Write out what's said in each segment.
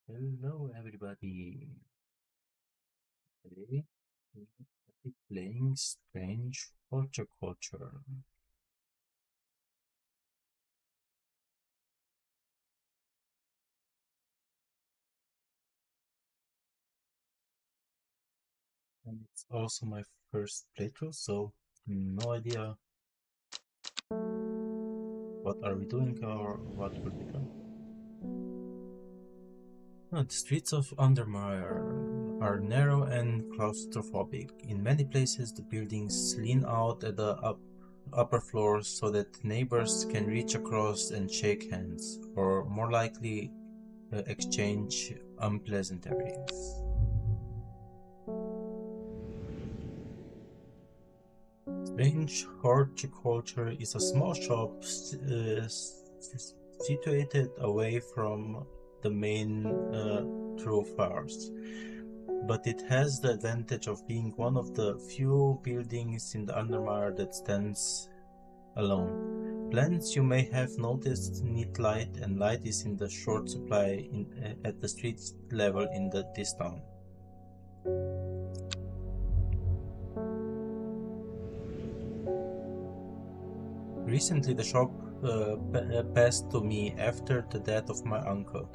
Hello everybody. Today we will be playing Strange Horticulture. And it's also my first playthrough, so no idea what are we doing or what will be done. The streets of Undermere are narrow and claustrophobic. In many places the buildings lean out at the upper floors so that neighbors can reach across and shake hands, or more likely exchange unpleasantries. Strange Horticulture is a small shop situated away from the main thoroughfares, but it has the advantage of being one of the few buildings in the Undermere that stands alone. Plants you may have noticed need light, and light is in the short supply at the street level in this town. Recently the shop passed to me after the death of my uncle.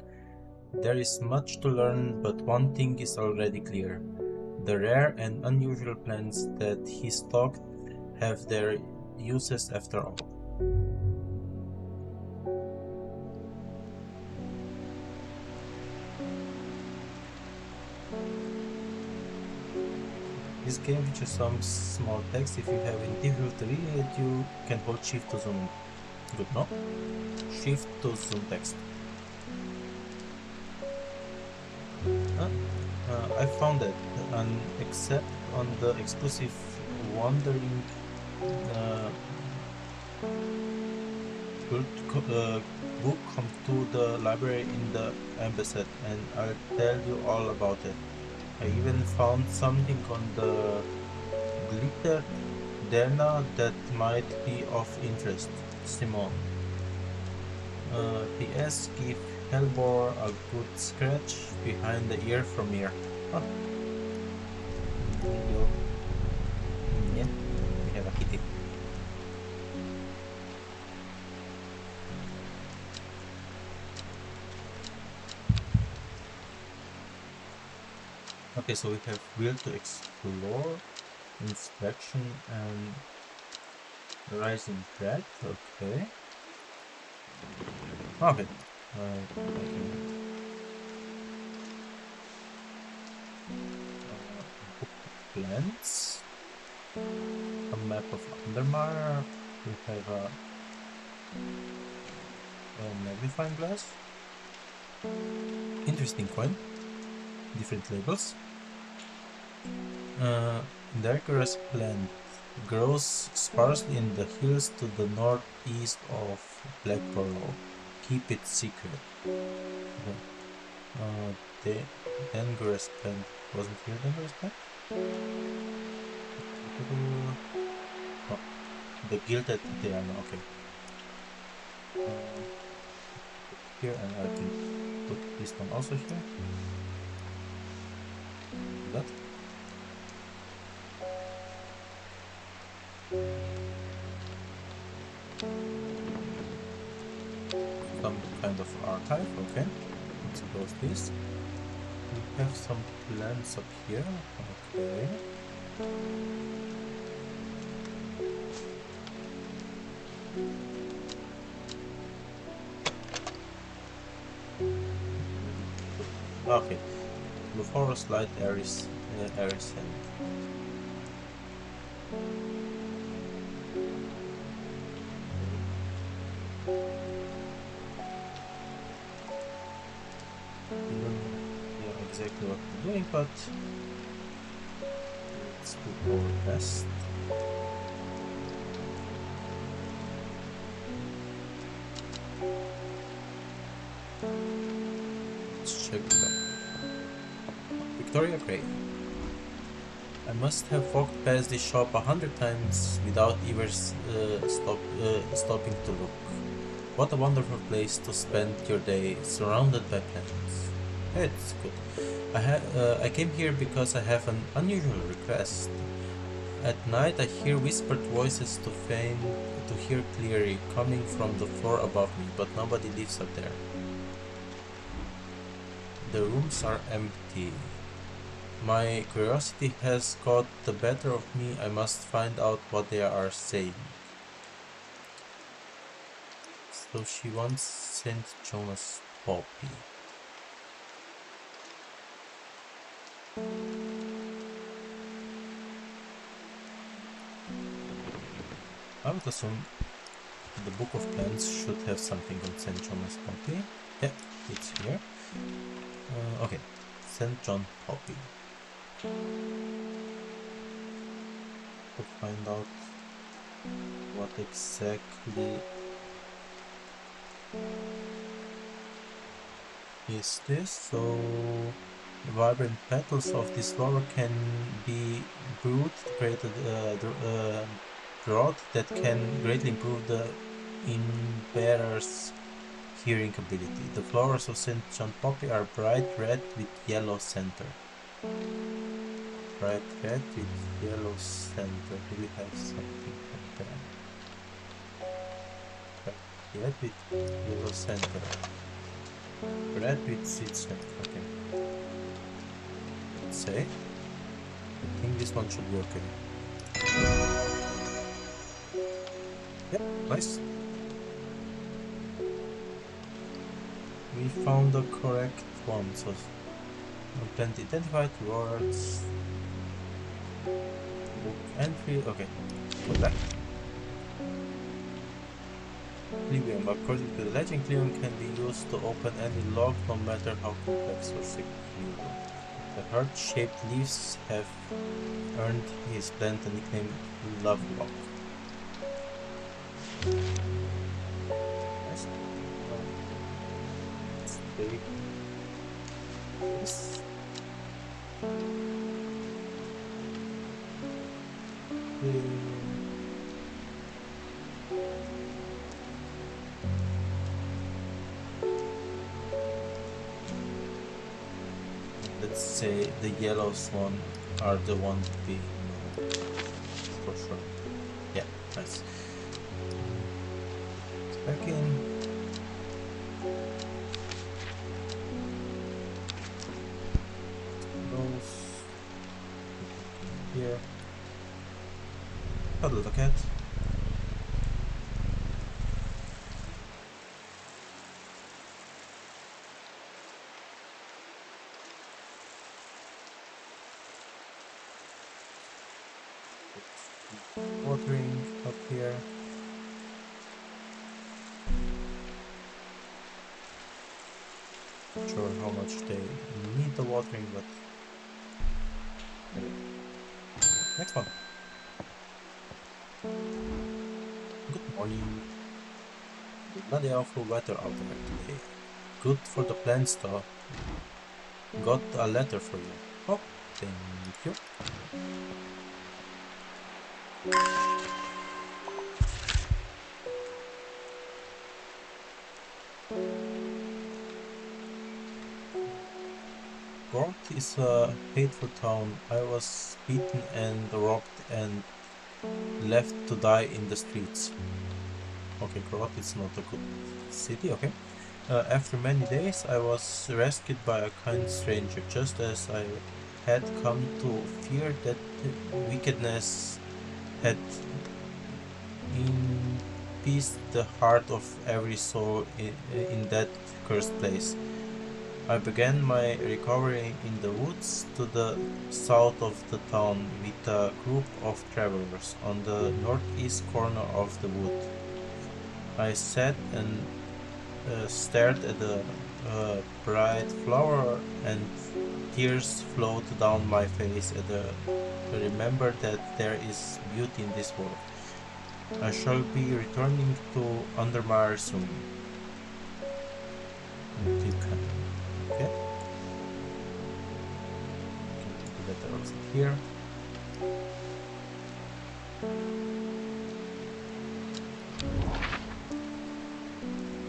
There is much to learn, but one thing is already clear. The rare and unusual plants that he stocked have their uses after all. This game features some small text. If you have any difficulty reading it, you can hold shift to zoom. Good, no? Shift to zoom text. I found it, except on the exclusive wandering book come to the library in the embassy, and I'll tell you all about it. I even found something on the glitter Derna that might be of interest. Simone. PS, give Hellbore a good scratch behind the ear from here. Oh. There you go. Yeah, we have a kitty. Okay, so we have will to explore, inspection, and rising threat. Okay. Okay. Plants. A map of Undermere. We have a magnifying glass. Interesting coin. Different labels. Undergrass plant grows sparsely in the hills to the northeast of Blackborough. Keep it secret. The Dengrass plant wasn't here. Dengrass plant. Oh, the gilded Diana. Okay. Here, and I can put this one also here. That. Some kind of archive, okay. Let's close this. We have some plants up here, okay. Okay, the forest light areas and exactly what we're doing, but let's do our best. Let's check that. Victoria Gray. I must have walked past this shop 100 times without ever stopping to look. What a wonderful place to spend your day surrounded by plants. It's good. I came here because I have an unusual request. At night I hear whispered voices to feign to hear clearly, coming from the floor above me, but nobody lives up there. The rooms are empty. My curiosity has got the better of me. I must find out what they are saying. So she wants St. John's poppy. I would assume the Book of Plants should have something on St. John's poppy. Yeah, it's here. Okay, St. John poppy. To find out what exactly is this. So vibrant petals of this flower can be brewed to create a draught that can greatly improve the inbearer's hearing ability. The flowers of St. John poppy are bright red with yellow center. Bright red with yellow center. Do we have something like that? Bright red with yellow center. Red with seed center. Okay. Let's say. I think this one should be okay. Yep, nice. We found the correct one, so plant identified, words, book entry, okay, go back. Clevium, according to the legend, Clevium can be used to open any lock, no matter how complex or secure. The heart-shaped leaves have earned his plant the nickname Love Lock. Nice. Let's take this. Let's say the yellows one are the one to be for sure. Yeah, nice. Back in. Those here. Cuddle the cat. Watering up here. Not sure how much they need the watering, but anyway. Next one. Good morning. Bloody awful weather out there today. Good for the plants though. Got a letter for you. Oh, thank you. Gort is a hateful town. I was beaten and robbed and left to die in the streets. Okay, Grot is not a good city, okay. After many days, I was rescued by a kind stranger, just as I had come to fear that wickedness had impisked the heart of every soul in that cursed place. I began my recovery in the woods to the south of the town with a group of travelers on the northeast corner of the wood. I sat and stared at the bright flower, and tears flowed down my face at the remember that there is beauty in this world. I shall be returning to Undermere soon. You can, okay? Put that also here.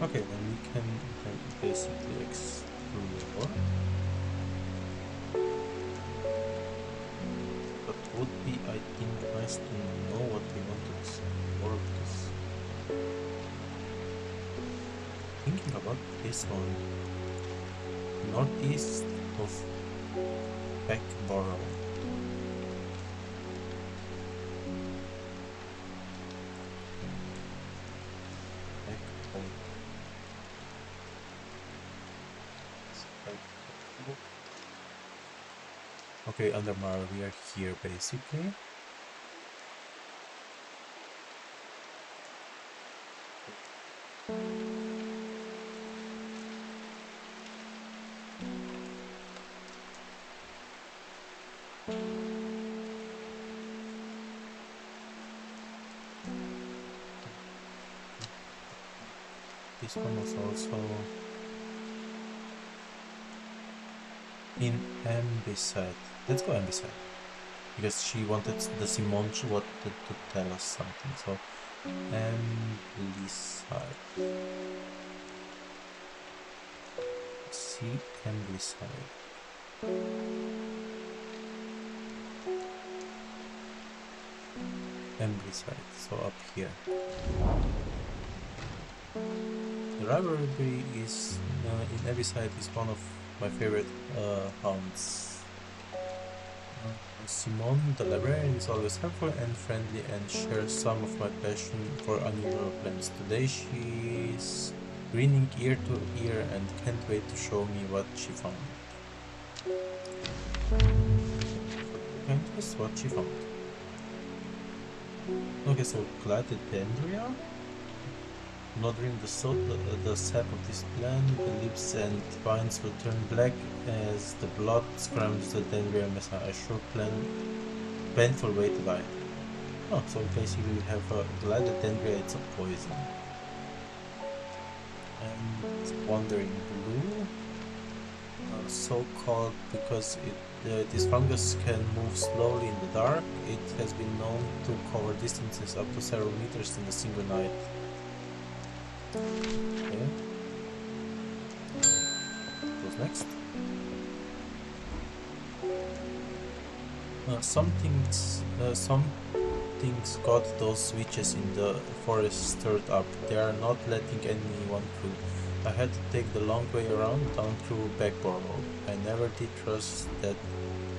Okay, then we can basically explore. But would be, I think, nice to know what we want to explore, because thinking about this one, northeast of Beckborough. Okay, Undermere, we are here basically. This one was also in Ambiside. Let's go Ambiside, because she wanted the Simone, she wanted to tell us something. So Ambiside. See Ambiside. Ambiside. So up here. The rivalry is in Ambiside is one of my favorite hounds. Simone, the librarian, is always helpful and friendly and shares some of my passion for unusual plants. Today she's grinning ear to ear and can't wait to show me what she found. And guess what she found. Okay, so Gladydendria. Not during the sap of this plant, the leaves and vines will turn black as the blood scrams the dendria mesa. A sure painful way to die. Oh, so basically we have a Gladydendria, it's a poison. And Wandering Blue, so called because this fungus can move slowly in the dark. It has been known to cover distances up to several meters in a single night. Okay. What's next? Some things got those witches in the forest stirred up. They are not letting anyone through. I had to take the long way around down through Beckborough. I never did trust that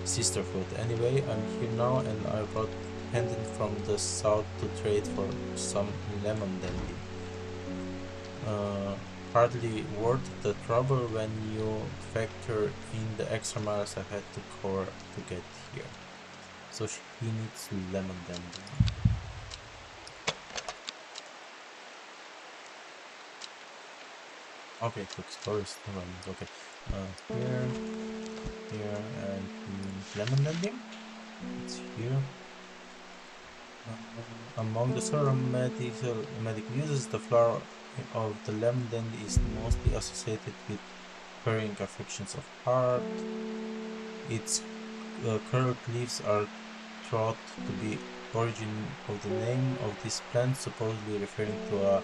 sisterhood. Anyway, I'm here now and I brought pendant from the south to trade for some lemon dandy. Hardly worth the trouble when you factor in the extra miles I had to cover to get here. So he needs lemon dandy. Okay, to explore is okay. Here, and lemon dandy. It's here. Among the several medical uses, the flower of the lemon dandy is mostly associated with curing affections of heart. Its curled leaves are thought to be origin of the name of this plant, supposedly referring to a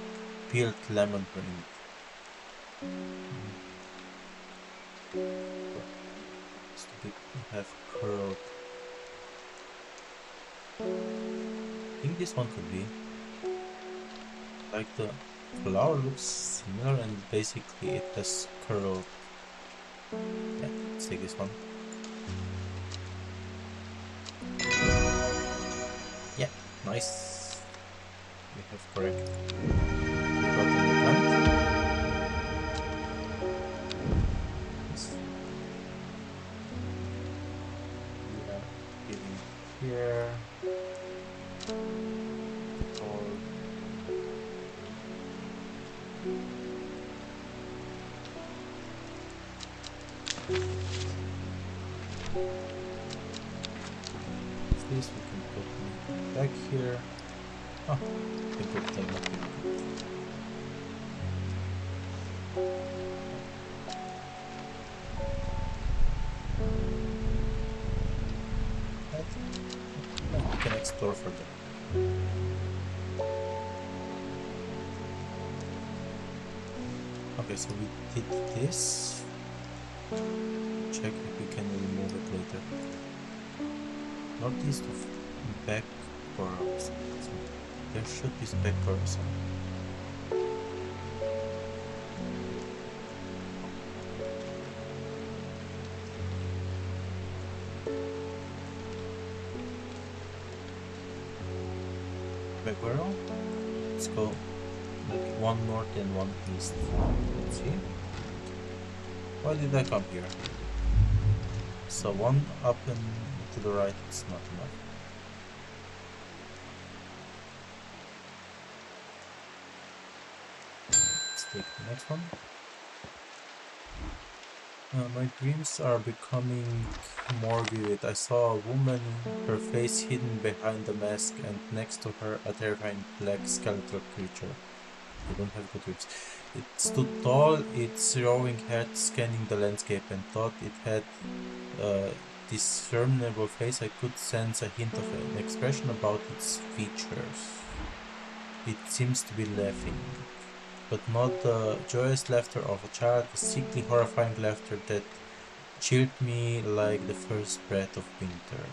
peeled lemon rind. Have curled. I think this one could be like the flower looks similar and basically it has curled. Yeah, let's take this one. Yeah, nice. We have correct. We got the new plant. Yes. We are giving here. This we can put them back here. Oh, we can put them back here. We can explore further. Okay, so we did this. Check if we can remove it later. Northeast of back corals. There should be back corals. Back coral. Let's go like one north and one east. Let's see. Why did I come here? So one up and to the right is not enough. Let's take the next one. My dreams are becoming more vivid. I saw a woman, her face hidden behind a mask, and next to her a terrifying black skeletal creature. I don't have good dreams. It stood tall, its rowing head scanning the landscape, and thought it had a discernible face. I could sense a hint of an expression about its features. It seems to be laughing, but not the joyous laughter of a child, the sickly, horrifying laughter that chilled me like the first breath of winter.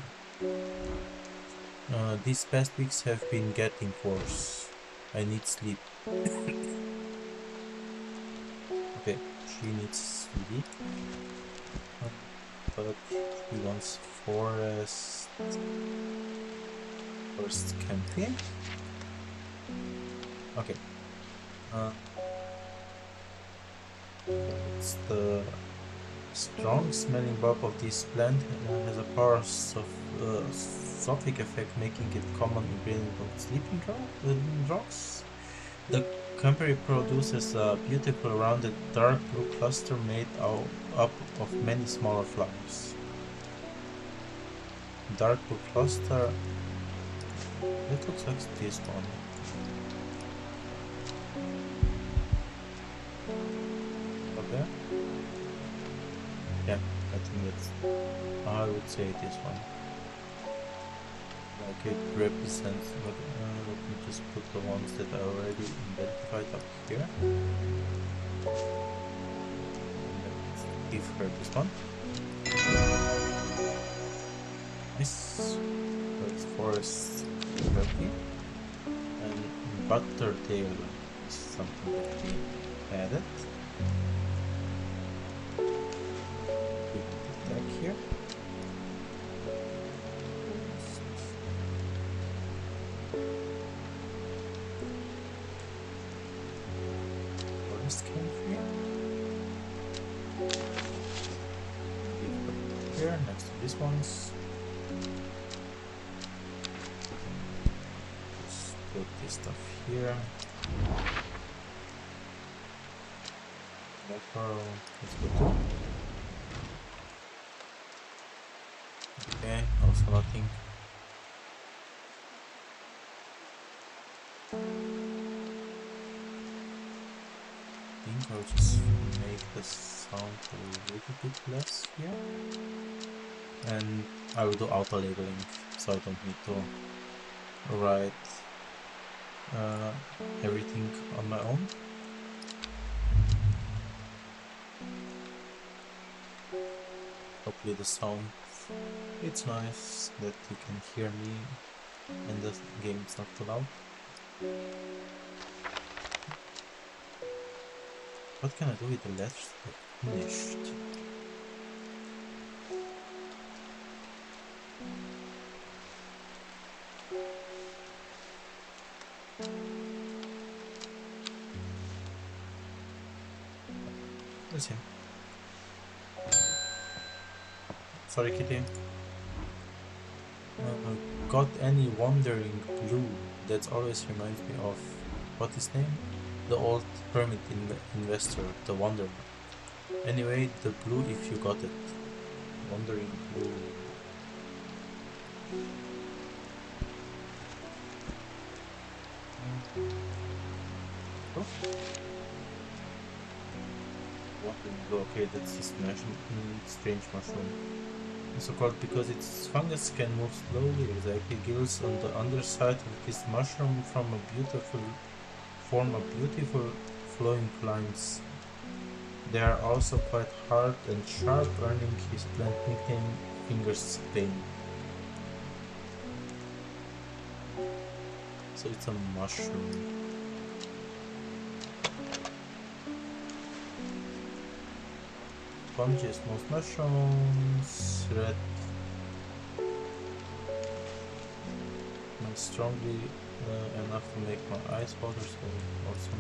These past weeks have been getting worse. I need sleep. Okay, she needs sleep. But he wants forest camping. Okay. It's the strong smelling bulb of this plant has a power of sophic effect, making it common ingredient of sleeping drugs. The company produces a beautiful rounded dark blue cluster made up of many smaller flowers. Dark blue cluster. It looks like this one. Okay. Yeah, I think that's. I would say this one. Like it represents. Let me just put the ones that I already identified up here. Let's give her this one. Nice. That's forest turkey. And buttertail is something that we added. We put it back here. Forest campfire. Here next to these ones. Put this stuff here. Let's go too. Okay, also nothing. I think I'll just make the sound a little bit less here. And I will do auto labeling so I don't need to write everything on my own. Hopefully the sound, it's nice that you can hear me and the game is not too loud. What can I do with the letters that finished? Let's see. Sorry, kitty. Got any wandering blue? That always reminds me of what his name? The old permit investor, the Wanderer. Anyway, the blue if you got it. Wandering blue. Oh. Wandering blue. Okay, that's this strange mushroom. It's called because its fungus can move slowly, exactly. Gills on the underside of this mushroom form a beautiful flowing lines. They are also quite hard and sharp, earning his plant nickname Fingers Pain. So it's a mushroom. Sponges, most mushrooms, red. Not strongly enough to make my eyes water, so also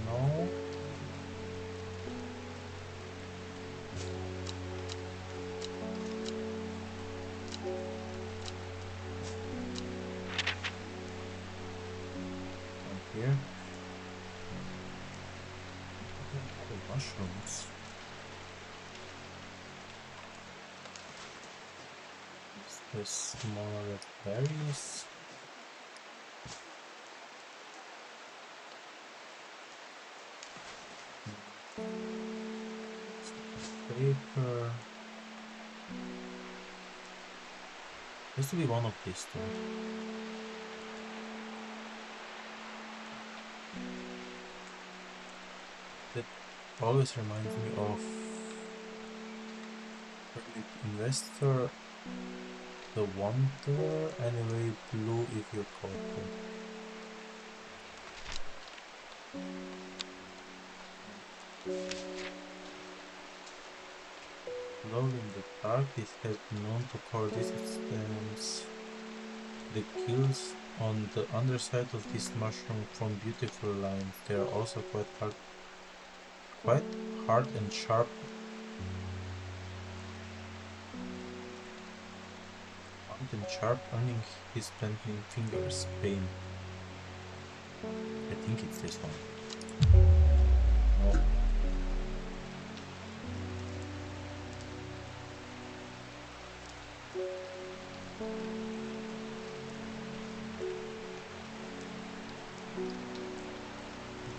no. Here. Oh, mushrooms. The smaller red berries. Paper. Has to be one of these two. That always reminds me of Investor, the Wonder, anyway, blue if you're colorful. Glow in the dark, it has been known to cover distance. The gills on the underside of this mushroom form beautiful lines. They are also quite hard and sharp. Earning his planting fingers pain. I think it's this one. No.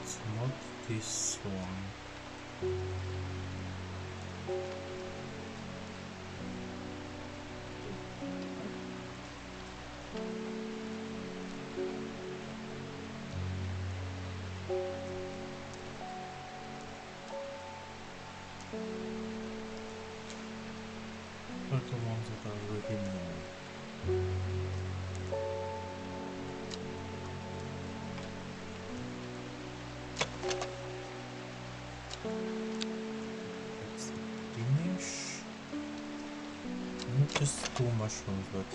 It's not this one. What are the ones that are already known? Let's finish. Not just two mushrooms, but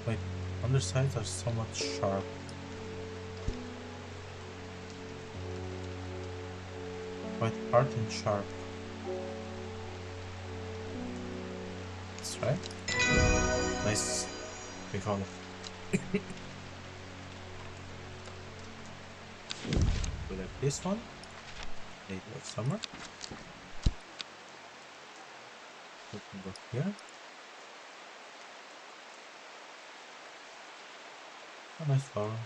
my undersides are somewhat sharp. Quite hard and sharp. That's right. Nice. We found it. We like this one. Late of summer. We can go here. A nice flower.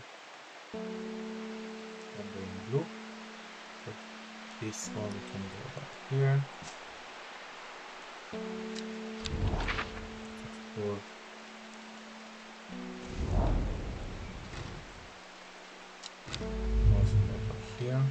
Wonder in blue. But this one can go back here. For also go back here.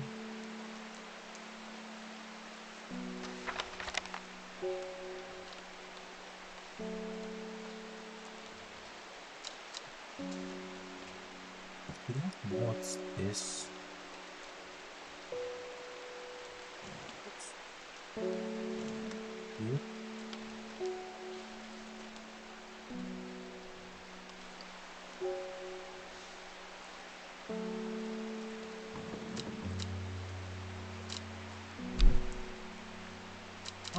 What's this? You?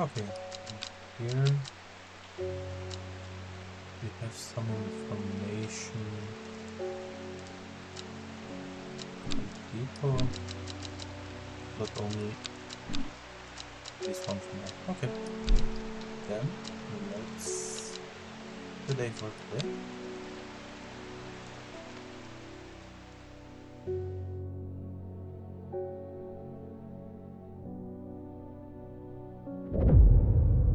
Okay, here we have some information. People, but only this one for now. Okay, then let's the day for today.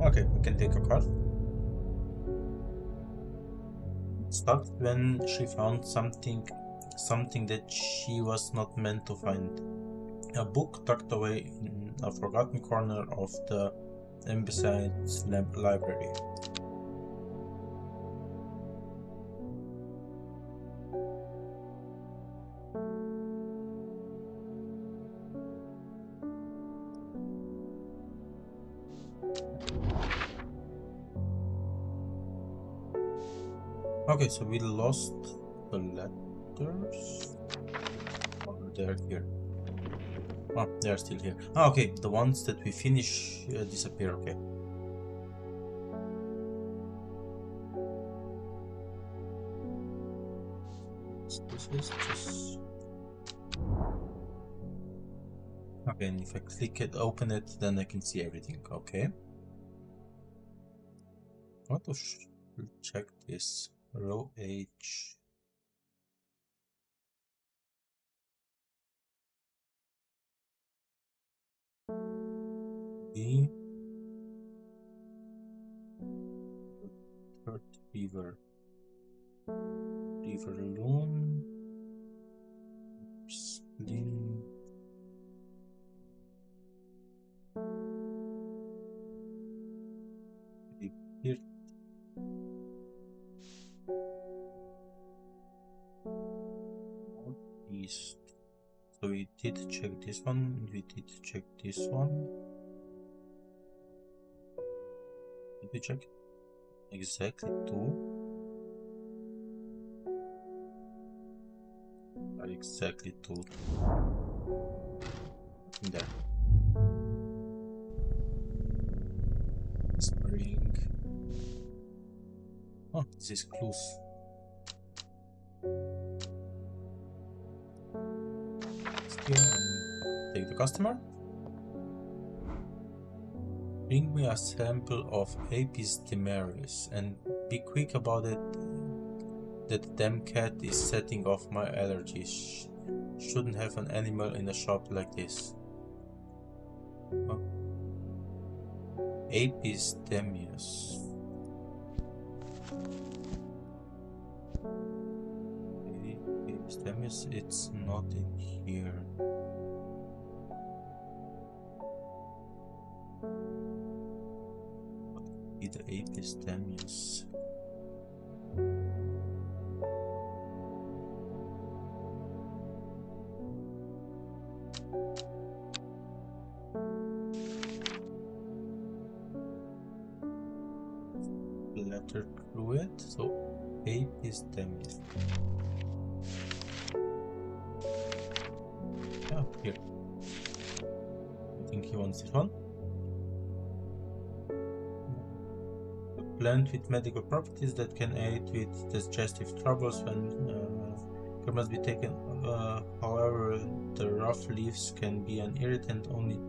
Okay, we can take a card. Stopped when she found something that she was not meant to find. A book tucked away in a forgotten corner of the embassy's library. Okay, so we lost the letters. Oh, they're here. Oh, they're still here. Ah, okay, the ones that we finish disappear, okay. So this is just... Okay, and if I click it, open it, then I can see everything, okay. I want to check this. Row H. B. Third river. River Loon. Splin. Here. Northeast. So we did check this one, we did check this one. Did we check exactly two? Exactly two. Nothing there. Spring. Oh, this is clues. Here and take the customer. Bring me a sample of Apis demaris and be quick about it. That damn cat is setting off my allergies. Shouldn't have an animal in a shop like this. Huh? Apis demaris. Apis demaris, it's not in here. What could be the Apis demaris? Letter through it, so Apis demaris. Yeah, here. I think he wants this one. A plant with medical properties that can aid with digestive troubles when care must be taken. However, the rough leaves can be an irritant, only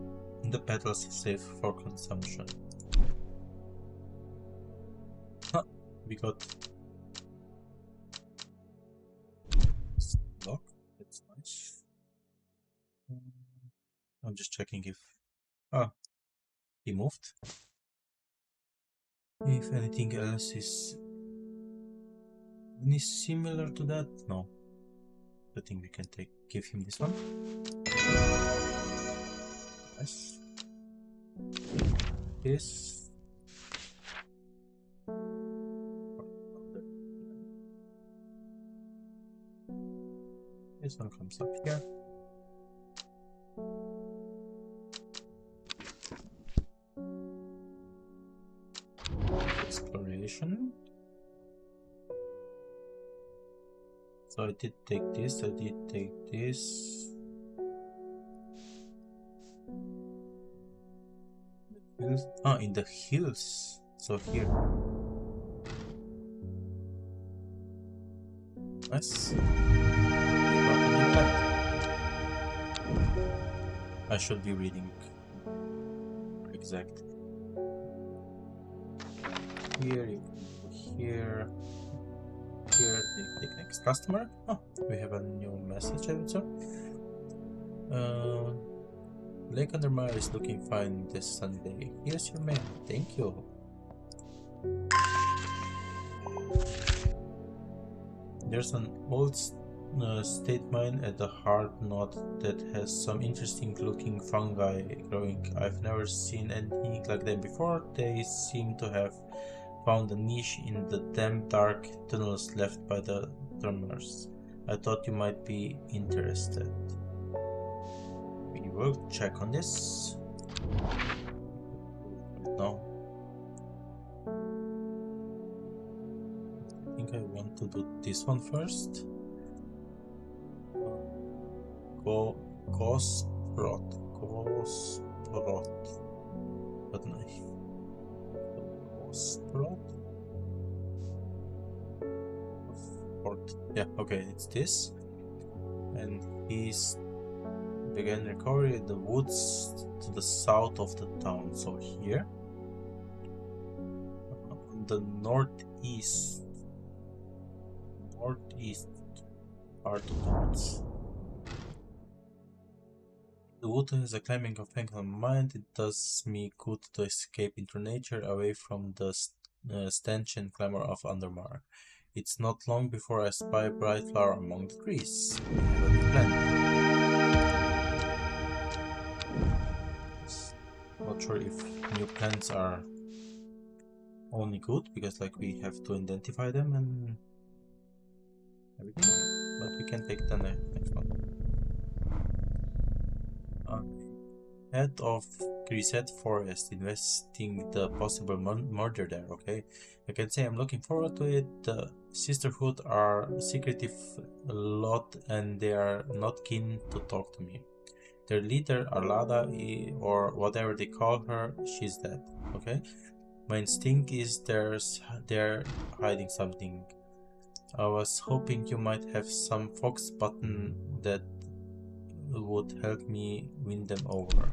the petals safe for consumption. Huh, we got lock, that's nice. I'm just checking if he moved. If anything else is any similar to that, no. I think we can give him this one. Nice. This. This one comes up here. Exploration. So I did take this, I did take this. Ah, in the hills. So here. Nice. I should be reading exact. Here, you can go here. Here, take next customer. Oh, we have a new message editor. Lake Undermere is looking fine this Sunday. Here's your mail. Thank you. There's an old state mine at the hard knot that has some interesting looking fungi growing. I've never seen anything like them before. They seem to have found a niche in the damp dark tunnels left by the drummers. I thought you might be interested. We will check on this. No. I think I want to do this one first. Gosport. But no. Gosport. Yeah, okay, it's this. And he's began recovery in the woods to the south of the town. So here. On the northeast part of the woods. The wood has a climbing effect on mind. It does me good to escape into nature, away from the stench and clamor of Undermere. It's not long before I spy a bright flower among the trees. We have a new plant. Not sure if new plants are only good, because like we have to identify them and everything, but we can take the next one. Head of Grisette Forest, investing the possible murder there, okay? I can say I'm looking forward to it. The Sisterhood are secretive a lot and they are not keen to talk to me. Their leader, Arlada, or whatever they call her, she's dead, okay? My instinct is they're hiding something. I was hoping you might have some fox button that would help me win them over.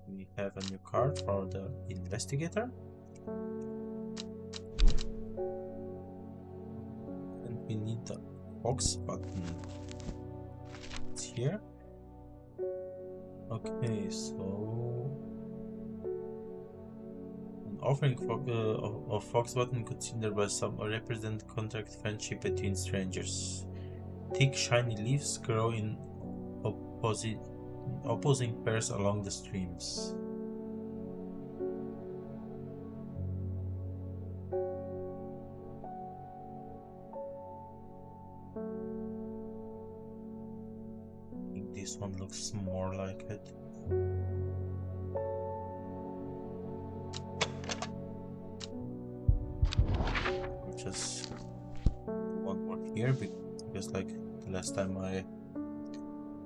We have a new card for the investigator. And we need the fox button. It's here. Okay, so an offering of fox button considered by some represent contract friendship between strangers. Thick shiny leaves grow in opposing pairs along the streams. I think this one looks more like it. I'll just one more here because like the last time I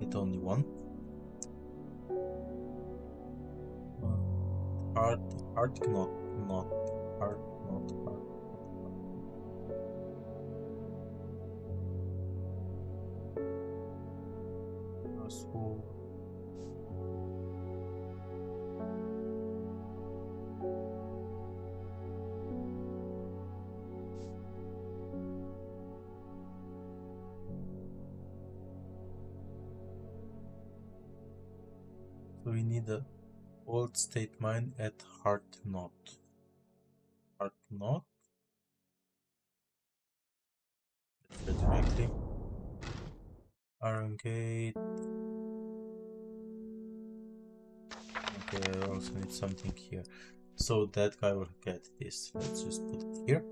hit only one. Hard knot. So we need a old state mine at Heart Knot. Heart Knot. That's directly. Iron Gate. Okay, I also need something here. So that guy will get this. Let's just put it here.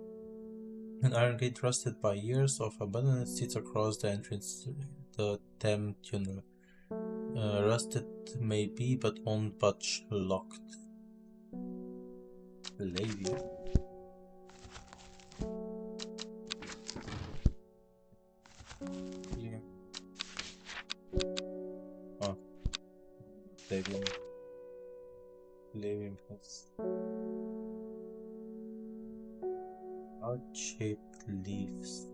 An iron gate rusted by years of abandonment sits across the entrance to the Thames tunnel. Rusted may be, but won't budge. Locked. Labia. Here. Oh. Labium has heart-shaped leaves.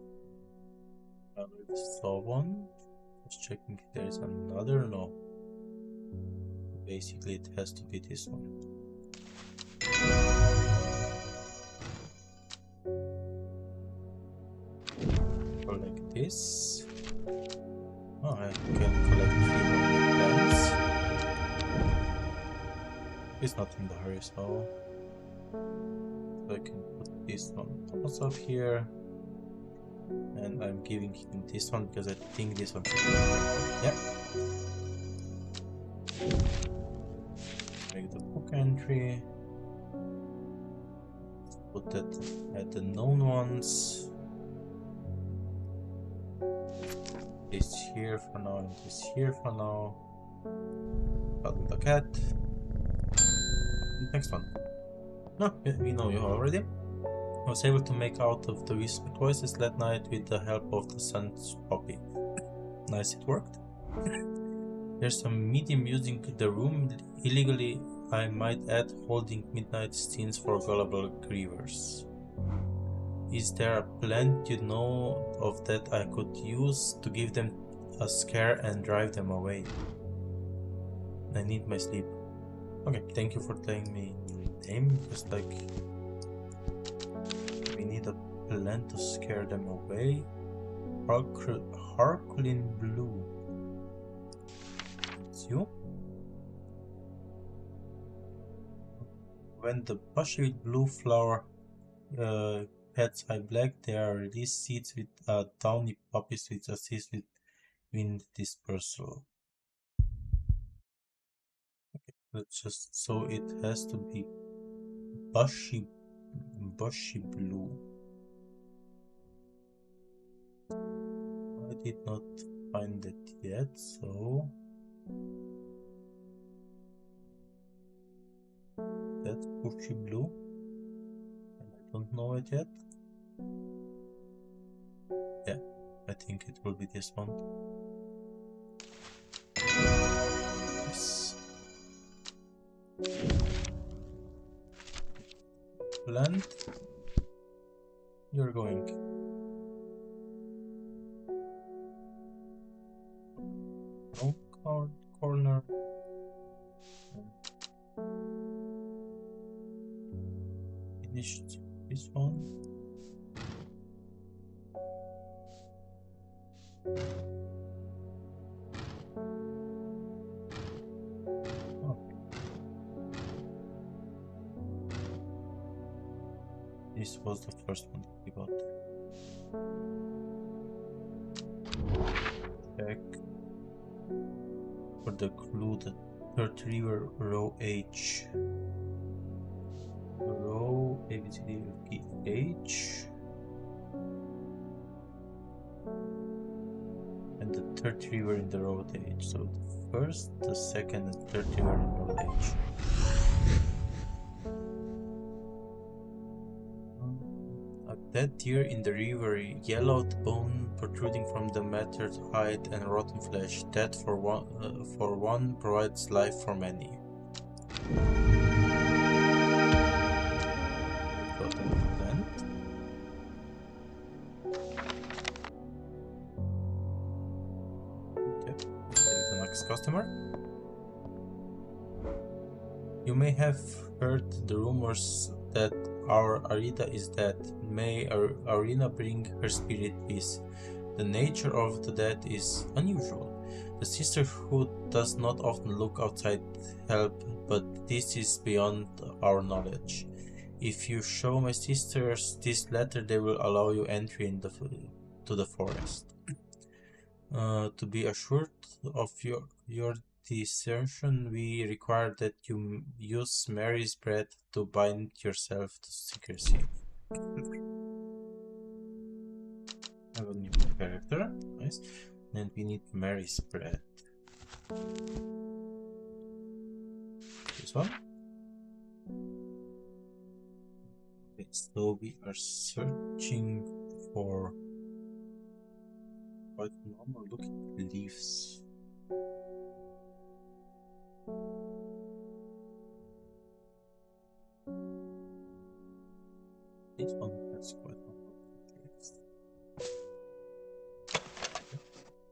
I already saw one. Just checking if there is another. No. Basically, it has to be this one. Collect this. Oh, I can collect 3 more plants. It's not in the hurry, so I can put this one also up here. And I'm giving him this one because I think this one should be. Yeah. Make the book entry. Put that at the known ones. This here for now and this here for now. Got the cat. Next one. No, we know you already. I was able to make out of the whispered voices that night with the help of the sun's poppy. Nice, it worked. There's some medium using the room illegally, I might add, holding midnight scenes for gullible grievers. Is there a plant you know of that I could use to give them a scare and drive them away? I need my sleep. Okay, thank you for telling me name, because like we need a plant to scare them away. Harklin Blue. It's you? When the bushy blue flower heads eye black, there are released seeds with downy poppies which assist with wind dispersal. Okay, let's just, so it has to be bushy blue. I did not find it yet, so that's bushy blue, and I don't know it yet. Yeah, I think it will be this one. Yes. Plant, you're going. No corner. Finished this one. Oh. This was the first one that we got. Check for the clue, the third river, row H. Row ABCD H. And the third river in the row H. So the first, the second, and third river in row H. A dead deer in the river, yellowed bone protruding from the matted hide and rotten flesh. Death for one provides life for many. Got a plant. Okay, let's take the next customer. You may have heard the rumors that our Arita is dead. May Arina bring her spirit peace. The nature of the dead is unusual. The sisterhood does not often look outside help, but this is beyond our knowledge. If you show my sisters this letter, they will allow you entry in to the forest. To be assured of your discernment, we require that you use Mary's bread to bind yourself to secrecy. Have a new character, nice. And we need Mary's bread. This one. Okay, so we are searching for quite normal looking leaves. This one has quite normal leaves.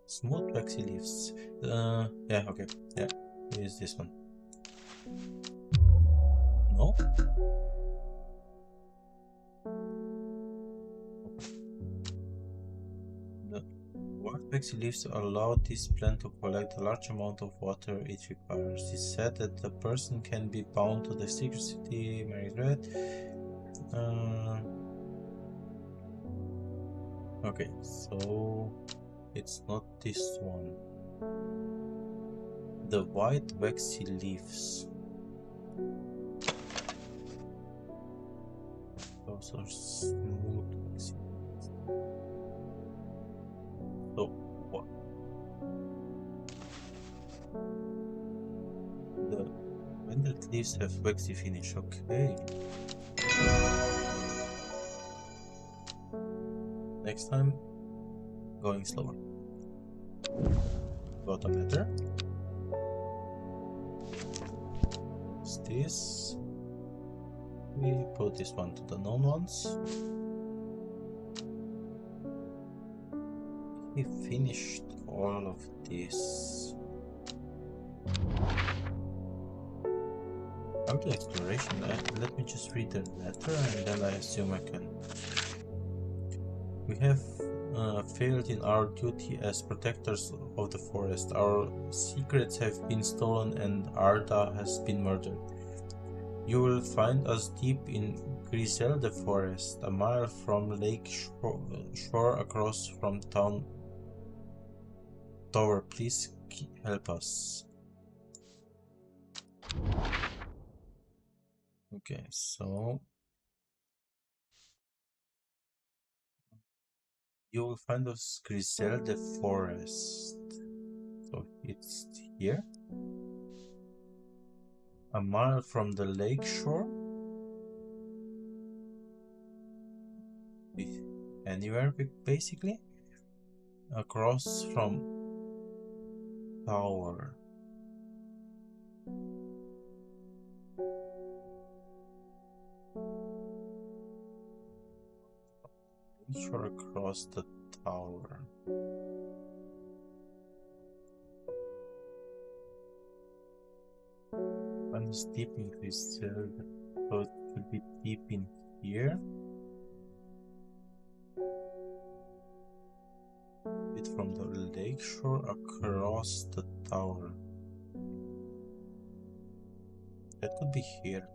Smooth waxy leaves. Yeah, okay. Yeah, use this one. No? The white waxy leaves allow this plant to collect a large amount of water it requires. It's said that the person can be bound to the secrecy, Mary's bread. Okay, so it's not this one. The white waxy leaves. Those are smooth waxy leaves. So what? The rendered leaves have waxy finish. Okay. Next time, going slower. Got a letter. What's this? We put this one to the known ones. We finished all of this. After exploration, let me just read the letter and then I assume I can. We have failed in our duty as protectors of the forest. Our secrets have been stolen and Arda has been murdered. You will find us deep in Griselde Forest, a mile from Lake Shore across from town Tower. Please help us. Okay, so you will find us Griselde Forest. So it's here. A mile from the lake shore. Anywhere basically. Across from tower. Shore across the tower. One is deep in this so it should be deep in here. Bit from the lake shore across the tower. That could be here.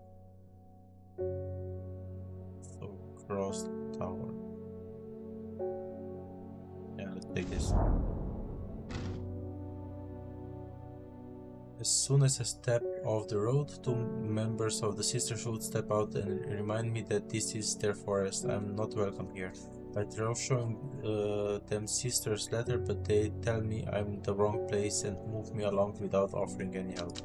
So across the tower. Yeah, let's take this. As soon as I step off the road, two members of the Sisterhood step out and remind me that this is their forest. I'm not welcome here. I try showing them Sister's letter, but they tell me I'm in the wrong place and move me along without offering any help.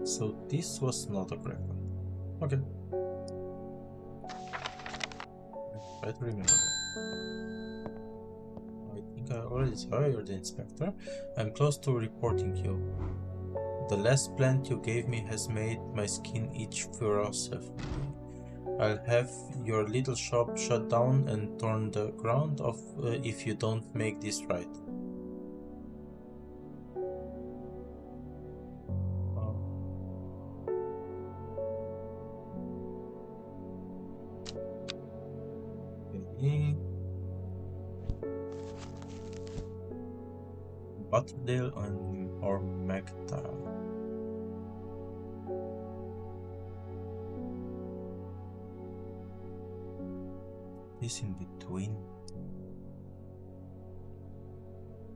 So this was not a gravel. Okay. Try to remember. I think I already saw you're the inspector. I'm close to reporting you. The last plant you gave me has made my skin itch ferociously. I'll have your little shop shut down and torn the ground off if you don't make this right. Okay. Butterdale or Magda. This in between.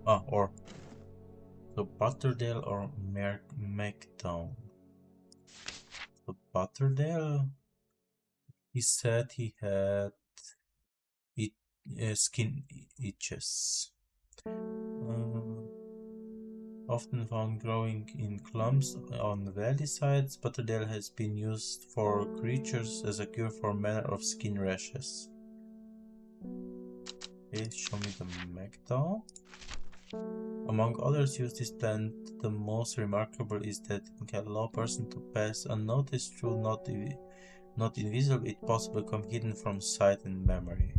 Or so Butterdale or Magdown. So Butterdale, he said he had skin itches. Often found growing in clumps on the valley sides, Butterdale has been used for creatures as a cure for manner of skin rashes. Okay, show me the Magdal. Among others use this plant, the most remarkable is that it can allow a person to pass unnoticed through not invisible, it possibly become hidden from sight and memory.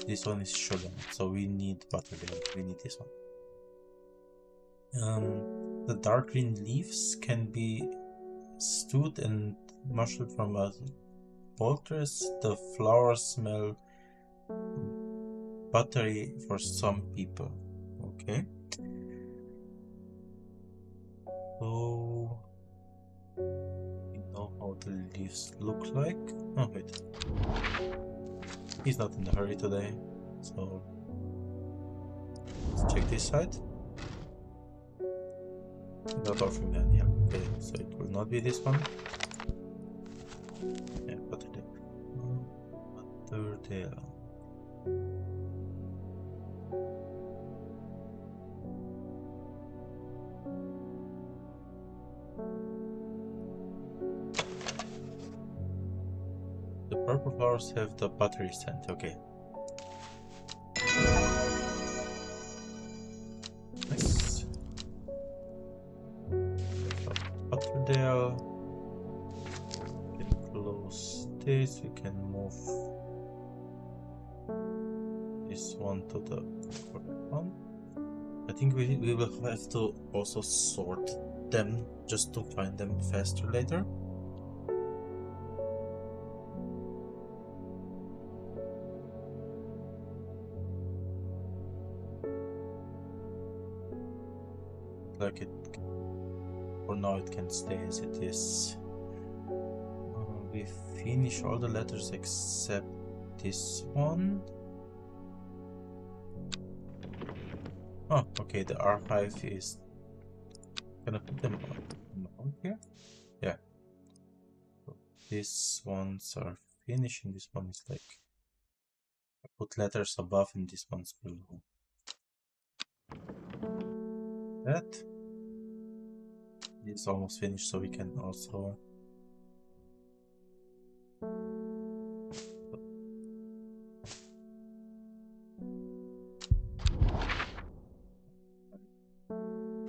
This one is sugar, so we need Butterdale. We need this one. The dark green leaves can be stewed and mushed from a poultice. The flowers smell buttery for some people. Okay. So what the leaves look like. Oh wait, he's not in a hurry today, so let's check this side. Not offering that, yeah. Okay, so it will not be this one. Yeah, Butterdale. Butterdale. The purple flowers have the buttery scent, okay. Nice. Butterdale. We can close this, we can move this one to the correct one. I think we will have to also sort them just to find them faster later. Like it, for now it can stay as it is. We finish all the letters except this one. Oh, okay, the archive is... Can I put them on here? Yeah. So these ones are finished and this one is like... I put letters above and this one's below. That is almost finished, so we can also...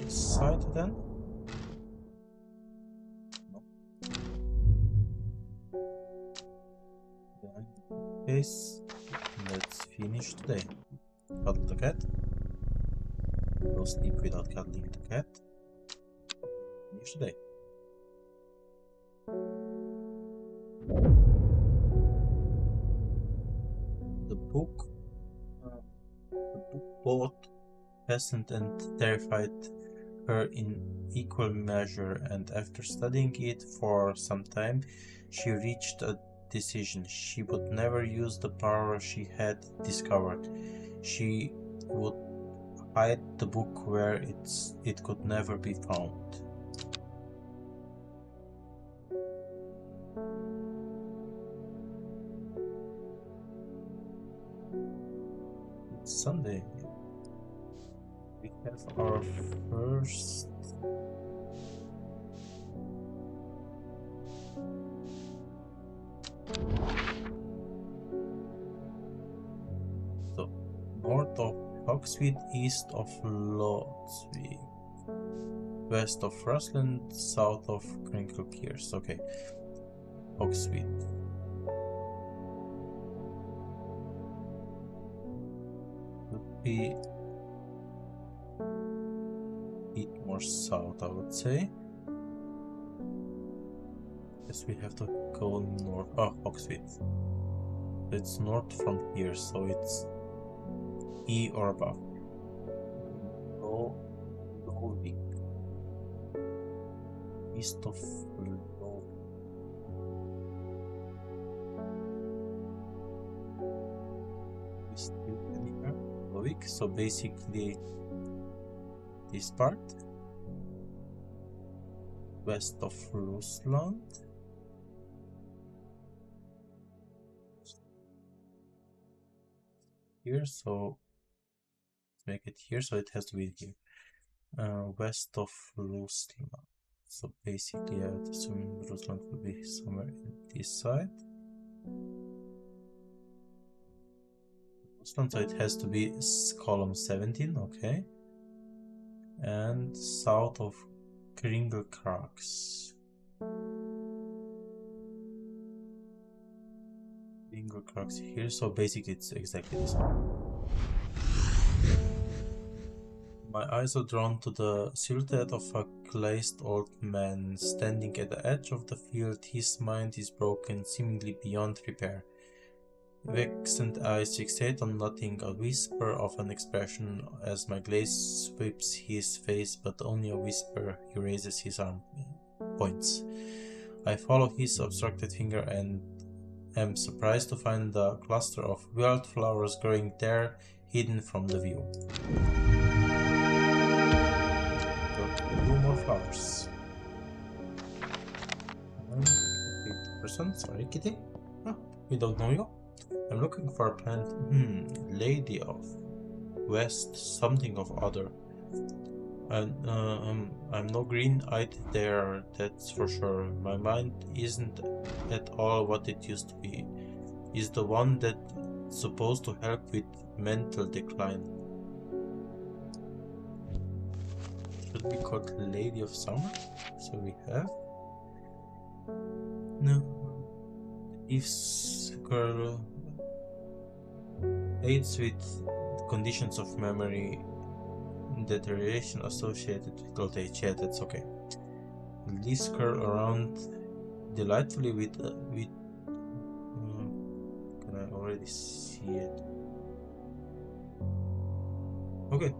side then. No. Then this. Let's finish today. Cuddle the cat. No sleep without cuddling the cat. Finish today. The book both fascinated and terrified her in equal measure, and after studying it for some time, she reached a decision. She would never use the power she had discovered. She would hide the book where it could never be found. It's Sunday. We have our first north of Hogsweed, east of Lodswig, west of Rusland, south of Crinklekeers. Okay, Hogsweed. Would be bit more south, I would say. Guess we have to go north. Oh, Hogsweed. It's north from here, so it's E or above. Lowick. East of Lowick. Still anywhere? Lowick, so basically this part. West of Rusland. Here, so make it here, so it has to be here. West of Rusland. So basically I would assume Rusland will be somewhere in this side. Rusland, so it has to be column 17, okay. And south of Kringelkraks. Kringelkraks here, so basically it's exactly this one. My eyes are drawn to the silhouette of a glazed old man standing at the edge of the field. His mind is broken, seemingly beyond repair. Vexed eyes fixate on nothing, a whisper of an expression as my gaze sweeps his face, but only a whisper. He raises his arm, points. I follow his obstructed finger and am surprised to find the cluster of wildflowers growing there, hidden from the view. Got 2 more flowers. 50%, sorry kitty. Oh, we don't know you. I'm looking for a plant. Lady of West, something of other. And I'm no green-eyed there, that's for sure. My mind isn't at all what it used to be. Is the one that's supposed to help with mental decline. Should be called Lady of Summer. So we have. No. Eve's girl aids with conditions of memory deterioration associated with old age. Yeah, that's okay. Leaves curl around delightfully with can I already see it? Okay,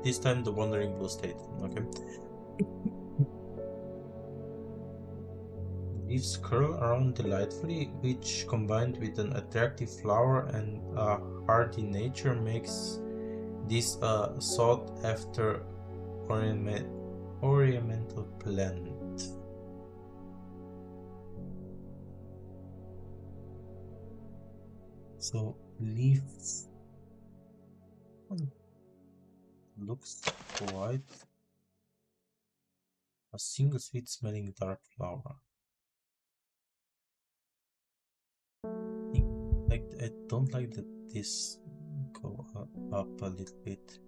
this time the wandering blue state. Okay. Leaves curl around delightfully, which combined with an attractive flower and a hardy nature makes this a sought after ornamental plant. So leaves looks quite a single sweet smelling dark flower. I don't like that this go up a little bit.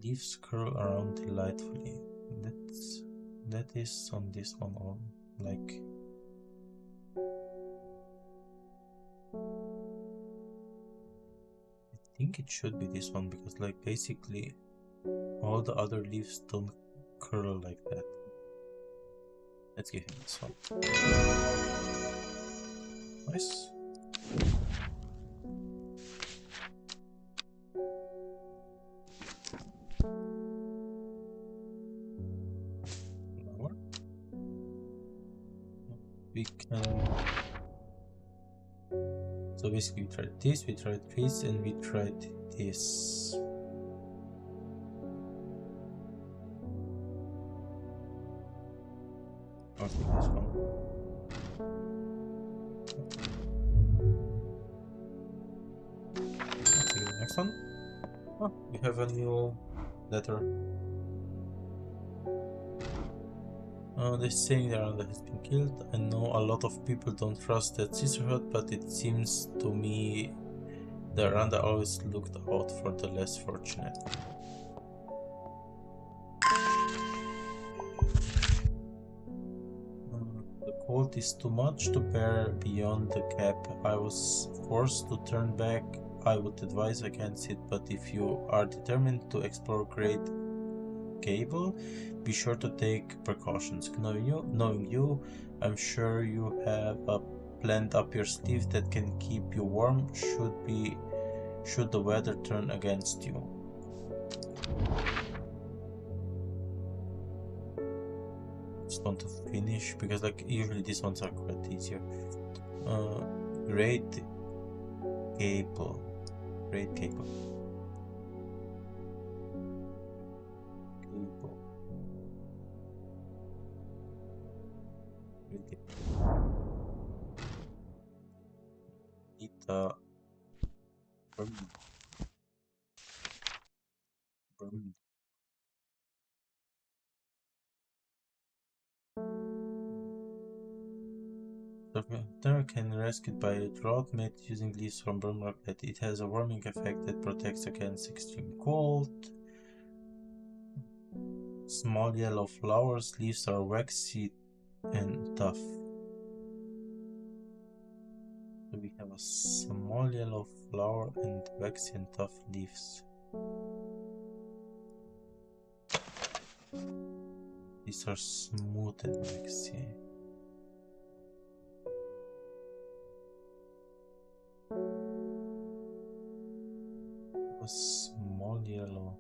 Leaves curl around delightfully. That is on this one, or like I think it should be this one, because like basically all the other leaves don't curl like that. Let's give him this one. Nice. Flower. We can. So basically, we tried this, and we tried this. Okay, this one. Okay, the next one. Oh, we have a new letter. They're saying the Aranda has been killed. I know a lot of people don't trust that sisterhood, but it seems to me the Aranda always looked out for the less fortunate. The cold is too much to bear beyond the cap. I was forced to turn back. I would advise against it, but if you are determined to explore Great Gable, be sure to take precautions. Knowing you, I'm sure you have a plant up your sleeve that can keep you warm should the weather turn against you. Just want to finish because like usually these ones are quite easier. Great Gable. Great Gable. The container can be rescued by a draught made using leaves from burn that it has a warming effect that protects against extreme cold. Small yellow flowers, leaves are waxy and tough. So we have a small yellow flower and waxy and tough leaves. These are smooth and waxy. A small yellow.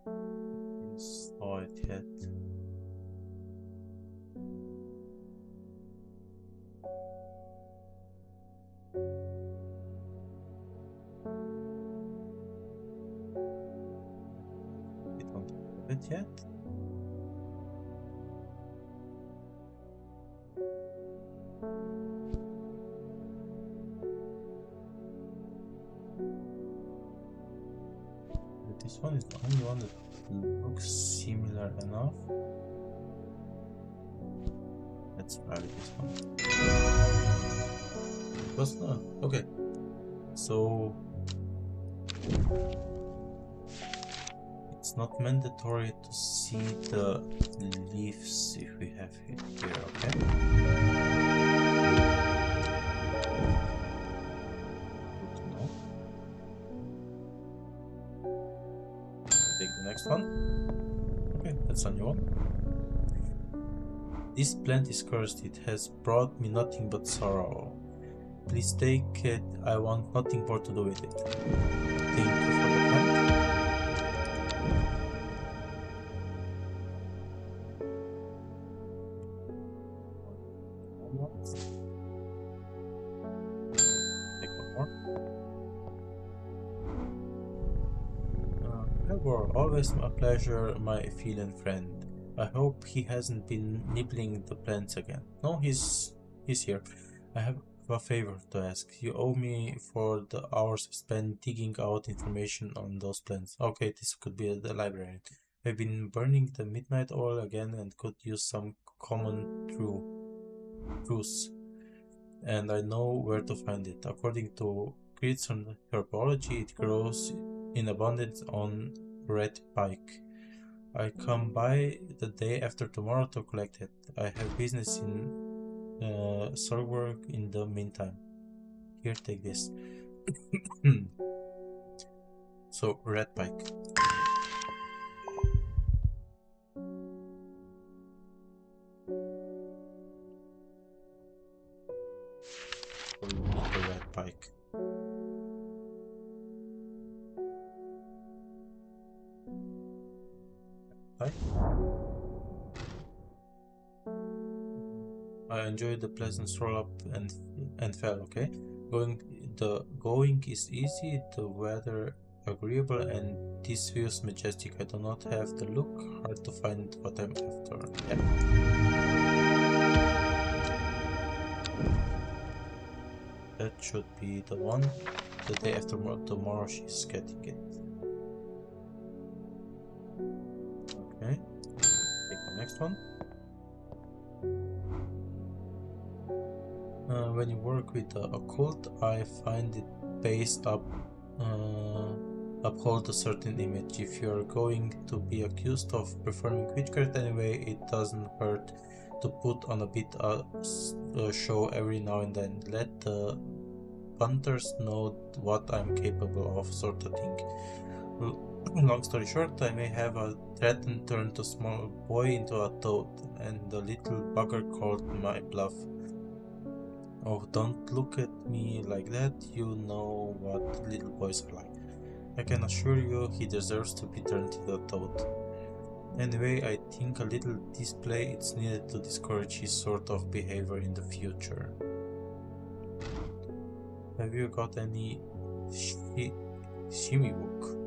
Didn't saw it yet. We don't have it yet. This one is the only one that looks similar enough. Let's try this one. It was not okay. So it's not mandatory to see the leaves if we have it here, okay? Good to know. Take the next one. Okay, that's a new one. This plant is cursed. It has brought me nothing but sorrow. Please take it. I want nothing more to do with it. Thank you for the plant. Take one more. Always a pleasure, my feline friend. I hope he hasn't been nibbling the plants again. No, he's here. I have a favor to ask. You owe me for the hours spent digging out information on those plants. Okay, this could be the librarian. I've been burning the midnight oil again and could use some common truths. And I know where to find it. According to Creeds on herbology, it grows in abundance on red pike. I come by the day after tomorrow to collect it. I have business in Sorgwork in the meantime. Here, take this. So, red pike. So we need the red pike. I enjoyed the pleasant stroll up and fell, okay? The going is easy, the weather agreeable, and this views majestic. I do not have the look, hard to find what I'm after. Yeah. That should be the one. The day after tomorrow she's getting it. Okay. Take the next one. When you work with the occult, I find it based uphold a certain image. If you're going to be accused of performing witchcraft anyway, it doesn't hurt to put on a bit show every now and then. Let the punters know what I'm capable of, sort of thing. Long story short, I may have a threatened turn to small boy into a toad, and the little bugger called my bluff. Oh, don't look at me like that, you know what little boys are like. I can assure you he deserves to be turned into a toad. Anyway, I think a little display is needed to discourage his sort of behavior in the future. Have you got any shimmy book?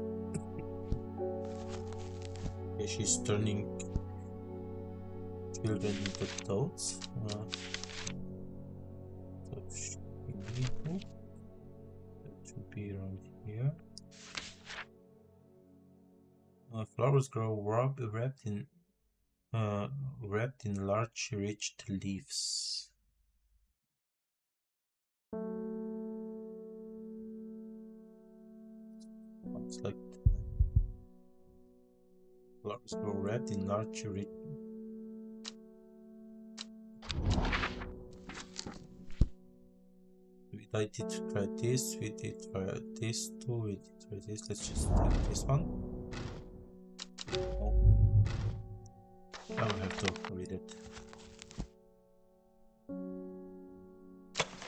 Okay, she's turning children into toads. That should be around here. Flowers grow wrapped in large, rich leaves. Looks like flowers grow wrapped in large, rich. I did try this, we did try this too, we did try this. Let's just take this one. Oh. I will have to read it.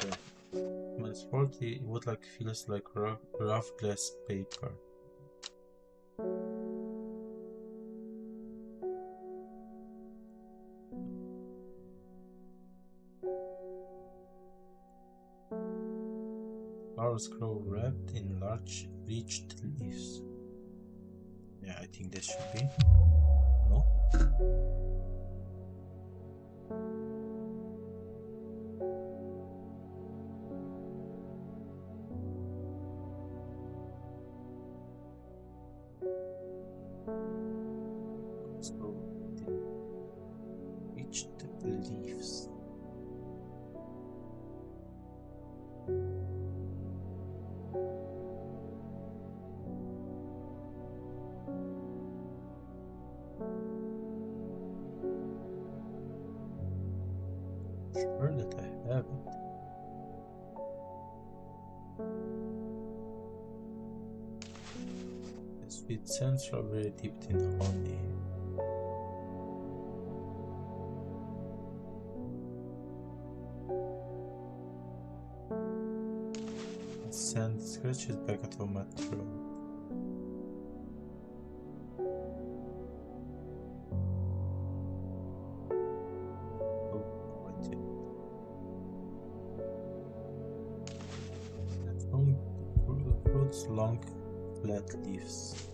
Okay. faulty, wood like feels like rough glass paper. Flowers grow wrapped in large, bleached leaves. Yeah, I think this should be. No? Flowers grow wrapped in bleached leaves. Sure that I have it. The sweet scent strawberry dipped in honey. The scent scratches back at my throat. Long, flat leaves.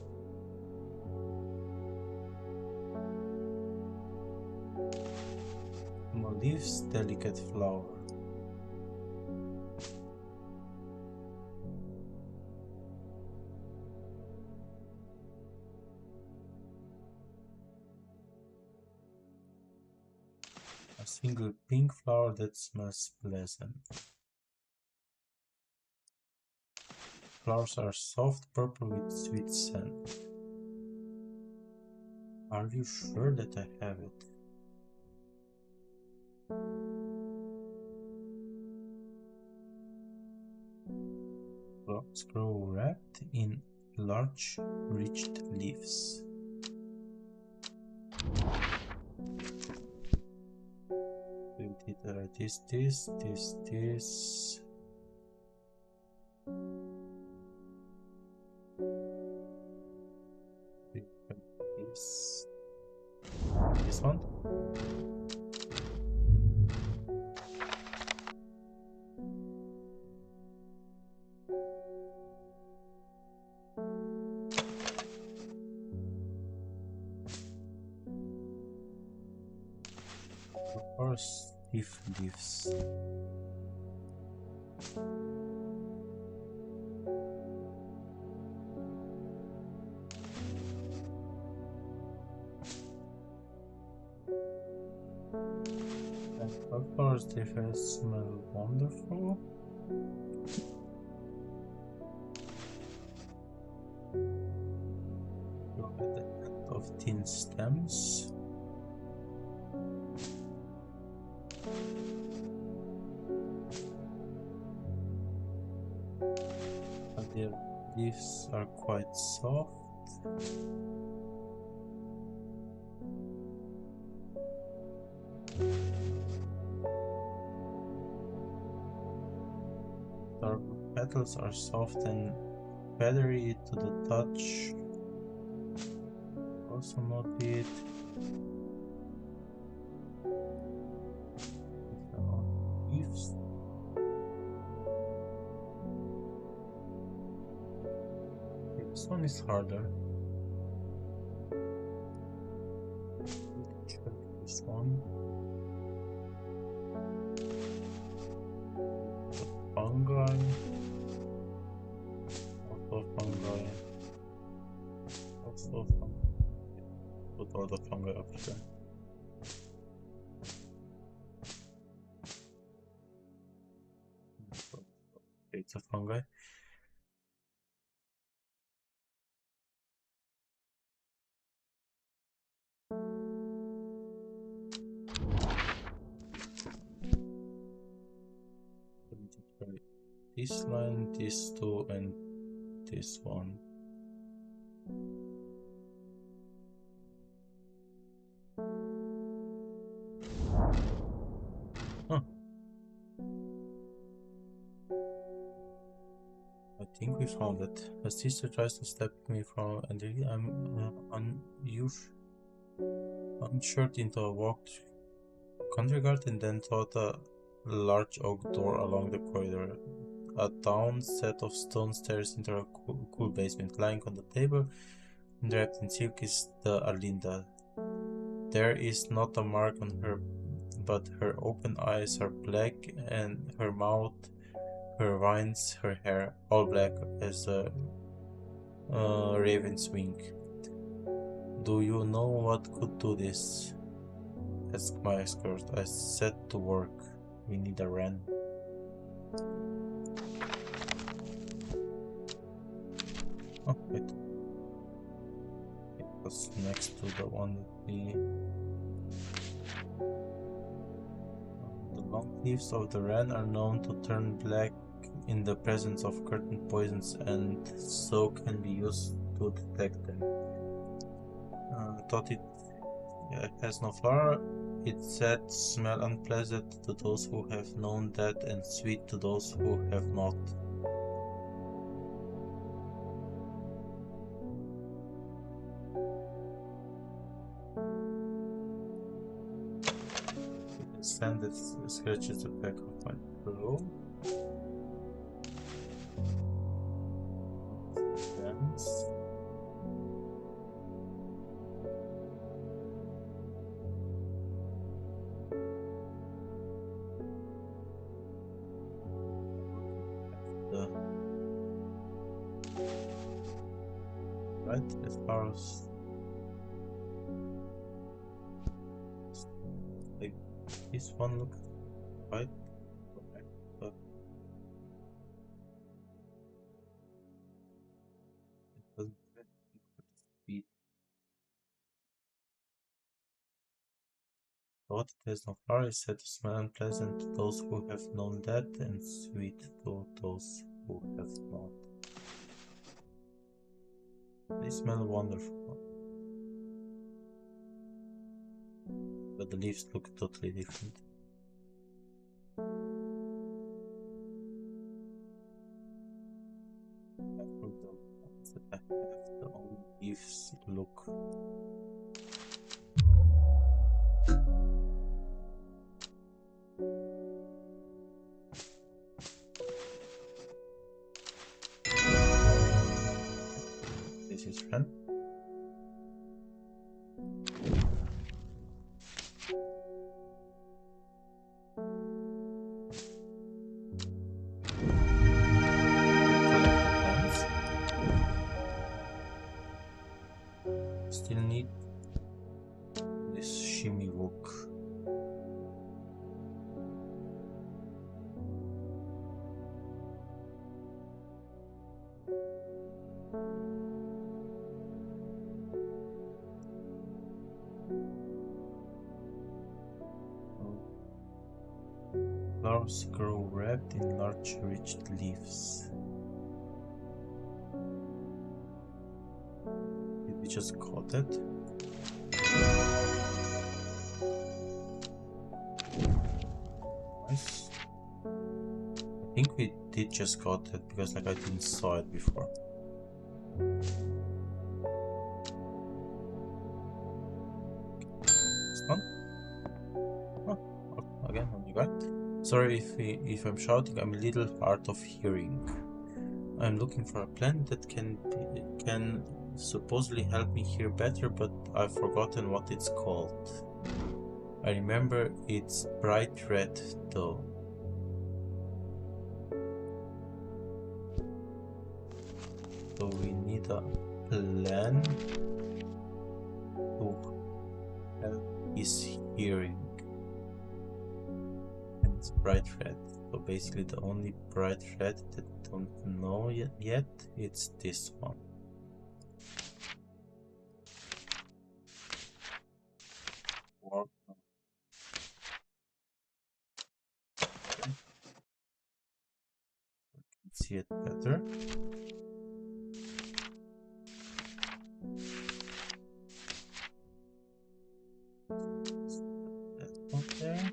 More leaves, delicate flower. A single pink flower that smells pleasant. Flowers are soft purple with sweet scent. Are you sure that I have it? Flowers grow wrapped in large, rich leaves. We did this. This one. Or stiff leaves. Of course, they first smell wonderful. Look at the end of thin stems. And their leaves are quite soft. Dark petals are soft and feathery to the touch. Also note it. Leaves. This one is harder. Check this one. Fungi. Also fungi. Also fungi. Put all the fungi up here. It's a fungi. This line, this two, and this one. Huh. think we found it. A sister tries to stop me from, and I'm unshirt into a walked country garden, then thought a large oak door along the corridor. A down set of stone stairs into a cool basement. Lying on the table, wrapped in silk, is the Arlinda. There is not a mark on her, but her open eyes are black, and her mouth, her vines, her hair, all black as a raven's wing. Do you know what could do this? Asked my escort. I set to work. We need a wren. Oh, wait. It was next to the one that we... The long leaves of the wren are known to turn black in the presence of certain poisons, and so can be used to detect them. Thought it has no flower. It said smell unpleasant to those who have known that, and sweet to those who have not. It sand that scratches the back of my pillow. Dance. Right, as far as like this one looks right, okay, but it doesn't have equal speed. Thought it has no flower is said to smell unpleasant to those who have known that, and sweet to those who have not. They smell wonderful, but the leaves look totally different. The only leaves look. This is friend. Still need this shimmy hook. Flowers grow wrapped in large, rich leaves. Did we just caught it? Nice. I think we did just got it because like I didn't saw it before. This one? Oh, again on the right. Sorry if I'm shouting. I'm a little hard of hearing. I'm looking for a plant that can supposedly help me hear better, but I've forgotten what it's called. I remember it's bright red though. So we need a plan to help his hearing. And it's bright red. So basically the only bright red that I don't know yet it's this one. Work. Okay. I can see it better. That one there.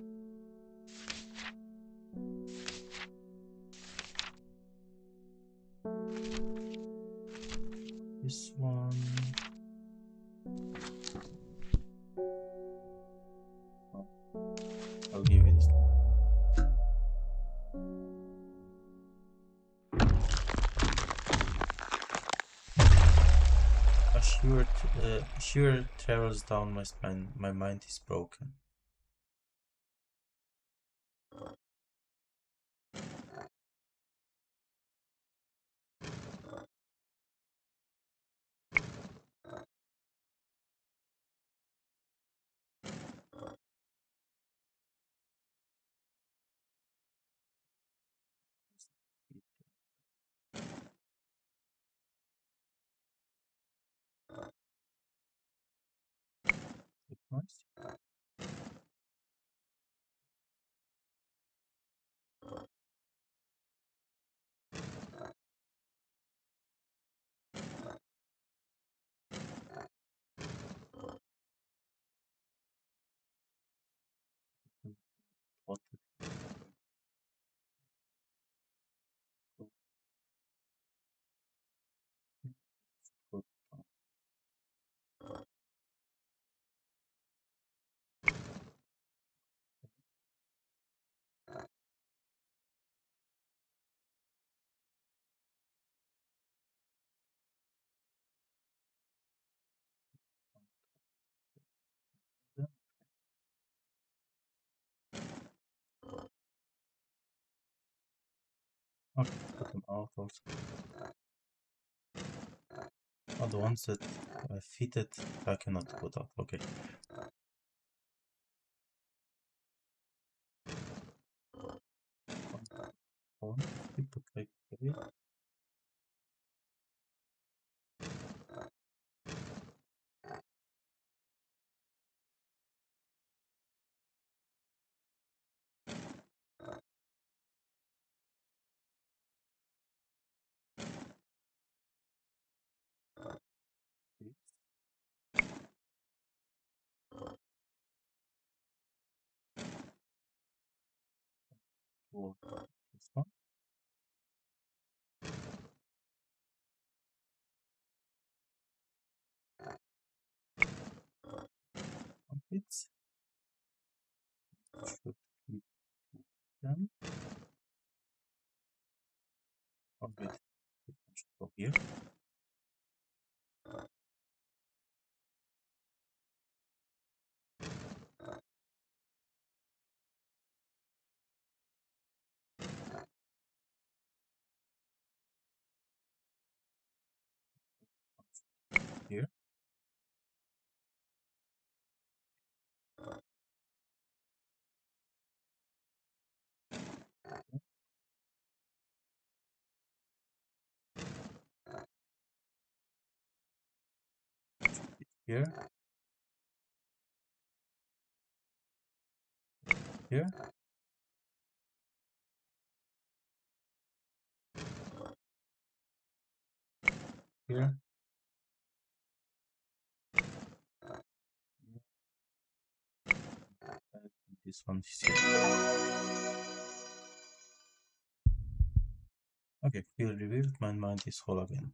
shiver travels down my spine. My mind is broken. Nice. What the fuck? Okay, put them out also. Oh, the ones that fitted, I cannot put out. Okay. One, put like this. Or this one. It should keep them. Oh, wait. It should go here. Here. Here. Here. Here. And this one is here. Okay, feel revealed. My mind is whole again.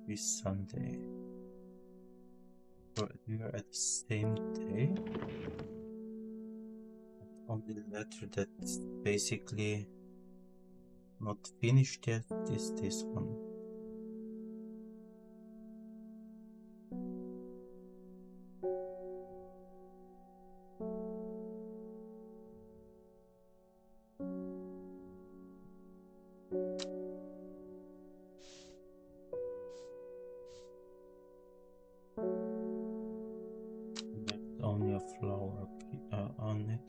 This Sunday. So we are at the same day. Only letter that's basically not finished yet is this one. There's only a flower on it.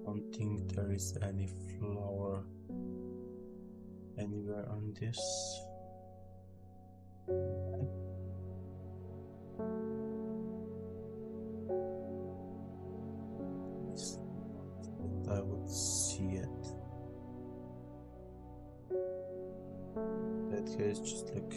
Don't think there is any flower anywhere on this. It's not that I would see it. That case, just look.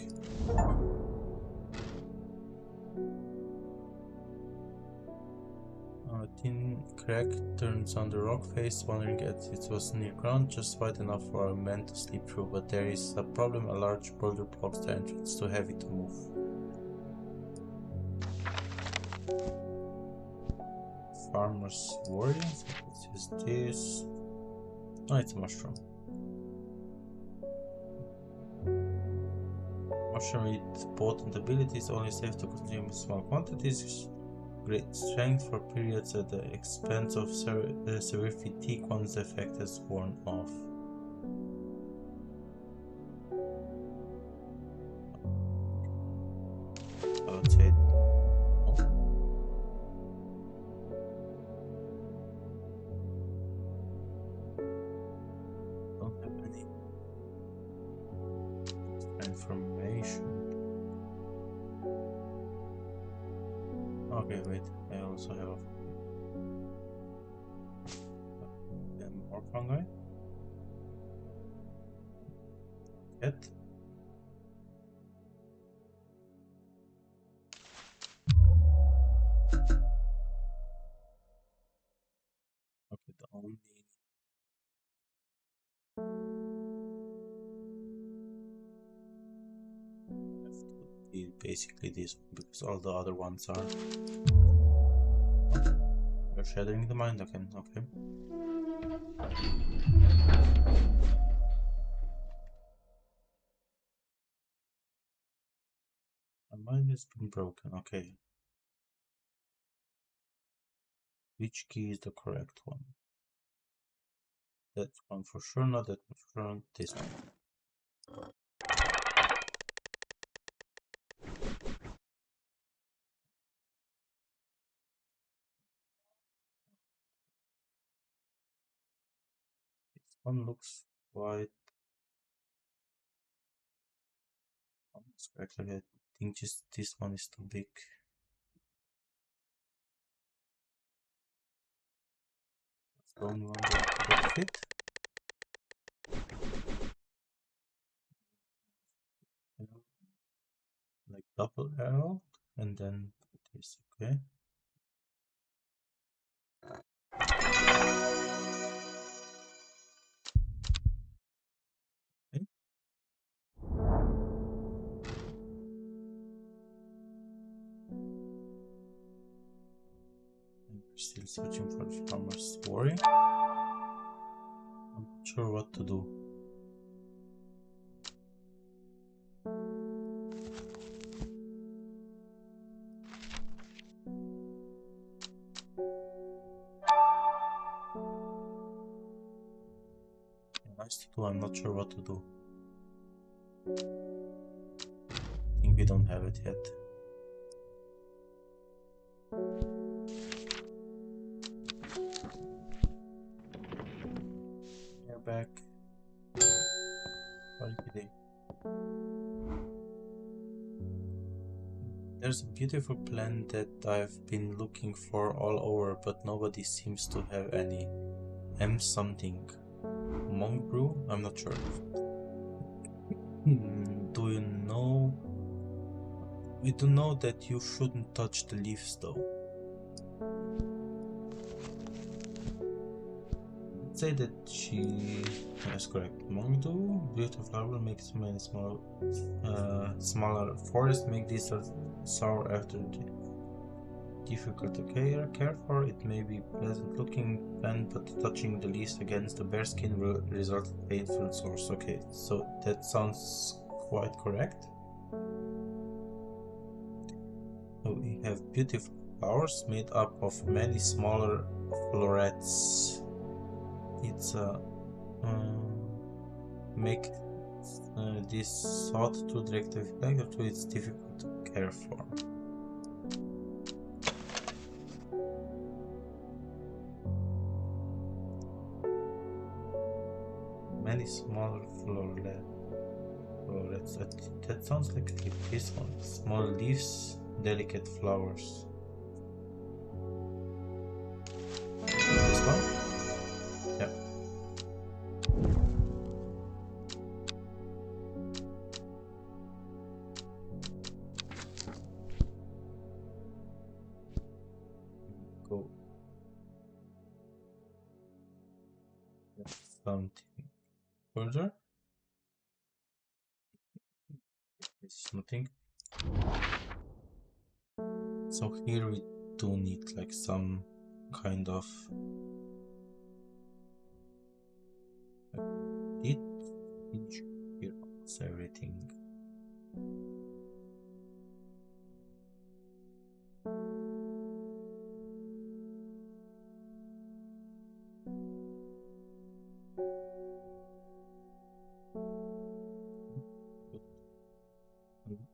Thin crack turns on the rock face, wondering if it was near ground, just wide enough for a man to slip through, but there is a problem. A large boulder blocks the entrance, too heavy to move. farmer's worry. So this is this. Oh, it's a mushroom. Mushroom with potent abilities, only safe to consume in small quantities. Great strength for periods at the expense of severe fatigue once the effect has worn off. I would say don't have any information. Okay, wait, I also have more fungi. Cat. Okay, the only left would be basically this one, because all the other ones are. You're shattering the mind again, okay. My mind has been broken, okay. Which key is the correct one? That one for sure, not that one for sure, this one. This one looks quite almost correctly. I think just this one is too big. That's the only one that could fit. Like double arrow, and then this, okay. Okay. And we're still searching for the farmer's worry. I'm not sure what to do. Nice to do, I'm not sure what to do. I think we don't have it yet. We're back. There's a beautiful plant that I've been looking for all over, but nobody seems to have any. M something. Monk brew? I'm not sure. Do you know? We do know that you shouldn't touch the leaves though. Let's say that she is correct. Monk brew, beautiful flower makes many smaller forests make this sour after difficult to care for. It may be pleasant looking plant, but touching the leaves against the bare skin will result in painful sores. Okay, so that sounds quite correct. So we have beautiful flowers made up of many smaller florets. It's make this thought too direct effect, so it's difficult to care for. Many smaller florets. That sounds like this one. Small leaves, delicate flowers. This one? Yeah. Go. Something further. This is nothing. So here we do need like some kind of it here everything.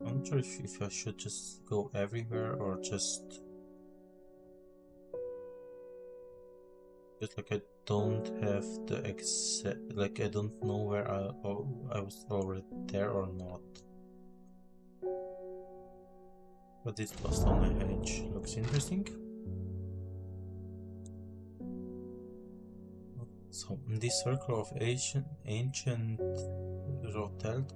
I'm not sure if I should just go everywhere or just like I don't have the exact, like I don't know where I was already there or not. But this lost on my hedge looks interesting. So this circle of ancient rotelled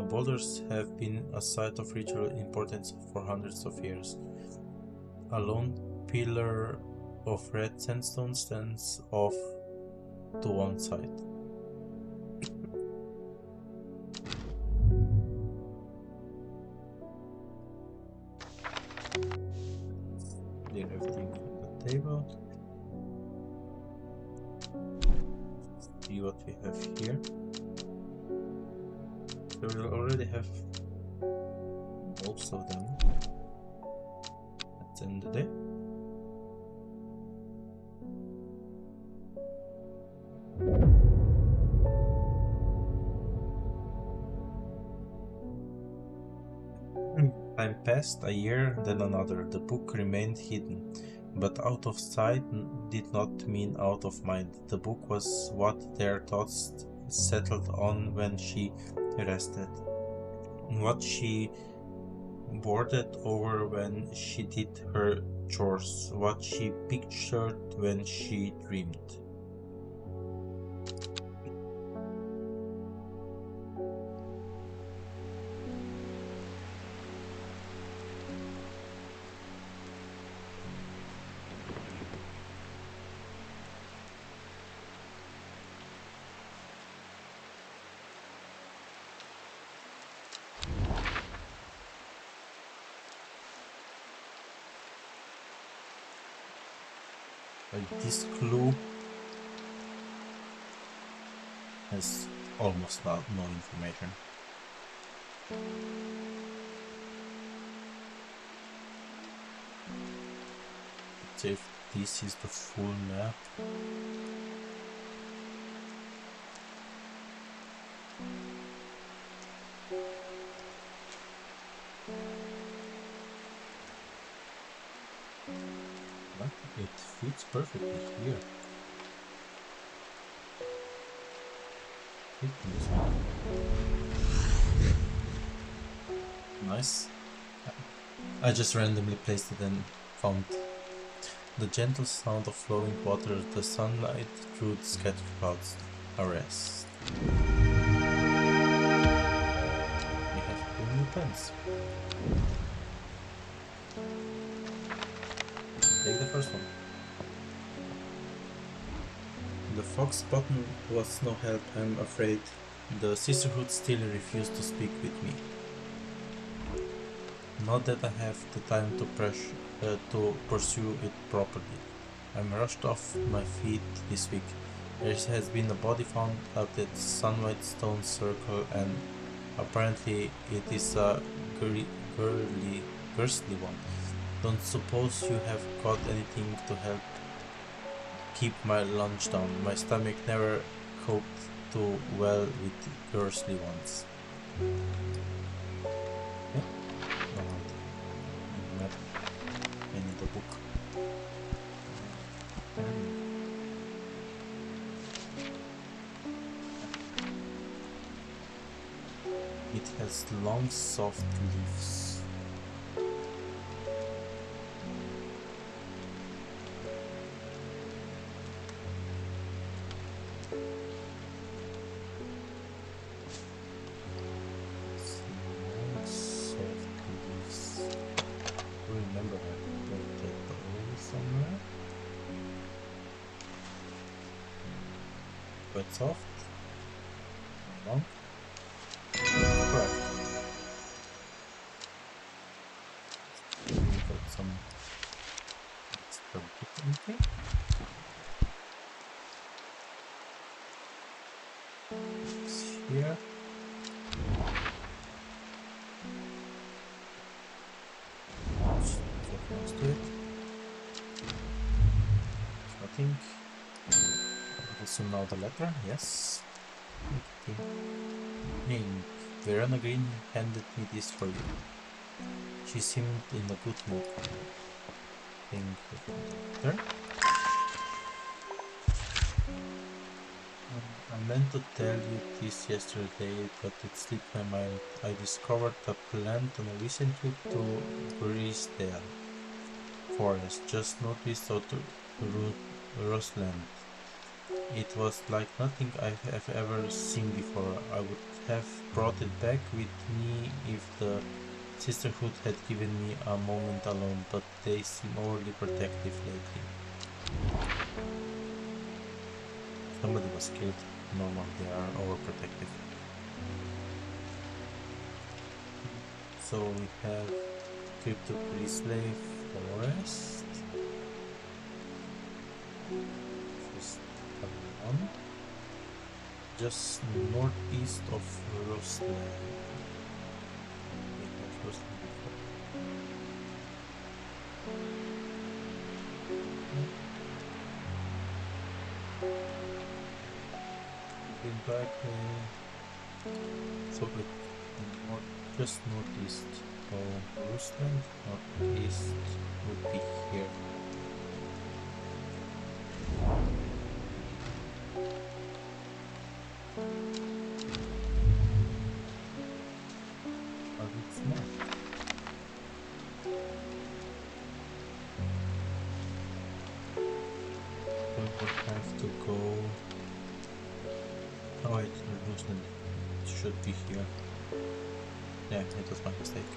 boulders have been a site of ritual importance for hundreds of years. A lone pillar of red sandstone stands off to one side. Clear everything from the table. See what we have here. So we'll already have most of them at the end of the day. Time passed, a year, then another. The book remained hidden, but out of sight did not mean out of mind. The book was what their thoughts settled on when she rested, what she boarded over when she did her chores, what she pictured when she dreamed. This clue has almost no information. So if this is the full map, it fits perfectly here. Nice. I just randomly placed it and found the gentle sound of flowing water, the sunlight through the scattered clouds. A rest. We have 2 new pens. Take the first one. The fox button was no help, I'm afraid. The sisterhood still refused to speak with me. Not that I have the time to pursue it properly. I'm rushed off my feet this week. There has been a body found at the Sunlight Stone Circle, and apparently it is a ghostly one. Don't suppose you have got anything to help keep my lunch down? My stomach never coped too well with ghostly ones. Yeah. I need the book. It has long, soft leaves. Remember, I put it somewhere. Quite soft. Long. Correct. We got some extra book intake. here. Just get close to it. Nothing. Also now the letter, yes. Okay. Ink. Verona Green handed me this for you. She seemed in a good mood. Thank you for the letter. I meant to tell you this yesterday, but it slipped my mind. I discovered a plant on a recent trip to Grisdale Forest, just northeast of Roseland. It was like nothing I have ever seen before. I would have brought it back with me if the Sisterhood had given me a moment alone, but they seem overly protective lately. Somebody was killed. Normal, they are overprotective. So we have trip to Grisdale Forest. First one. Just northeast of Roseland. We have Roseland before. Back so just northeast of Roseland, northeast would be here. But it's not. We would have to go. Oh wait, Roseland should be here. Yeah, it was my mistake.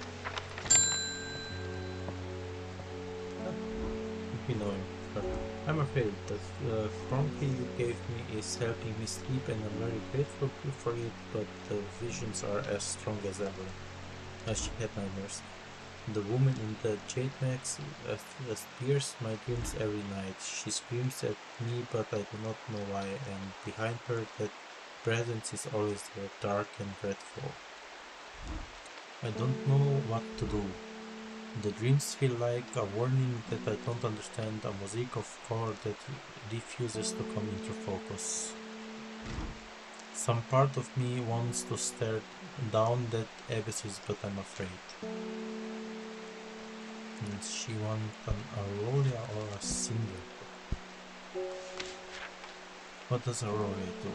You know him. But I'm afraid that the Frankie you gave me is helping me sleep, and I'm very grateful for it, but the visions are as strong as ever. She had nightmares. The woman in the jade mask appears my dreams every night. She screams at me, but I do not know why, and behind her that presence is always there, dark and dreadful. I don't know what to do. The dreams feel like a warning that I don't understand, a mosaic of color that refuses to come into focus. Some part of me wants to stare down that abysses, but I'm afraid. Does she want an Aurelia or a Cinder? What does Aurelia do?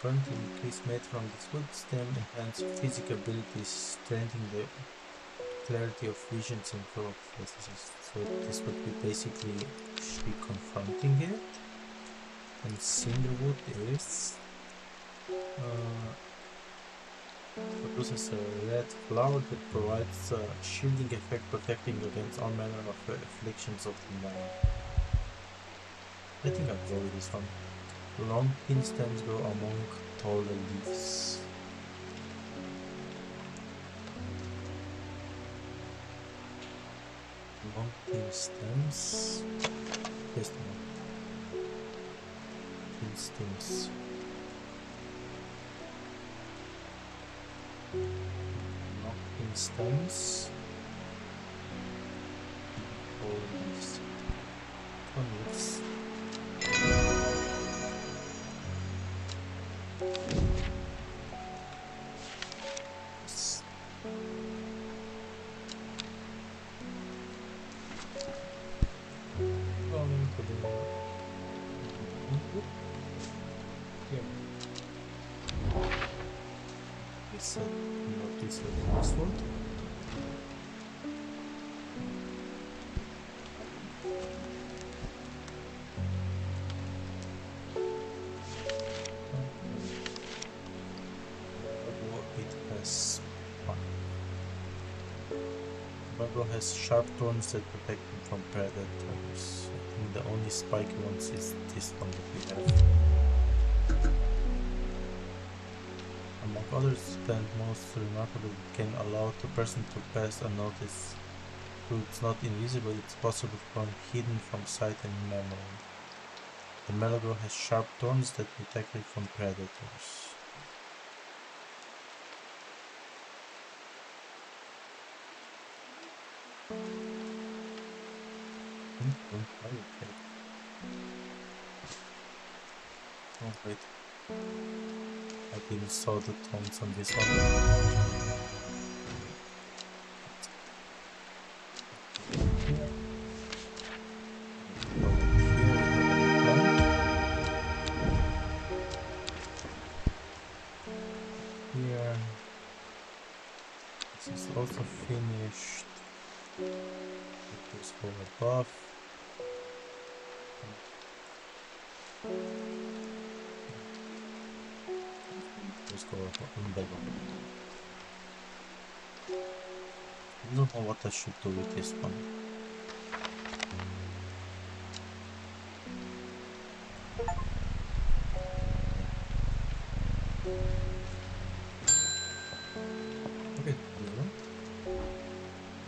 Burnt increase made from this wood stem enhance physical abilities, strengthening the clarity of visions and flow of faces. So this would be basically she confronting it. And Cinderwood is produces a red flower that provides a shielding effect, protecting against all manner of afflictions of the mind. I think I'll go with this one. Long thin stems grow among taller leaves. Long thin stems. Yes, no. Thin stems. Long thin stems. Taller leaves. One looks. Notice the next one. It has Bubble has sharp thorns that protect him from predators. I think the only spiky ones is this one that we have. Among others, the most remarkable can allow the person to pass unnoticed. Though it's not invisible, it's possible to become hidden from sight and memory. The melogrove has sharp thorns that protect it from predators. Okay. Oh wait, I didn't saw the thorns on this one. Here. Here, this is also finished. Let's go above. Let's go below. I don't know what I should do with this one. Okay,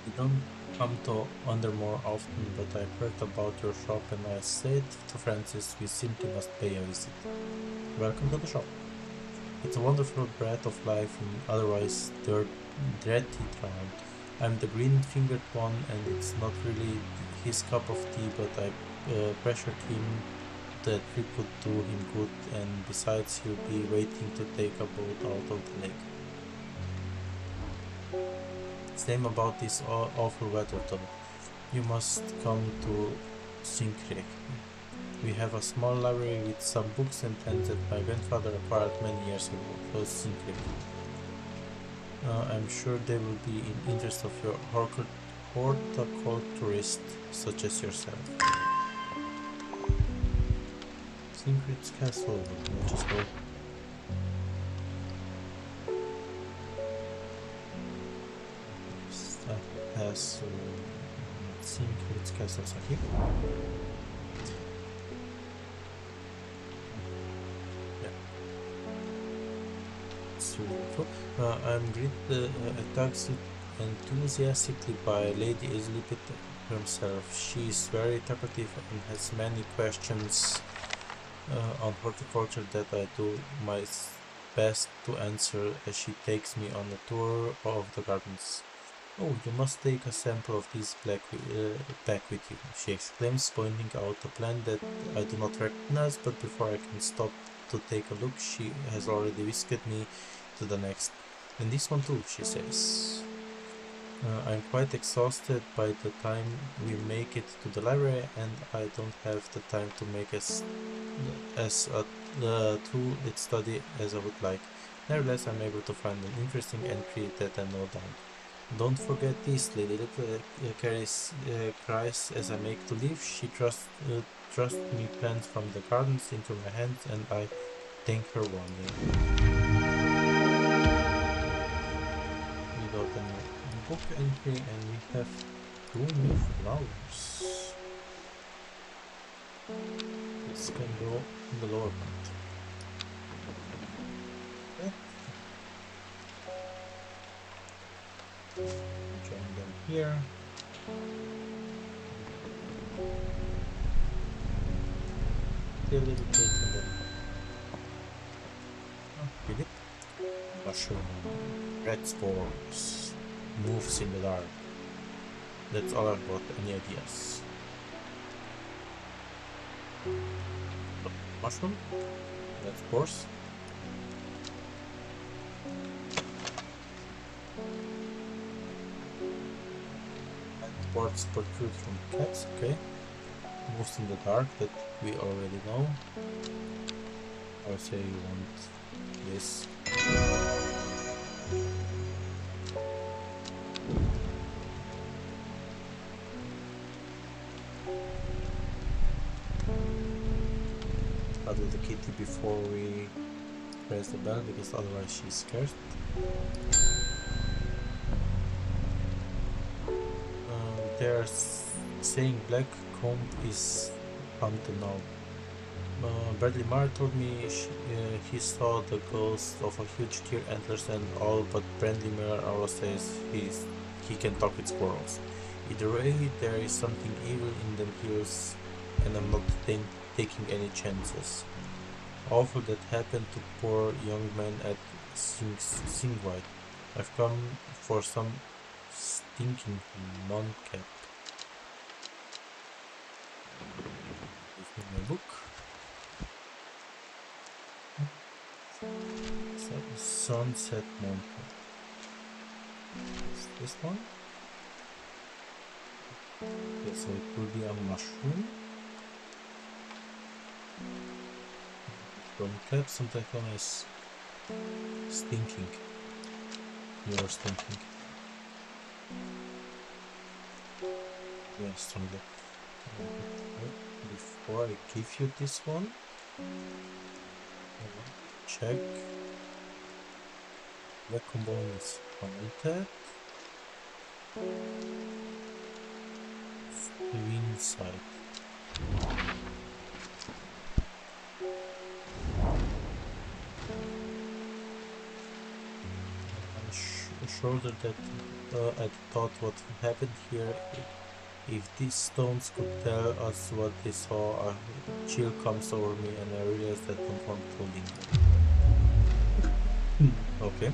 you don't come to Undermere often, but I heard about your shop and I said to Francis we simply must pay a visit. Welcome to the shop. It's a wonderful breath of life in otherwise dirty town. I'm the green-fingered one, and it's not really his cup of tea, but I pressured him that we could do him good, and besides he'll be waiting to take a boat out of the lake. Same about this awful weather though. You must come to Sinclair. We have a small library with some books and pens that my grandfather acquired many years ago. Those Sinclair. I'm sure they will be in interest of your horticulturist such as yourself. Sinclair's castle, which is called. Castle. Sinclair's castle here. I'm greeted enthusiastically by Lady Elizabeth herself. She is very talkative and has many questions on horticulture that I do my best to answer as she takes me on a tour of the gardens. Oh, you must take a sample of these back with you, she exclaims, pointing out a plant that I do not recognize, but before I can stop to take a look, she has already whisked me to the next. And this one too, she says. I'm quite exhausted by the time we make it to the library, and I don't have the time to make as through its study as I would like. Nevertheless, I'm able to find an interesting entry that I know down. Don't forget this, Lady cries as I make to leave. She trusts me plants from the gardens into my hands, and I thank her warmly. We got a book entry, and we have 2 new flowers. This can go in the lower part. Join them here. A little bit and then really? Mushroom. Red spores. Moves in the dark. That's all I've got. Any ideas? Mushroom? Red spores. Parts protrude from cats, okay. Moves in the dark, that we already know. I would say you want this. Cuddle the kitty before we press the bell, because otherwise she's scared. They're saying black comb is come to know. Bradley Marr told me he saw the ghost of a huge deer antlers and all, but Bradley Marr always says he can talk with squirrels. Either way, there is something evil in them hills, and I'm not taking any chances. Awful that happened to poor young man at Singwhite. I've come for some stinking non-cap. Give me my book. Sunset Mountain. Is this one? Okay, so it will be a mushroom. From cap, sometimes known as stinking. You are stinking. Yeah, stronger. Before I give you this one, I want to check. The combine is haunted. Twin side. I'm sure that I thought what happened here. If these stones could tell us what they saw, a chill comes over me and I realize that I don't want to linger. Okay.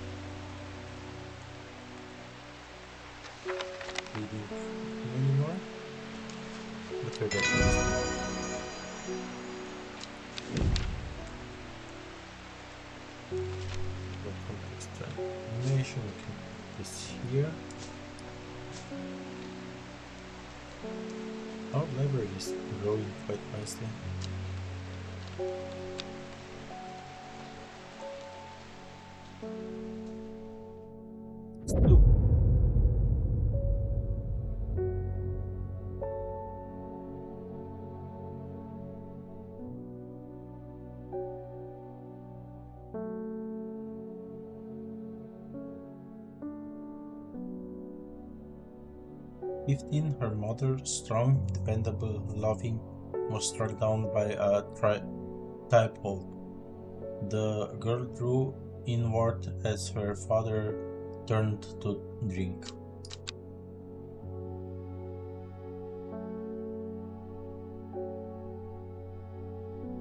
Reading anymore? Look at that. Welcome to extra animation. We can put this here. Our library is growing quite nicely. Her mother, strong, dependable, loving, was struck down by a typhoid. The girl drew inward as her father turned to drink.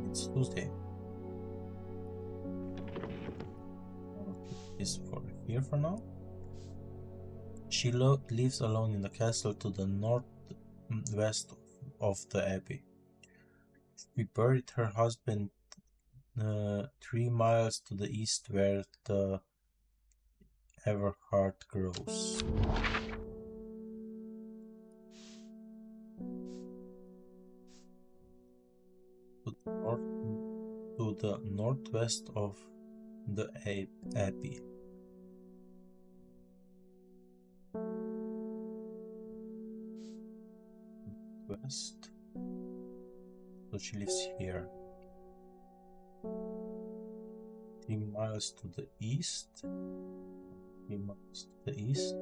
It's Tuesday. I'll put this for here for now. She lives alone in the castle to the northwest of the abbey. We buried her husband 3 miles to the east where the Everheart grows. To the northwest of the abbey. West. So she lives here. 3 miles to the east. 3 miles to the east.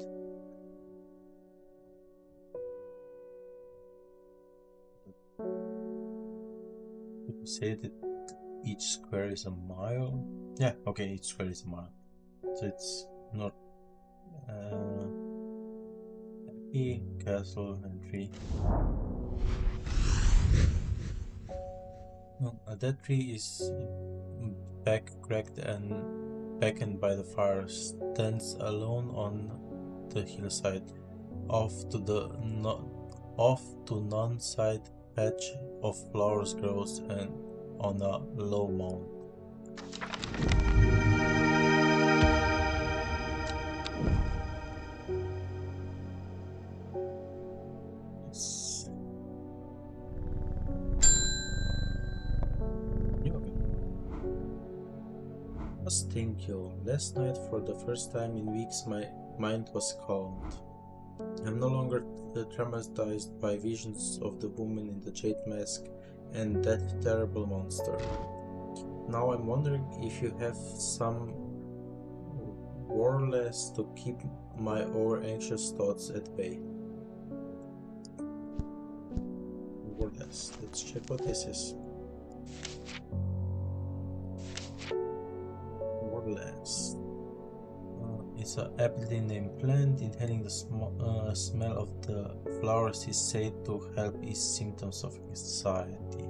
Would you say that each square is a mile? Yeah, okay, each square is a mile. So it's not abbey, castle, and tree. No, that tree is back cracked and beckoned by the fire, stands alone on the hillside, off to none side patch of flowers grows and on a low mound. Thank you. Last night, for the first time in weeks, my mind was calmed. I'm no longer traumatized by visions of the woman in the jade mask and that terrible monster. Now I'm wondering if you have some wireless to keep my over-anxious thoughts at bay. Wireless. Let's check what this is. It's an aptly named plant. Inhaling the smell of the flowers is said to help ease symptoms of anxiety.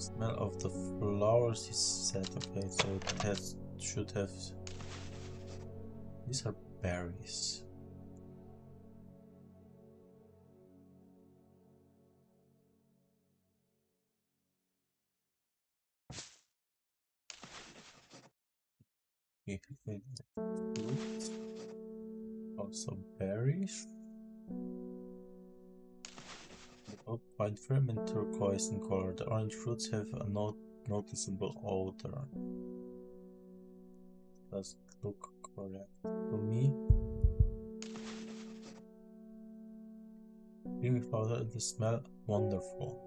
Smell of the flowers is set. Okay, so it should have. These are berries. Fruit. Also berries. Both quite firm and turquoise in color. The orange fruits have a noticeable odor. Does look correct to me. Creamy powder, the smell wonderful.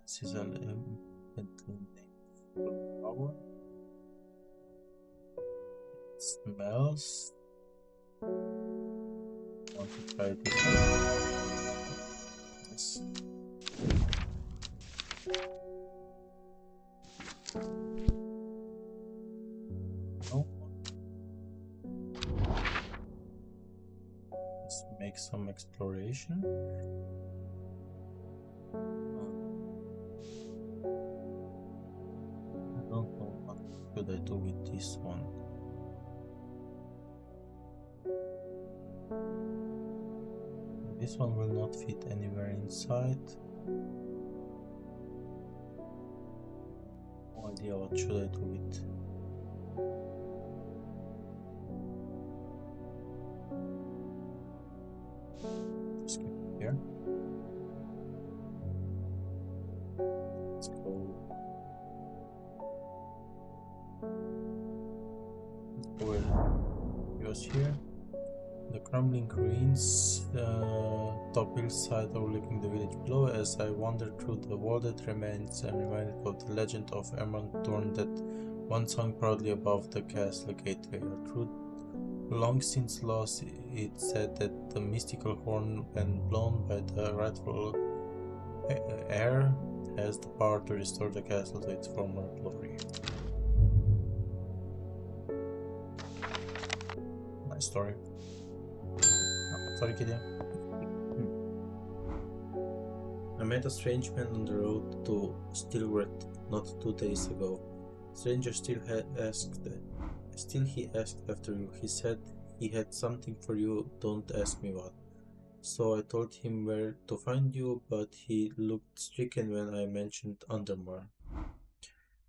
This is an flower. It smells. I want to try this one. Yes. No. Let's make some exploration. I don't know what should I do with this one. This one will not fit anywhere inside. No idea what should I do with. Just keep it here. Let's go. It was here. The crumbling ruins, top hillside overlooking the village below. As I wandered through the walled remains, I'm reminded of the legend of Emerald Thorn that once hung proudly above the castle gateway. A truth long since lost, it said that the mystical horn, when blown by the rightful heir, has the power to restore the castle to its former glory. Nice story. Sorry, Kitty. I met a strange man on the road to Stilwret not 2 days ago. Stranger still he asked after you. He said he had something for you, don't ask me what. So I told him where to find you, but he looked stricken when I mentioned Undermere.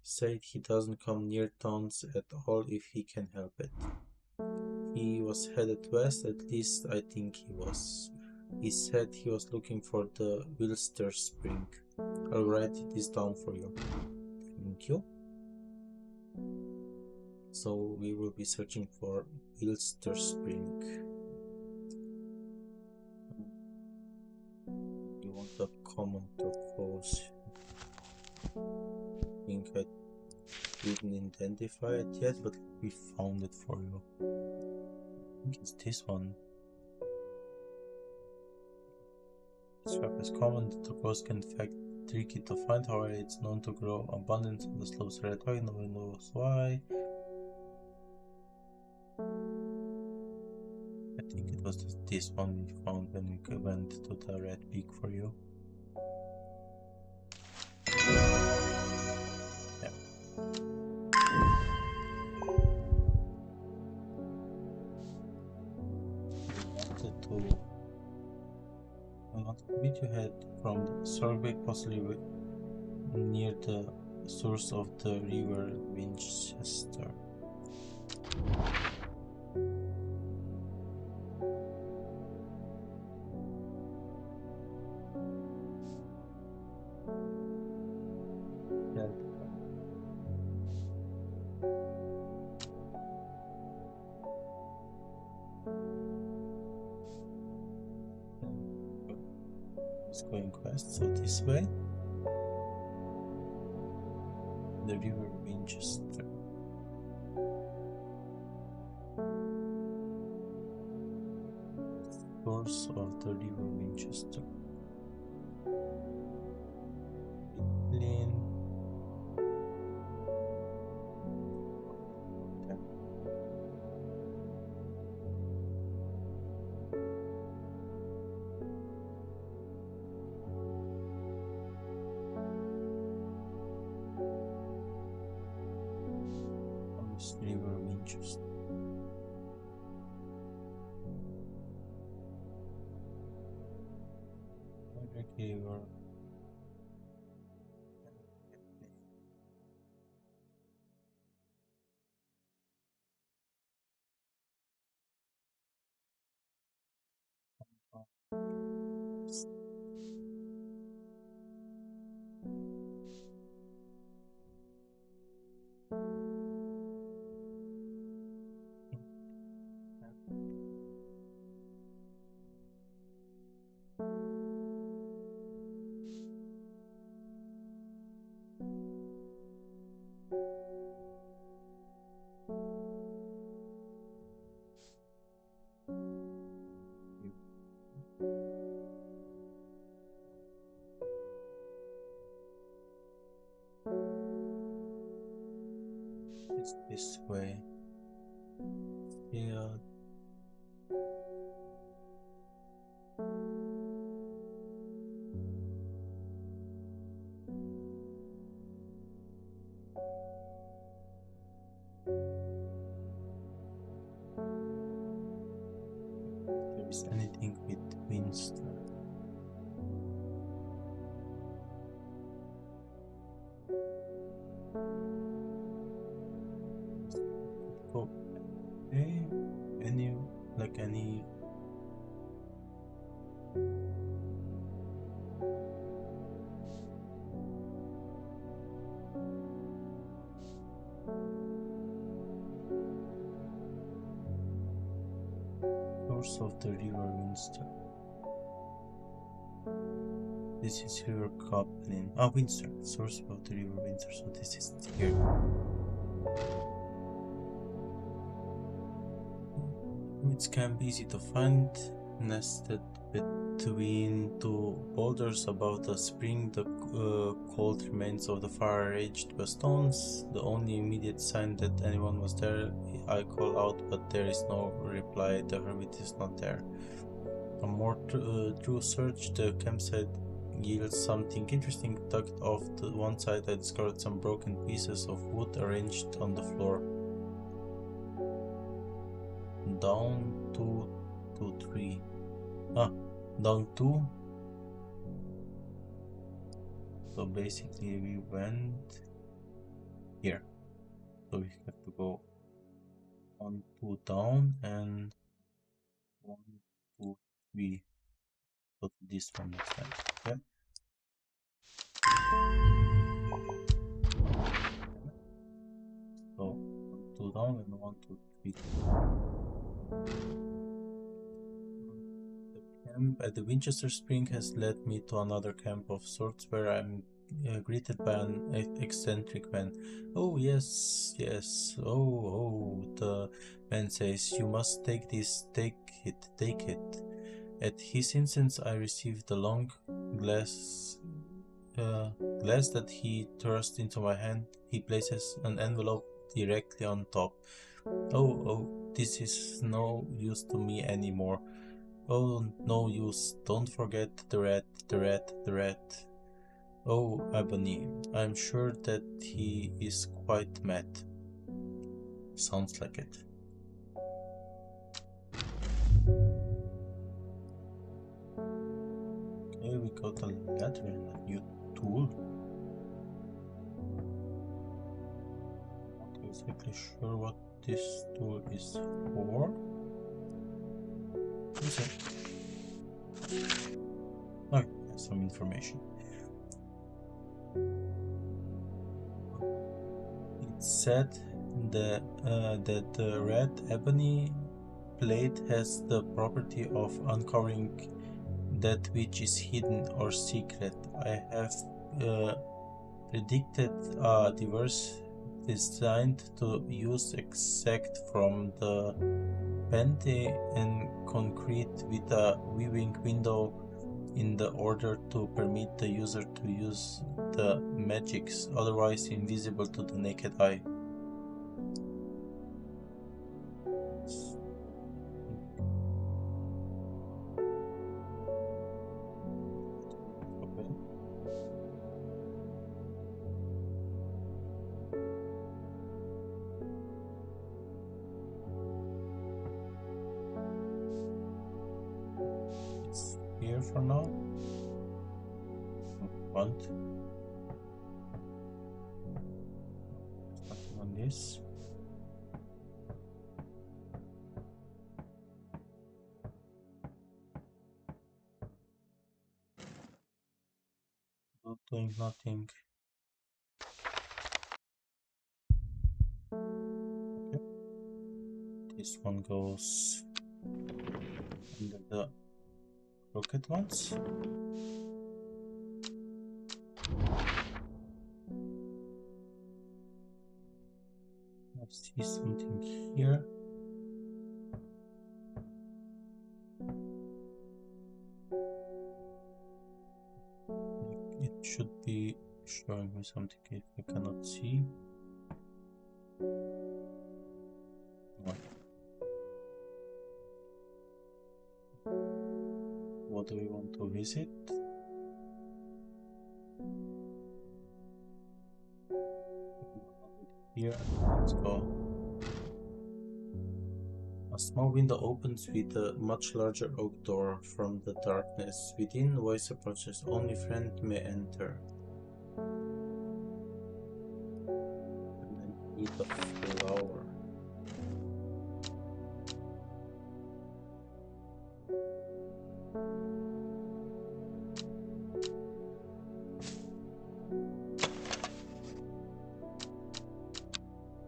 Said he doesn't come near towns at all if he can help it. He was headed west, at least I think he was. He said he was looking for the Wilster Spring. I'll write this down for you. Thank you. So we will be searching for Wilster Spring. You want the common turquoise. I think I didn't identify it yet, but we found it for you. I think it's this one. Scrap is common, the turquoise can in fact tricky to find, however it's known to grow abundant on the slopes right away, no one knows why. I think it was this one we found when we went to the red peak for you. Yeah. I wanted to beat your head from Sorbeck, possibly near the source of the river Winchester. Going west, so this way. The river Winchester. Source of the river Winchester. Clean. just okay, it's this way. Yeah. If there is anything with wings. Go. Okay. Any source of the river Winster. This is river Coplin. Ah, Winster. Source of the river Winster. So this is here. It can be easy to find, nested between two boulders above the spring, the cold remains of the fire-aged stones. The only immediate sign that anyone was there, I call out, but there is no reply. The hermit is not there. A more true search, the campsite yields something interesting. Tucked off to one side, I discovered some broken pieces of wood arranged on the floor. Down 2 to 3. Down 2. So basically we went here. So we have to go 1, 2 down and 1, 2, 3. Go to this one next time. Okay. So 1, 2 down and 1, 2, 3. The camp at the Winchester Spring has led me to another camp of sorts where I'm greeted by an eccentric man. Oh yes, yes. Oh, the man says, you must take this, take it. At his instance, I received the long glass that he thrust into my hand. He places an envelope directly on top. Oh, this is no use to me anymore. Oh, no use. Don't forget the rat. Oh, Ebony, I'm sure that he is quite mad. Sounds like it. Okay, we got a letter and a new tool. Not exactly sure what this tool is for. What is it? Oh, some information. It said that the red ebony plate has the property of uncovering that which is hidden or secret. I have predicted a device designed to use exact from the pente and concrete with a viewing window in the order to permit the user to use the magics otherwise invisible to the naked eye. Okay. here for now. Want. Nothing on this. Not doing nothing. Okay. This one goes under the rocket ones. I see something here. It should be showing me something if I cannot see. What do we want to visit? Here, let's go. A small window opens with a much larger oak door from the darkness. Within, voice approaches. Only friend may enter. And then eat a flower.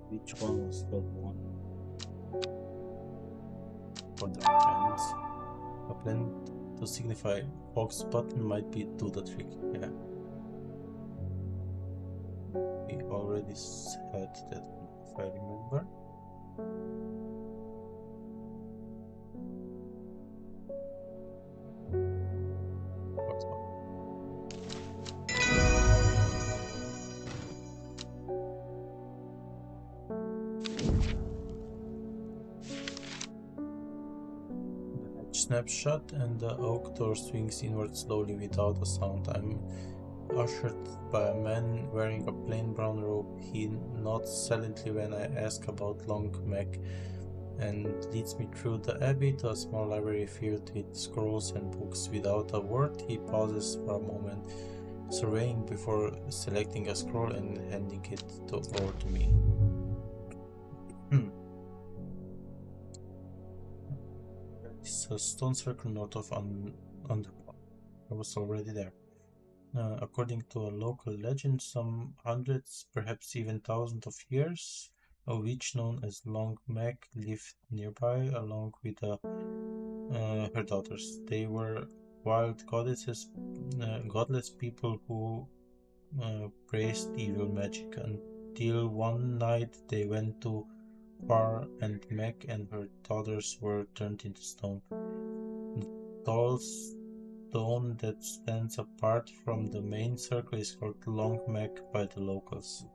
Which one was that one? For the friends. A plan to signify Fox button might be do the trick. Yeah. We already said that, if I remember. Snapshot, and the oak door swings inward slowly without a sound. I'm ushered by a man wearing a plain brown robe. He nods silently when I ask about Long Mac and leads me through the abbey to a small library filled with scrolls and books. Without a word, he pauses for a moment, surveying before selecting a scroll and handing it over to me. It's a stone circle north of Undermere. I was already there. According to a local legend, some hundreds, perhaps even thousands of years, a witch known as Long Mac lived nearby along with her daughters. They were wild goddesses, godless people who praised evil magic until one night they went too far and Mac and her daughters were turned into stone. The tall stone that stands apart from the main circle is called Long Mac by the locals.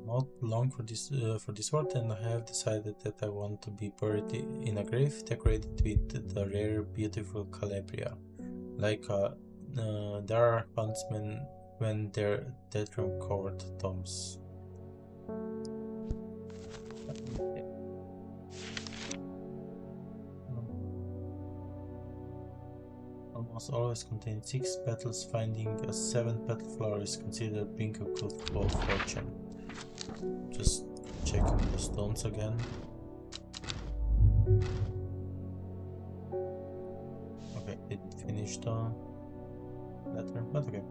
Not long for this world, and I have decided that I want to be buried in a grave decorated with the rare, beautiful Calabria, like there are huntsmen when their dead from covered tombs. Almost always contain 6 petals. Finding a 7th petal flower is considered being a good fortune. Just checking the stones again. Okay, didn't finish the letter, but okay.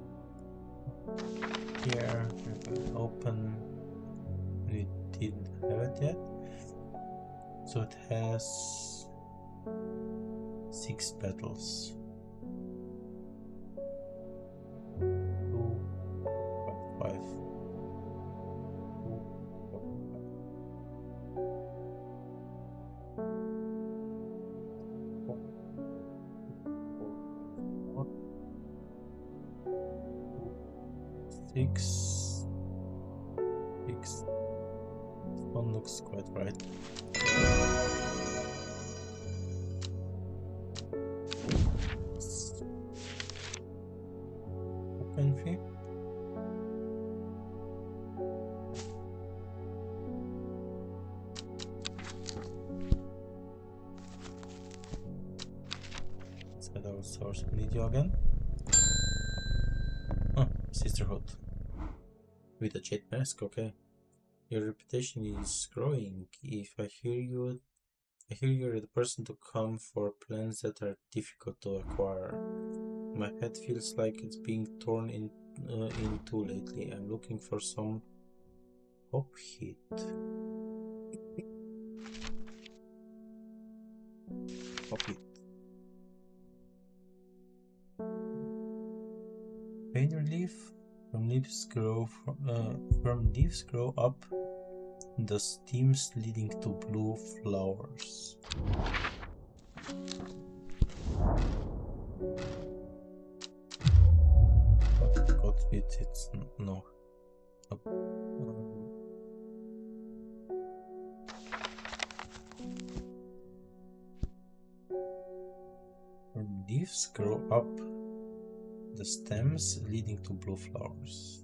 Here, open. We didn't have it yet. So it has 6 petals. 2.5. Six. This one looks quite right. Red Owl Source, we need you again. Oh, Sisterhood. With a jade mask, okay. Your reputation is growing. If I hear you're the person to come for plans that are difficult to acquire. My head feels like it's being torn in two lately. I'm looking for some hope hit. Hope hit. Pain relief from leaves grow up the stems leading to blue flowers. God with it's no. From leaves grow up the stems leading to blue flowers.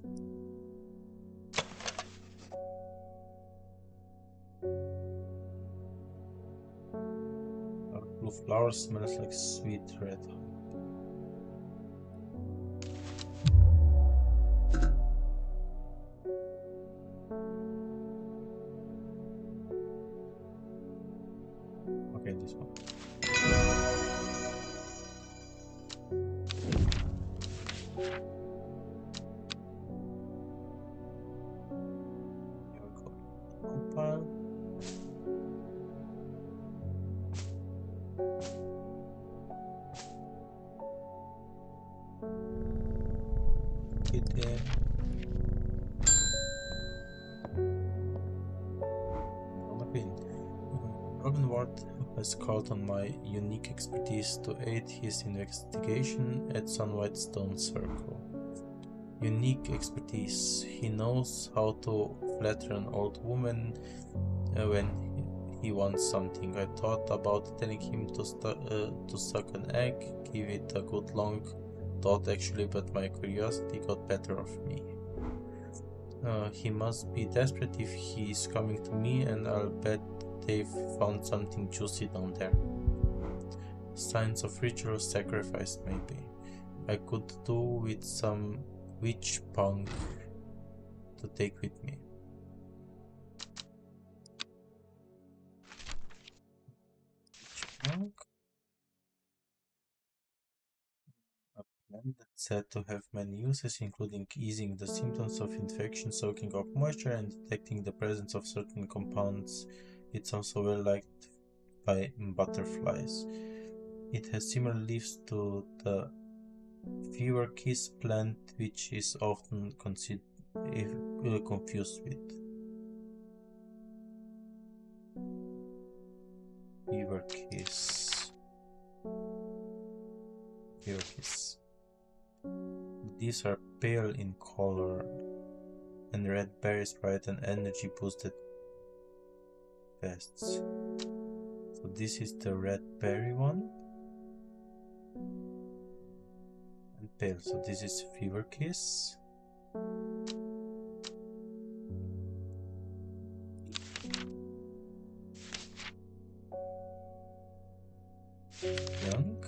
Blue flowers smells like sweet red honey. Okay, this one. Has called on my unique expertise to aid his investigation at Sunwhite Stone Circle. Unique expertise. He knows how to flatter an old woman when he wants something. I thought about telling him to suck an egg, give it a good long thought actually, but my curiosity got better of me. He must be desperate if he is coming to me, and I'll bet they've found something juicy down there. Signs of ritual sacrifice, maybe. I could do with some witch punk to take with me. Witch punk? A plant that's said to have many uses, including easing the symptoms of infection, soaking up moisture, and detecting the presence of certain compounds. It's also well liked by butterflies. It has similar leaves to the fever kiss plant, which is often confused with. Fever kiss. Fever kiss. These are pale in color, and red berries provide an energy boosted pests. So this is the red berry one. And pale. So this is fever kiss. Young.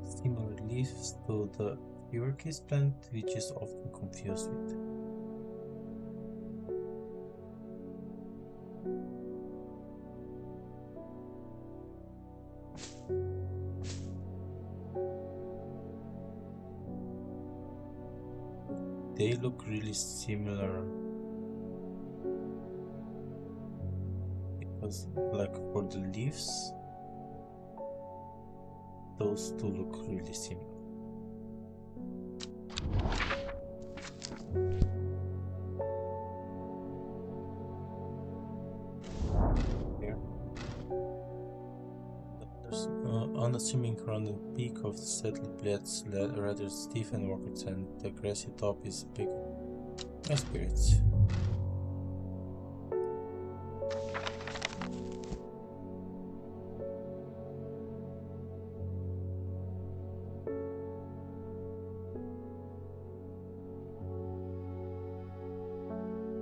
Similar leaves to the fever kiss plant, which is often confused with. They look really similar because, like, for the leaves, those two look really similar. Here, there's unassuming rounded peak of the settled blades, rather stiff and awkward, and the grassy top is big. Spirits.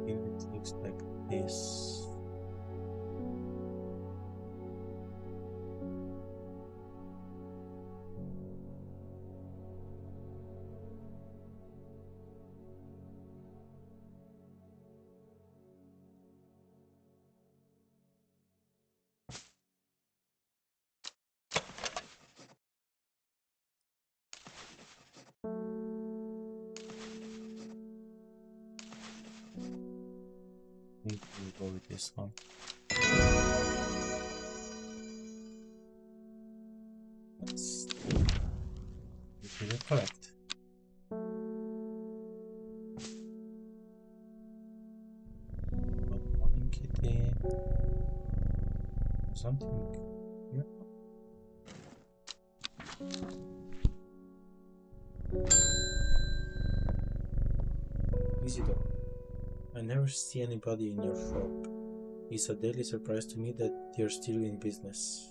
It looks like this. I think we'll go with this one. Let's get it correct. Good morning, kitty. Something here. Easy door. I never see anybody in your shop. It's a daily surprise to me that you're still in business.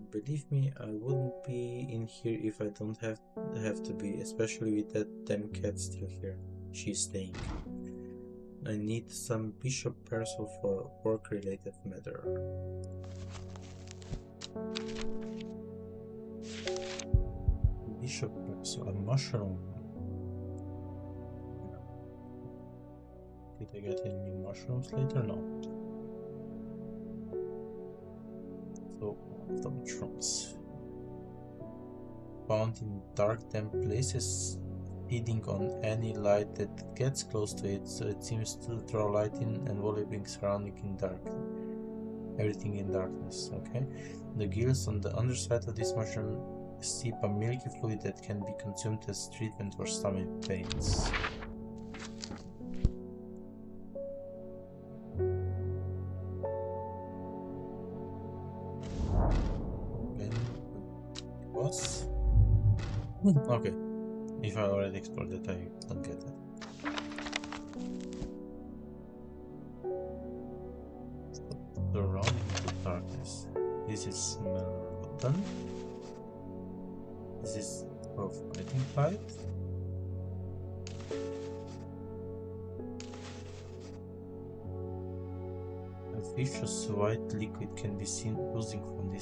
Believe me, I wouldn't be in here if I don't have to be, especially with that damn cat still here. She's staying. I need some bishop parcel for work-related matter. Bishop parcel, a mushroom. Did I get any mushrooms later? No. So, one of the mushrooms. Found in dark, damp places, feeding on any light that gets close to it, so it seems to draw light in, enveloping surrounding in dark. Everything in darkness, okay? The gills on the underside of this mushroom steep a milky fluid that can be consumed as treatment for stomach pains. Okay, if I already explored it, I don't get that. Surrounding the darkness. This is Melbourne. This is profiting light. A vicious white liquid can be seen oozing from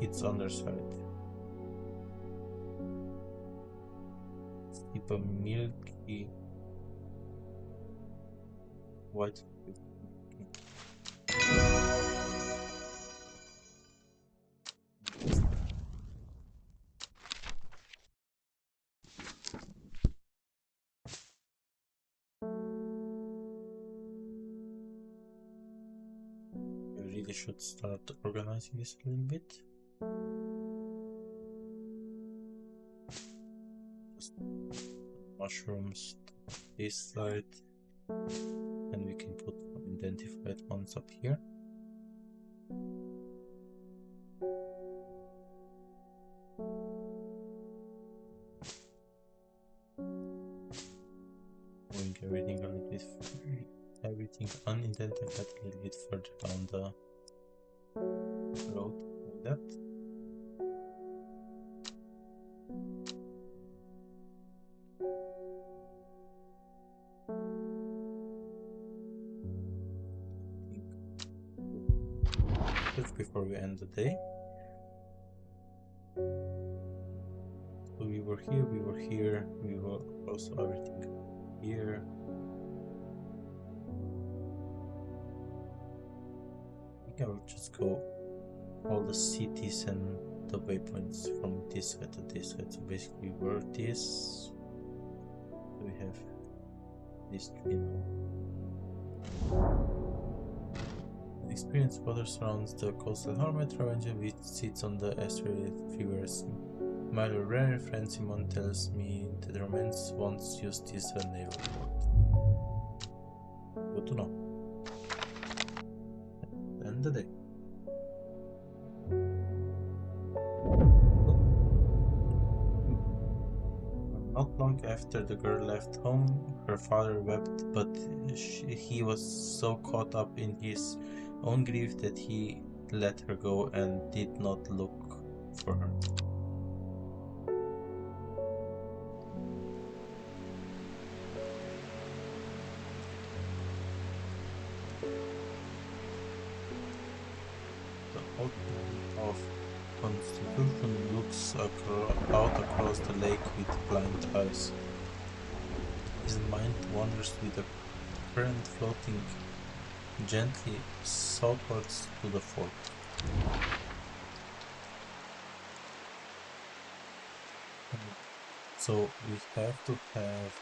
its underside. Steep a milky white liquid. I really should start organizing this a little bit. Just mushrooms to this side, and we can put identified ones up here. Moving everything a little bit, everything unidentified a little bit further down the road, like that. Just before we end the day. So we were here, we were also everything here. I think I will just go all the cities and the waypoints from this side to this side. So basically where this, we have this tree now. Experienced water surrounds the coastal hermit ranger which sits on the estuary rivers. My rare friend Simon tells me that the romance once used this as a naval port. Good to know. End the day. Not long after the girl left home, her father wept, but he was so caught up in his own grief that he let her go and did not look for her. looks out across the lake with blind eyes. His mind wanders with the current floating gently southwards to the fork. So we have to have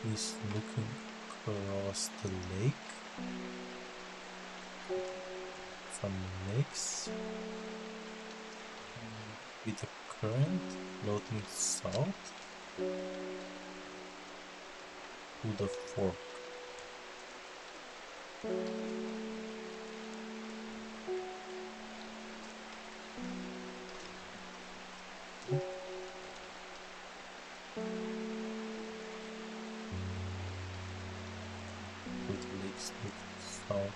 he's looking across the lake from lakes with the current floating south to the fork. With lakes looking south.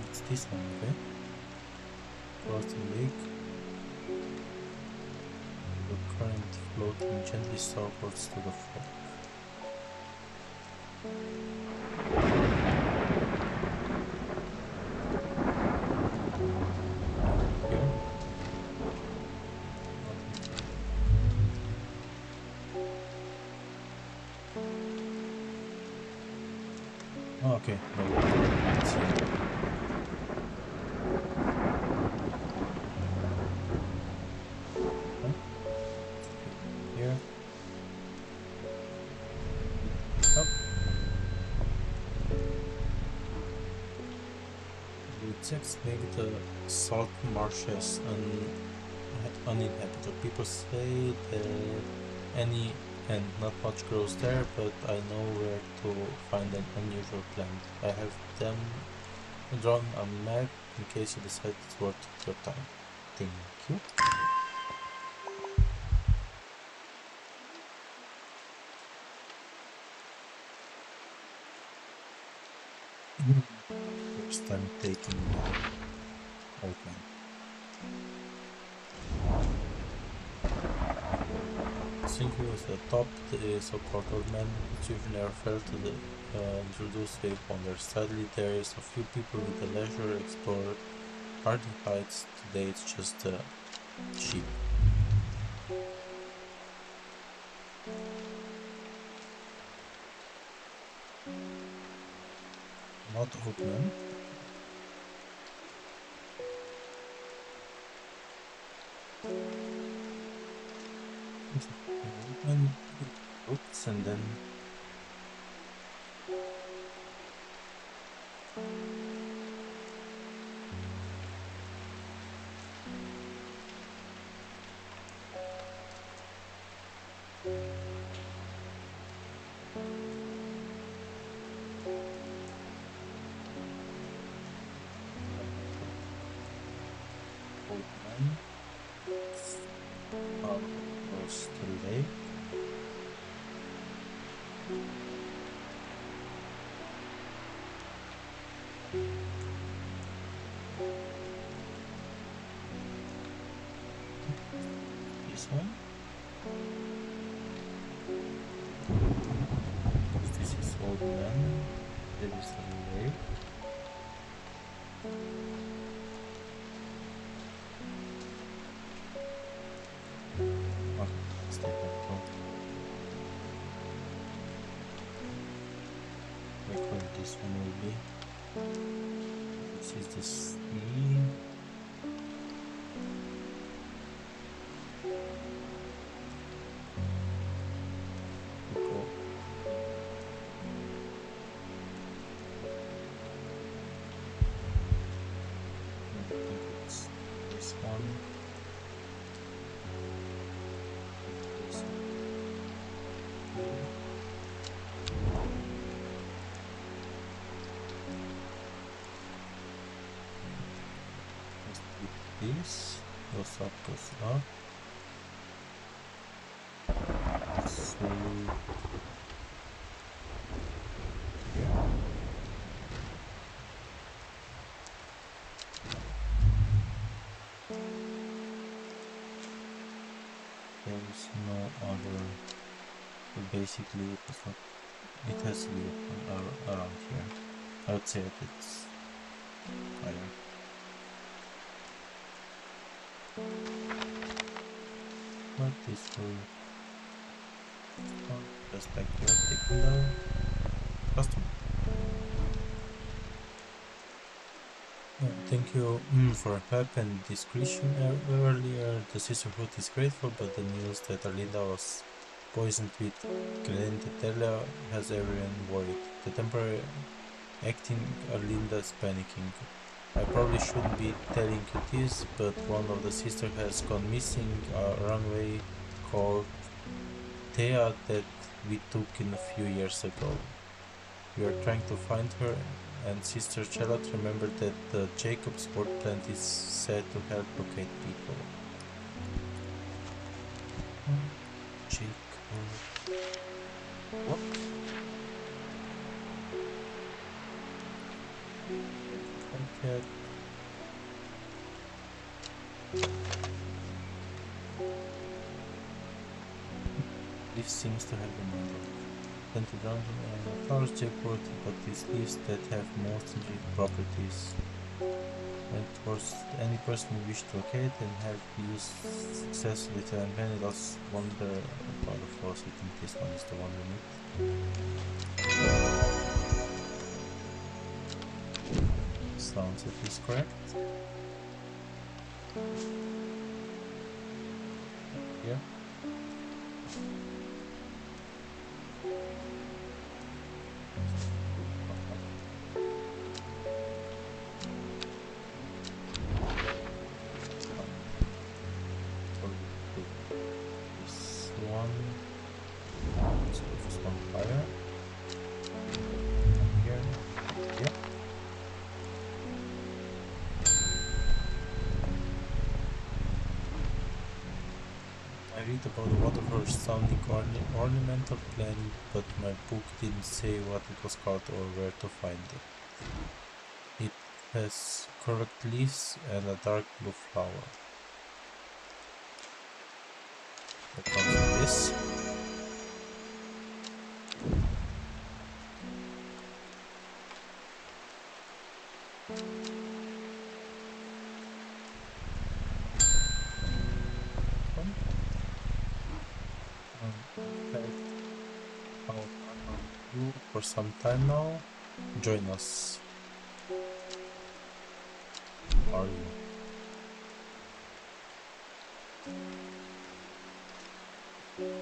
It's this one, okay? Across the lake, the current floating gently southwards to the fork. Here. Oh, okay, no, let's see. Here. Up. Wits make the salt marshes uninhabited. People say that any and not much grows there, but I know where to find an unusual plant. I have them drawn a map in case you decide it's worth your time. Thank you. First time taking old man. Sinking was the top, the so-called old man, which you've never felt to the introduced wave wonder. Sadly, there is a few people with the leisure to explore hardy heights. Today it's just sheep. Not old man. And books and then old man across the lake. This one, because this is old man, there is a lake. Oh, let's take that one. Like where this one will be. This is the sea. Cool. This goes up, so yeah. There's no other, so basically it has to be around here. I would say that it's higher. But this will just like here, taking the custom. Thank you for help and discretion earlier. The sisterhood is grateful, but the news that Arlinda was poisoned with Glendatella has everyone worried. The temporary acting Arlinda is panicking. I probably shouldn't be telling you this, but one of the sisters has gone missing. A runway called Thea that we took in a few years ago. We are trying to find her, and Sister Charlotte remembered that the Jacob's Word plant is said to help locate people. Jacob... What? Okay. This seems to have been handled. Plenty ground and flowers Jacob, but these leaves that have monstrous properties. And towards any person who wishes to locate and have used successfully to many lost wonder about the force. I think this one is the one we need. Sounds it is correct. Yeah. About the wonderful sounding ornamental plant, but my book didn't say what it was called or where to find it. It has curved leaves and a dark blue flower. What comes with this? For some time now. Join us. Are you?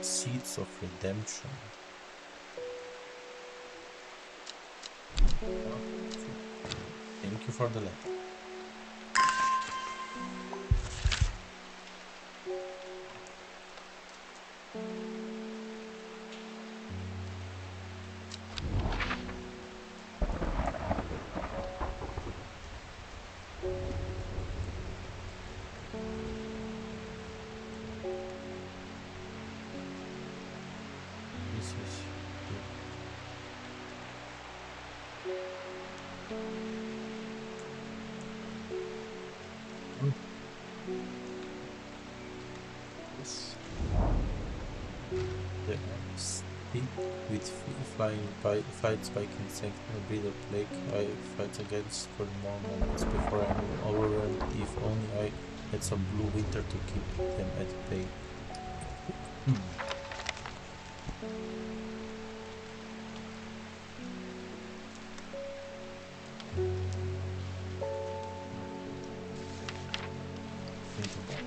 Seeds of Redemption. Thank you for the letter. Fight spiking insect a breed of plague I fight against for more moments before I'm overwhelmed. If only I had some blue winter to keep them at bay. Think about it.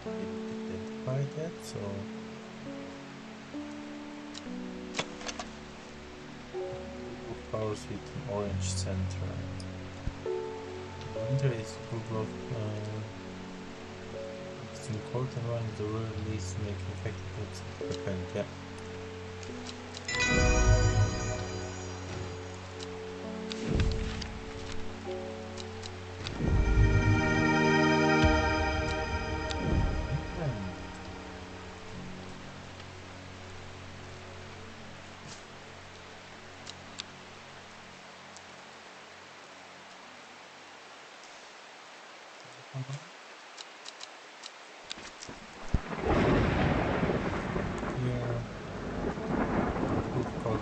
Didn't identify that, so flowers with an orange center. Winter of in cold environment, the release make effective its repellent. Yeah.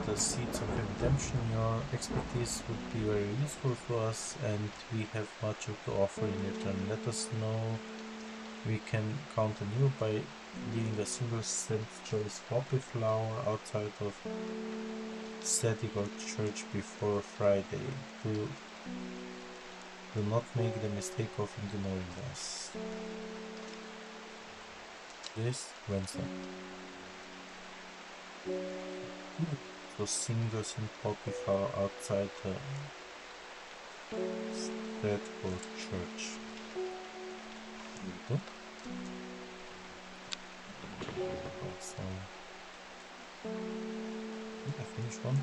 The seeds of redemption. Your expertise would be very useful to us, and we have much to offer in return. Let us know we can count on you by leaving a single sent choice poppy flower outside of Statical Church before Friday. Do not make the mistake of ignoring us. This Wednesday. So single sent poppy flower outside the Statical Church. So I finished one.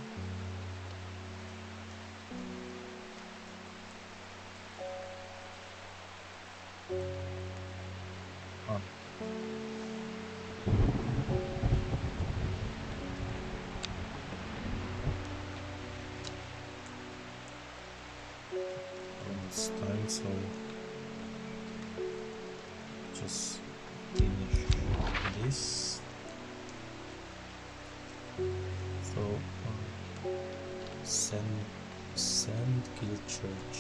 It's time, so just finish this. So send kill church.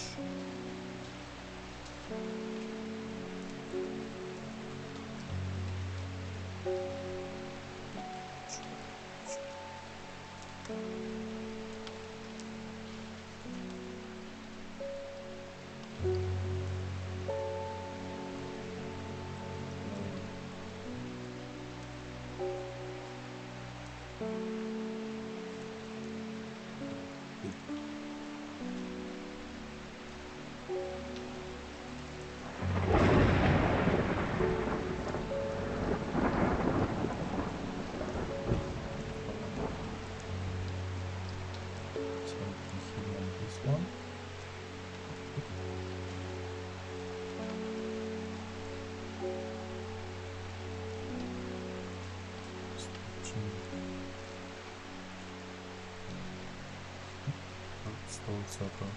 Stone circle.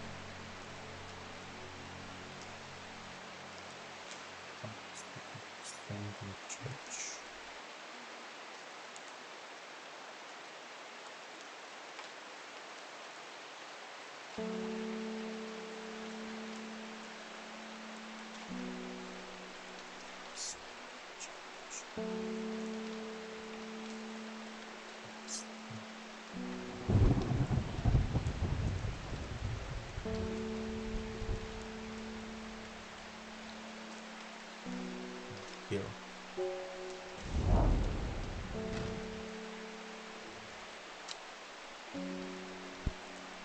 Strange church. Here.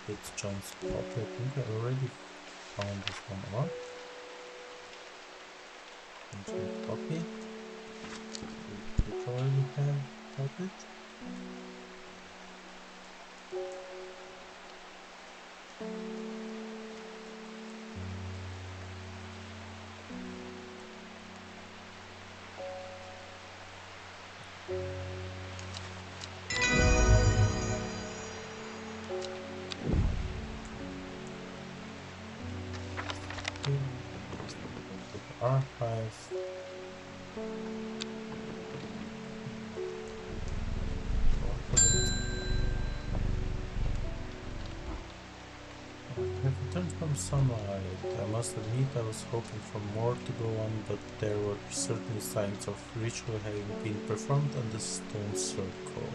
It's John's copy. I think I already found this one. What? John's copy. We already have it. Archive. I have returned from sunlight. I must admit I was hoping for more to go on, but there were certainly signs of ritual having been performed on the stone circle.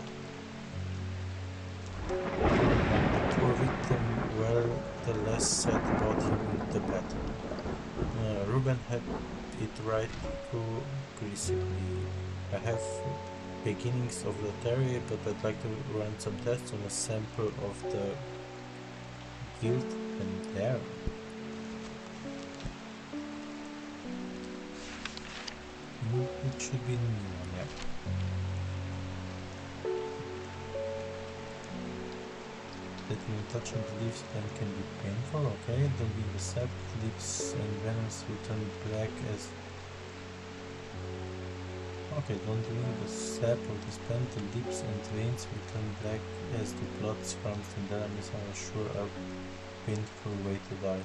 And the poor victim, well, the less said about him the better. Ruben had it right too aggressively. I have beginnings of the theory, but I'd like to run some tests on a sample of the guilt and there. Should be a new one, yeah. That when touching the leaves then can be painful, okay? Don't leave the sap, leaves and venoms will turn black as... Okay, don't drink the sap of this plant, the lips and veins will turn black as the blood scrums and enemies are sure a painful way to die.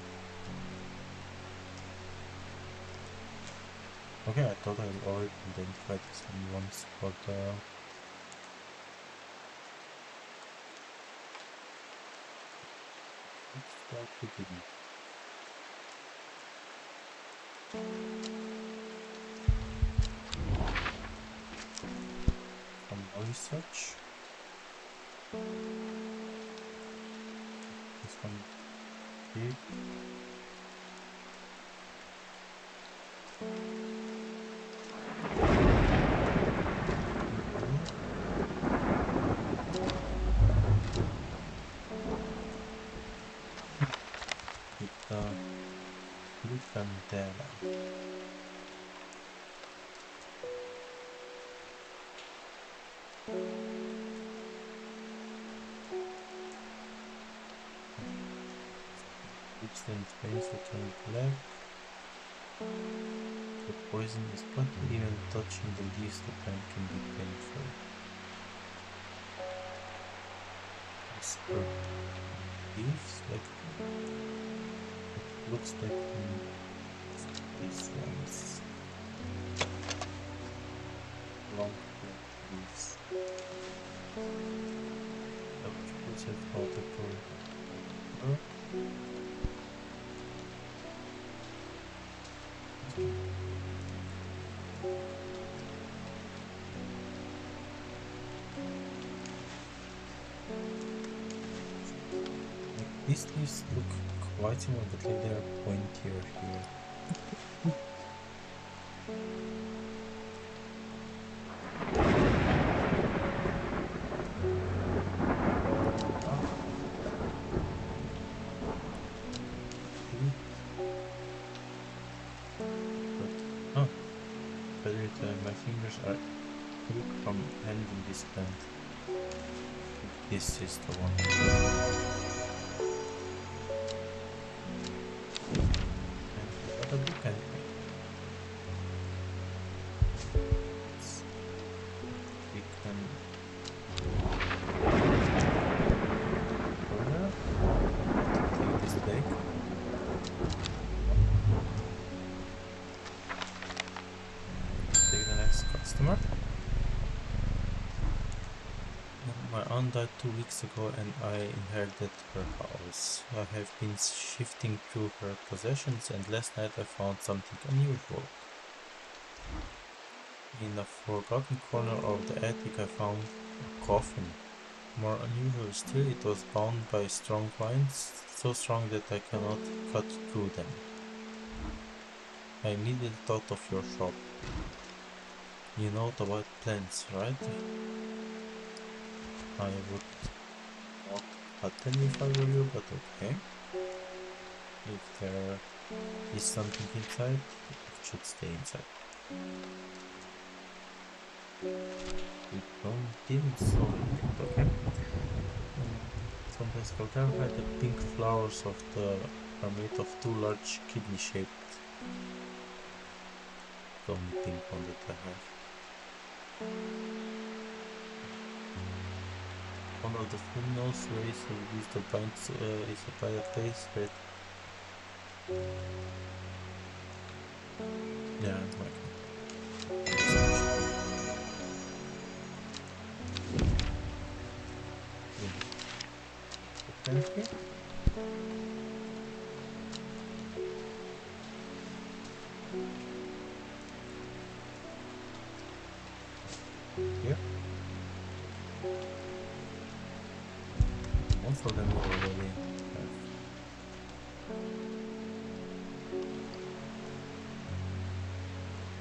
Okay, I thought I already identified this one once, but looks like we didn't. Some more research. This one big. Candela. Lips and veins will turn black. The poison is but even touching the leaves the plant can be painful. Whisper leaves like it looks like these ones. Long leaves. Which have multiple. These leaves look quite similar, but like they are pointier here. My fingers are weak from handling this plant. This is the one. And what a big anyway. We can further take this back. Customer. My aunt died 2 weeks ago and I inherited her house. I have been shifting through her possessions and last night I found something unusual. In a forgotten corner of the attic I found a coffin. More unusual still, it was bound by strong vines, so strong that I cannot cut through them. I immediately thought of your shop. You know about plants, right? I would not cut them if I were you, but okay. If there is something inside, it should stay inside. We didn't solve it, okay? Sometimes Caltera the pink flowers of the are made of 2 large kidney-shaped. The only pink one that I have. One of the females ways to use the binds is by a base red. Yeah, like thank you. Here. Most of them we already have.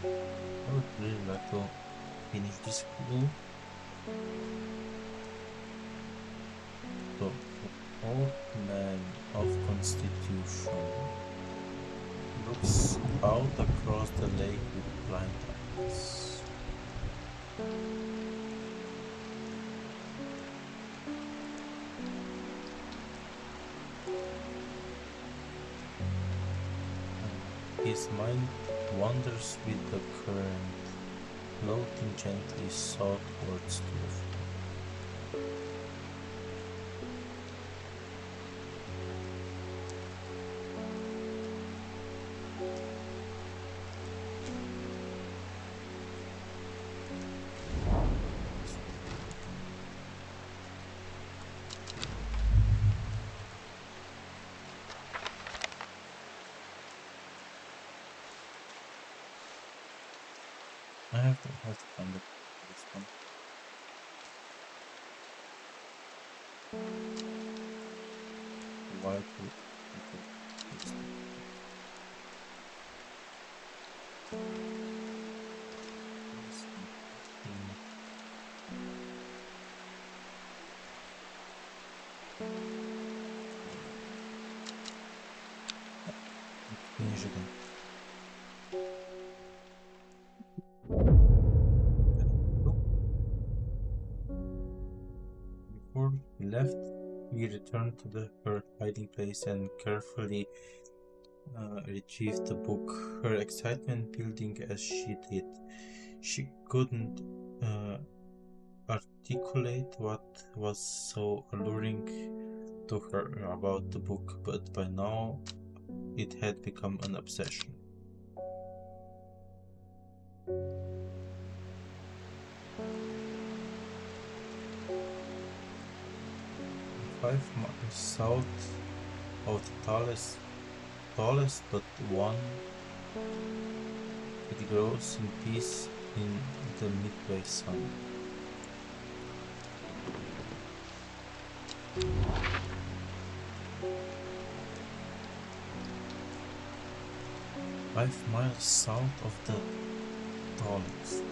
I would really like to finish this glue. So, old man of constitution looks out across the lake with blind eyes. His mind wanders with the current, floating gently southwards to the floor. I have to find this one. Why do finish again? Before we left, we returned to her hiding place and carefully retrieved the book, her excitement building as she did. She couldn't articulate what was so alluring to her about the book, but by now it had become an obsession. 5 miles south of the tallest but one, it grows in peace in the midway sun. Five miles south of the tallest.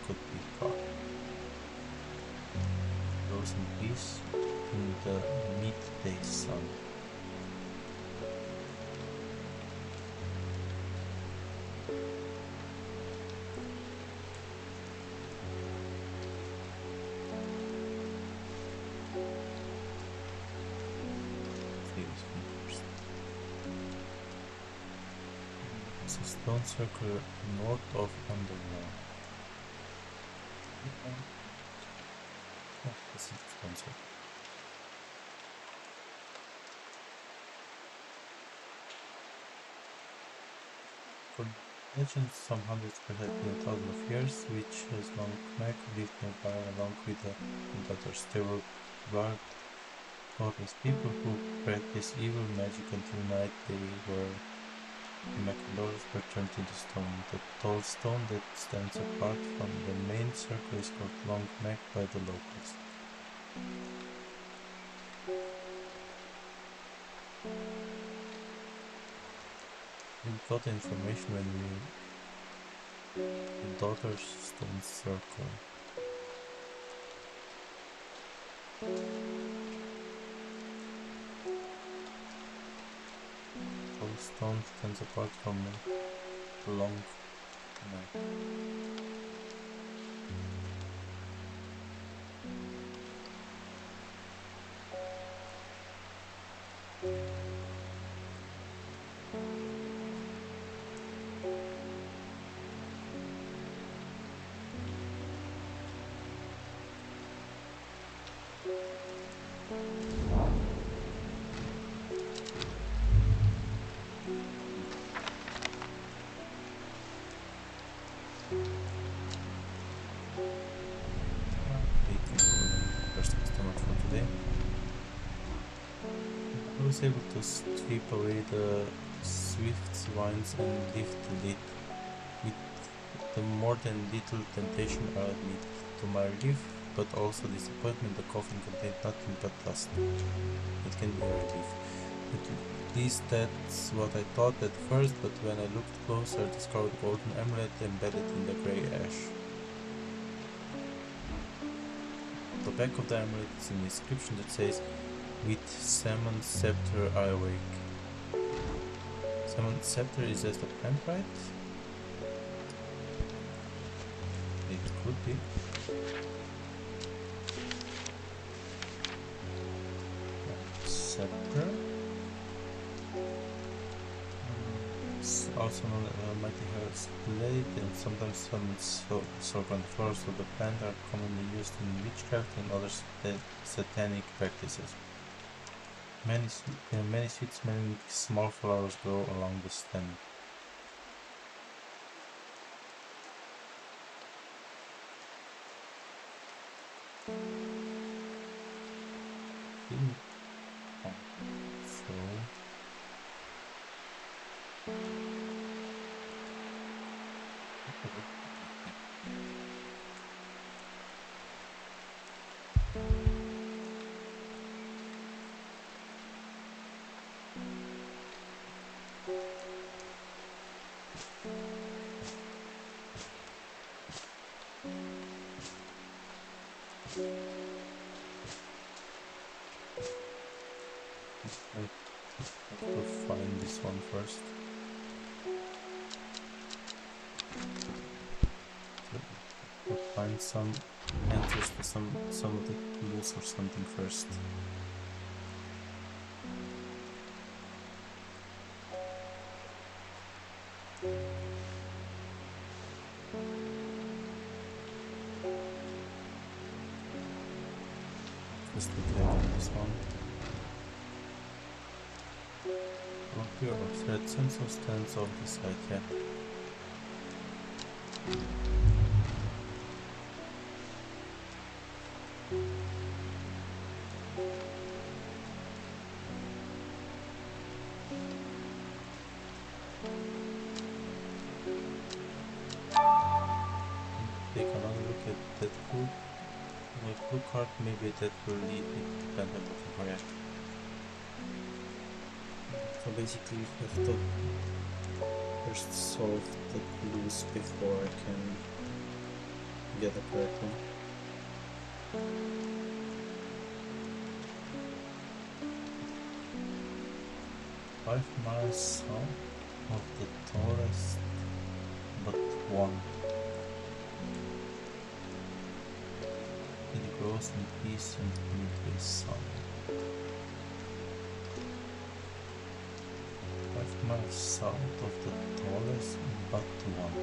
Could be far. Rose in peace in the midday sun. It's a stone circle north of Undermere. Oh, this is expensive. For legends, some hundreds, perhaps even thousands of years, witches long Mac lived nearby along with the invaders. They were blood godless people who practiced evil magic until night. They were Macadors were turned into stone. The tall stone that stands apart from the main circle is called Long Mac by the locals. We got the information when the daughter's stone circle. Stone stands apart from a long neck. I was able to sweep away the swift winds and lift the lid with the more than little temptation, I admit. To my relief, but also disappointment. The coffin contained nothing but dust. It can be a relief. At least that's what I thought at first, but when I looked closer, I discovered a golden amulet embedded in the grey ash. On the back of the amulet is an inscription that says, "With Salmon Scepter I awake." Salmon Scepter is just a plant, right? It could be. Scepter. It's also known as mighty hair's blade, and sometimes some soak on the floor, so the plant are commonly used in witchcraft and other satanic practices. Many sweet-smelling small flowers grow along the stem. I have to find this one first. To find some answers to some of the clues or something first. Just look at this one. Pure thread sensor stands off the side, yeah. Take another look at that blue card, maybe that will lead me to the plant I'm looking for, yeah. So basically we have to first solve the clues before I can get the correct one. 5 miles south of the tallest but one. It grows in peace and midway sun. 5 miles south of the tallest but one.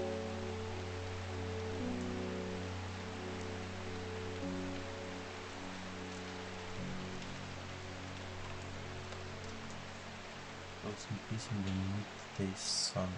Grows in peace in the midday sun.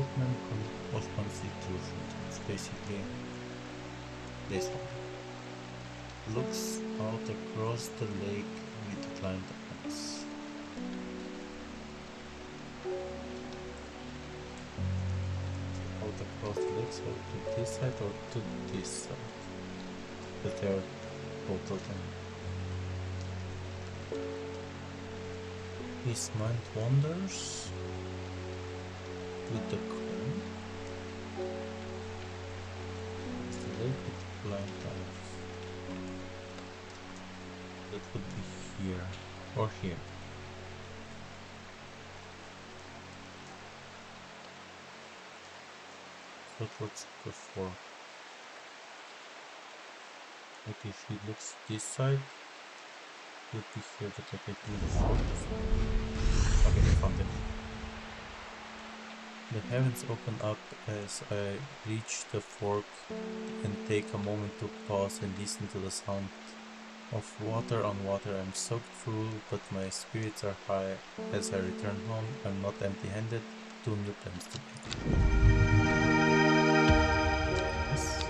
development of constitution. It's basically this one. Looks out across the lake with climbed eyes. Out across the lake, so to this side or to this side. But they are both of them. His mind wanders with the coven. It's the lake with blind eyes. That would be here or here. So what's the fork? Like if he looks this side, it would be here, but like I think the fork is... Okay, I found it. The heavens open up as I reach the fork and take a moment to pause and listen to the sound of water on water. I'm soaked through, but my spirits are high. As I return home, I'm not empty-handed. 2 new plans to make. Yes.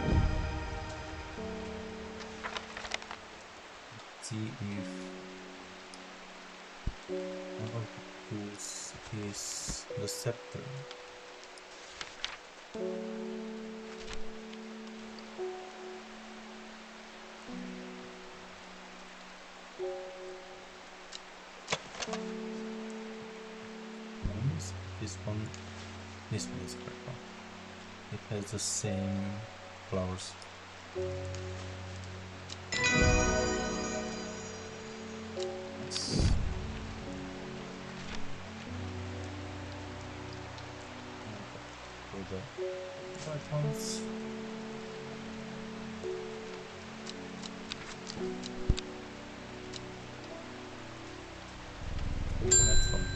Let's see if one of the tools is the scepter. This one is purple. It has the same flowers. Yes. For the white ones. The next one.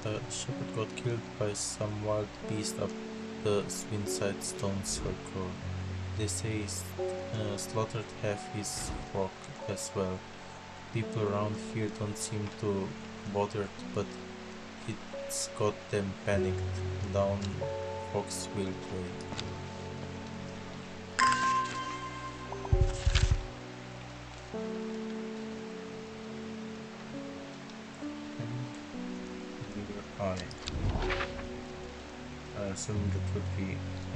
A shepherd got killed by some wild beast up the Swinside Stone Circle. They say he slaughtered half his flock as well. People around here don't seem too bothered, but it's got them panicked down Foxville Way. I assume that would be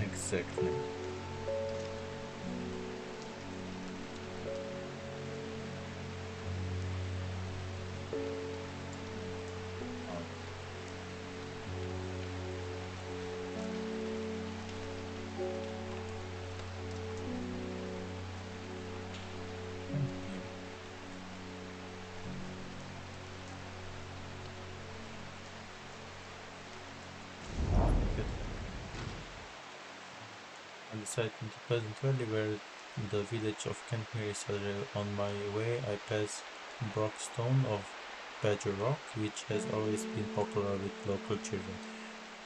exactly. I decided into Pleasant Valley, where the village of Kentmere is. On my way, I pass Brockstone of Badger Rock, which has always been popular with local children,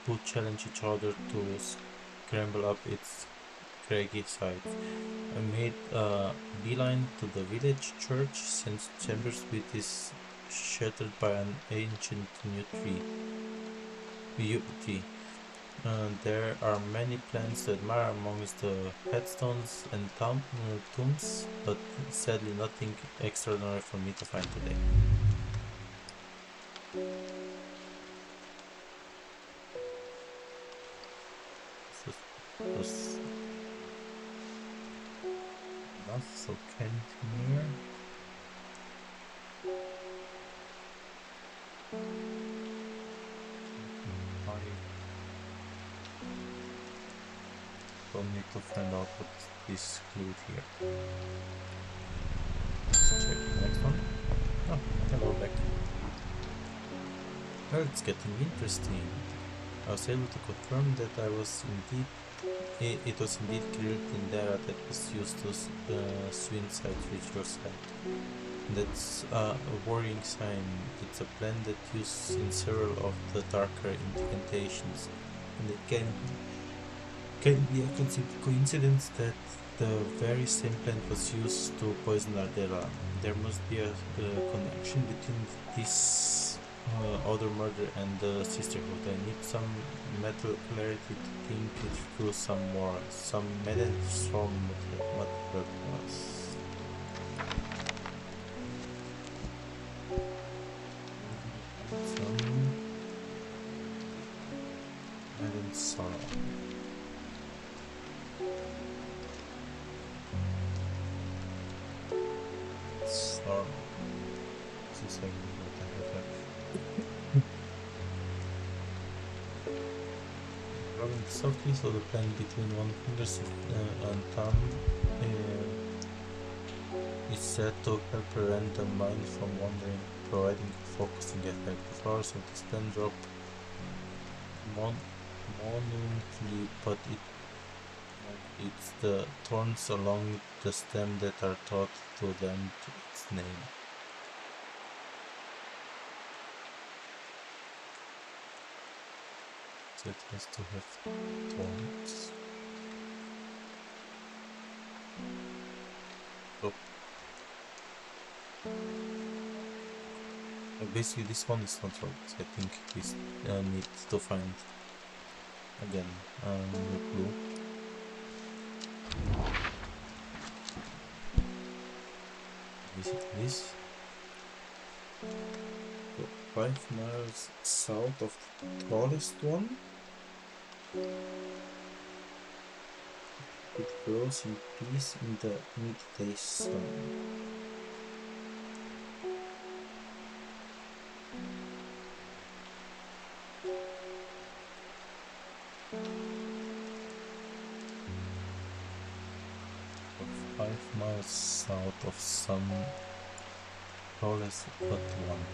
who challenge each other to scramble up its craggy sides. I made a beeline to the village church, since Chambers Street is shattered by an ancient yew tree. There are many plants to admire amongst the headstones and tombs, but sadly nothing extraordinary for me to find today. So Kentmere. Don't need to find out what is glued here. Let's check the next one. Oh, hello back. Well, it's getting interesting. I was able to confirm that it was indeed grilled in there that was used to Swinside ritual site. That's a worrying sign. It's a blend that used in several of the darker incantations, and it can be a coincidence that the very same plant was used to poison Ardella. There must be a connection between these other murder and the sisterhood. I need some metal clarity to think it through some more. Some medicine from materials. Some medicine sorrow. Sorrow. This is exactly what I have left. Rubbing softly so the pen between one finger and thumb is said to help prevent the mind from wandering, providing a focusing effect. The flowers of the stem drop mournfully, but it's the thorns along the stem that are thought to lend its name. So it has to have thorns. Oh. Basically this one is not right. I think we need to find again new clue. Visit this. So 5 miles south of the tallest one. It grows in peace in the midday sun. So 5 miles south of some tallest but one.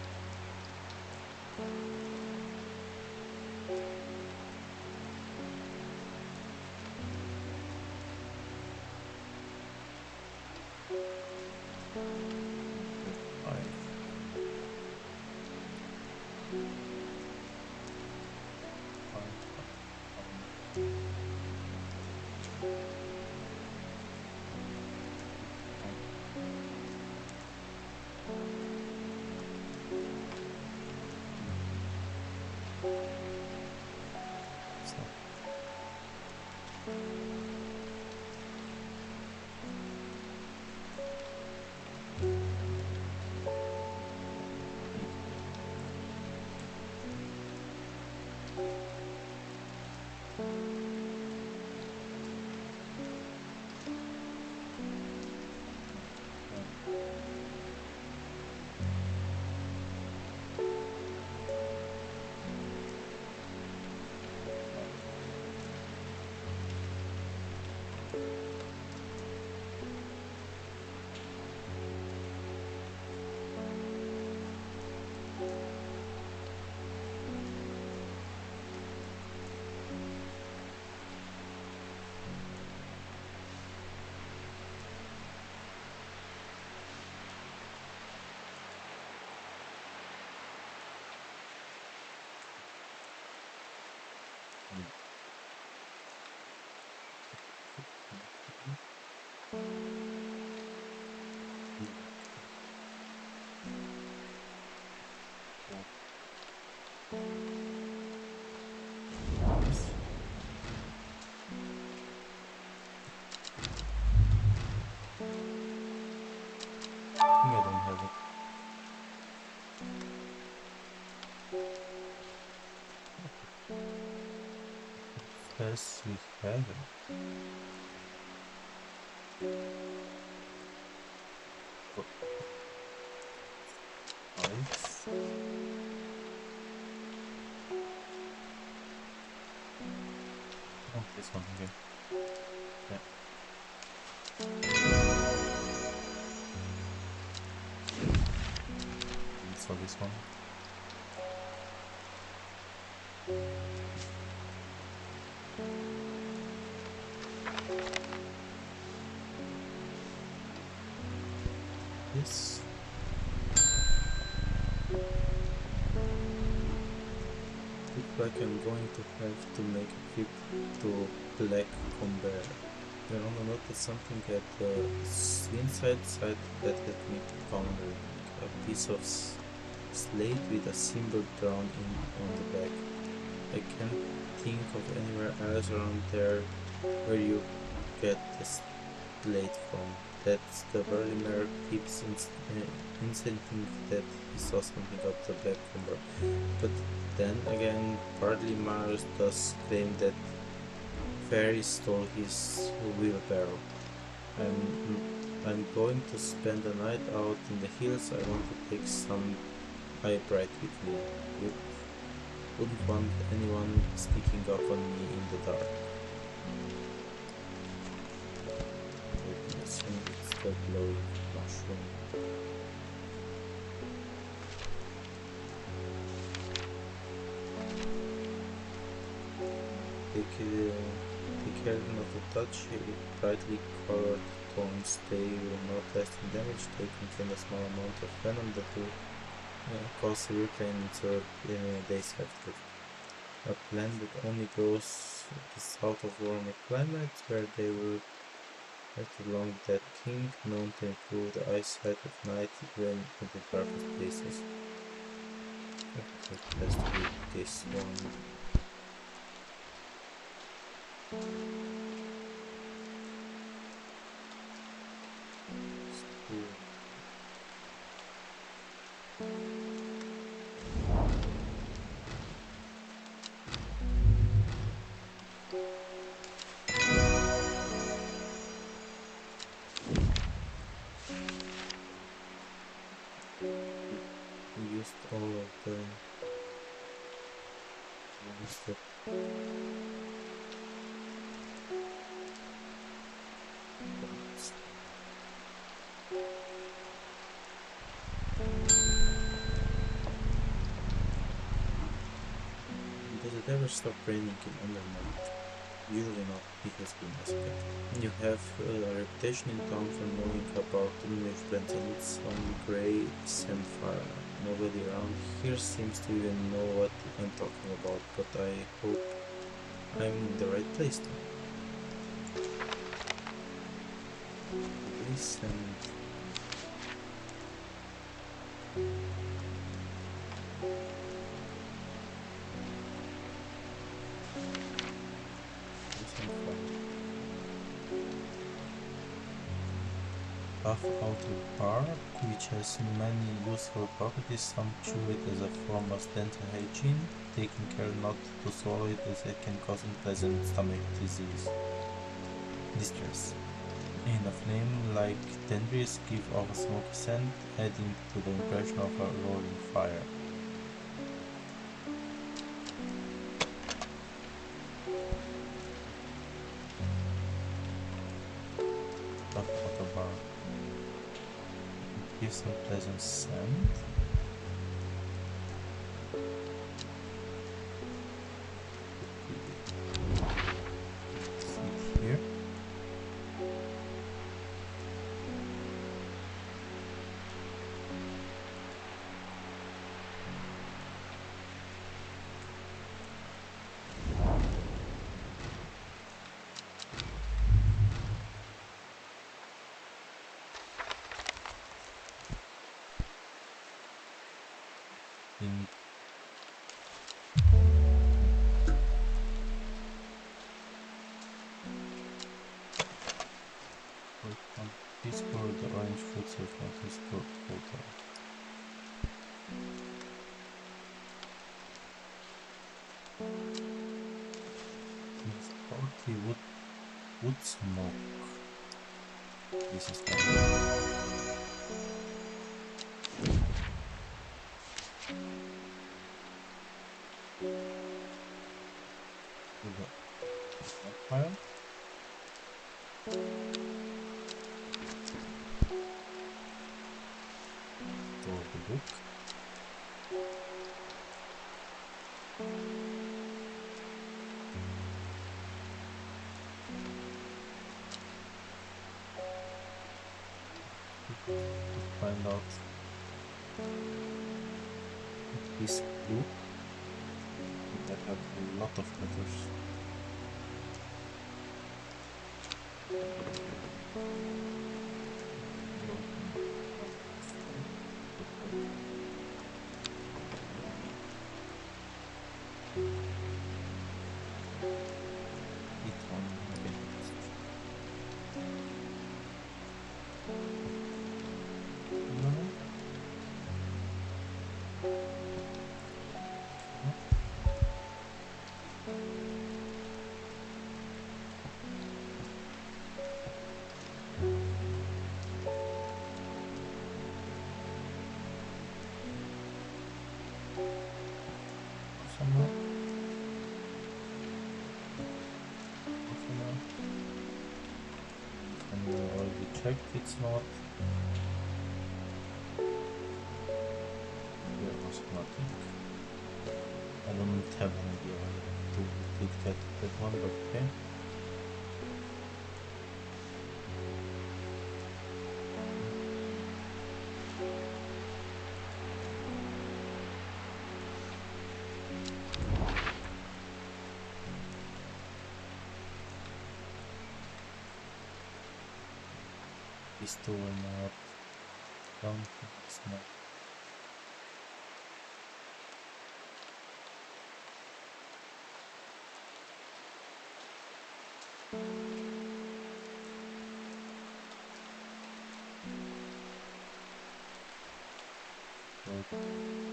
I don't have it. Yes, we have it. But lights. Oh, this one again. Yeah. So this one. This. Looks like I'm going to have to make a trip to Black Conver. I want to notice something at the inside side that let me ponder a piece of slate with a symbol drawn in on the back. I can't think of anywhere else around there where you get the slate from. That's the Rainmere keeps insisting that he saw something up the back cover. But then again, partly Mars does claim that fairies stole his wheelbarrow. I'm going to spend the night out in the hills. I want to take some eye bright with me. Wouldn't want anyone sneaking up on me in the dark. I assume it's the glowing mushroom. Take care not to touch brightly colored thorns. They will not lasting damage. They contain a small amount of venom that will cause severe pain in 3 days after. A plant that only grows south of warmer climates, where they will act along that king, known to improve the eyesight of night even in the darkest places. Okay, it has to be this one. Used all of the ones that does it ever stop raining in Undermere? Usually not, it has been expected. You have a reputation in town for knowing about invasive plants, and it's on grey samphire. Nobody around here seems to even know what I'm talking about, but I hope I'm in the right place now. Listen. Outer bark, which has many useful properties. Some chew it as a form of dental hygiene, taking care not to swallow it as it can cause unpleasant stomach distress. In a flame like dendrites give off a smoky scent, adding to the impression of a roaring fire. Outer bark gives some pleasant scent. See here. This for the orange fruits of Northeast Water. It's 40 wood smoke. This is not fire. The book. To find out this book that have a lot of letters. checked it's not. There was nothing. I don't have an idea to click that one, but okay. These two are not. Don't think it's not.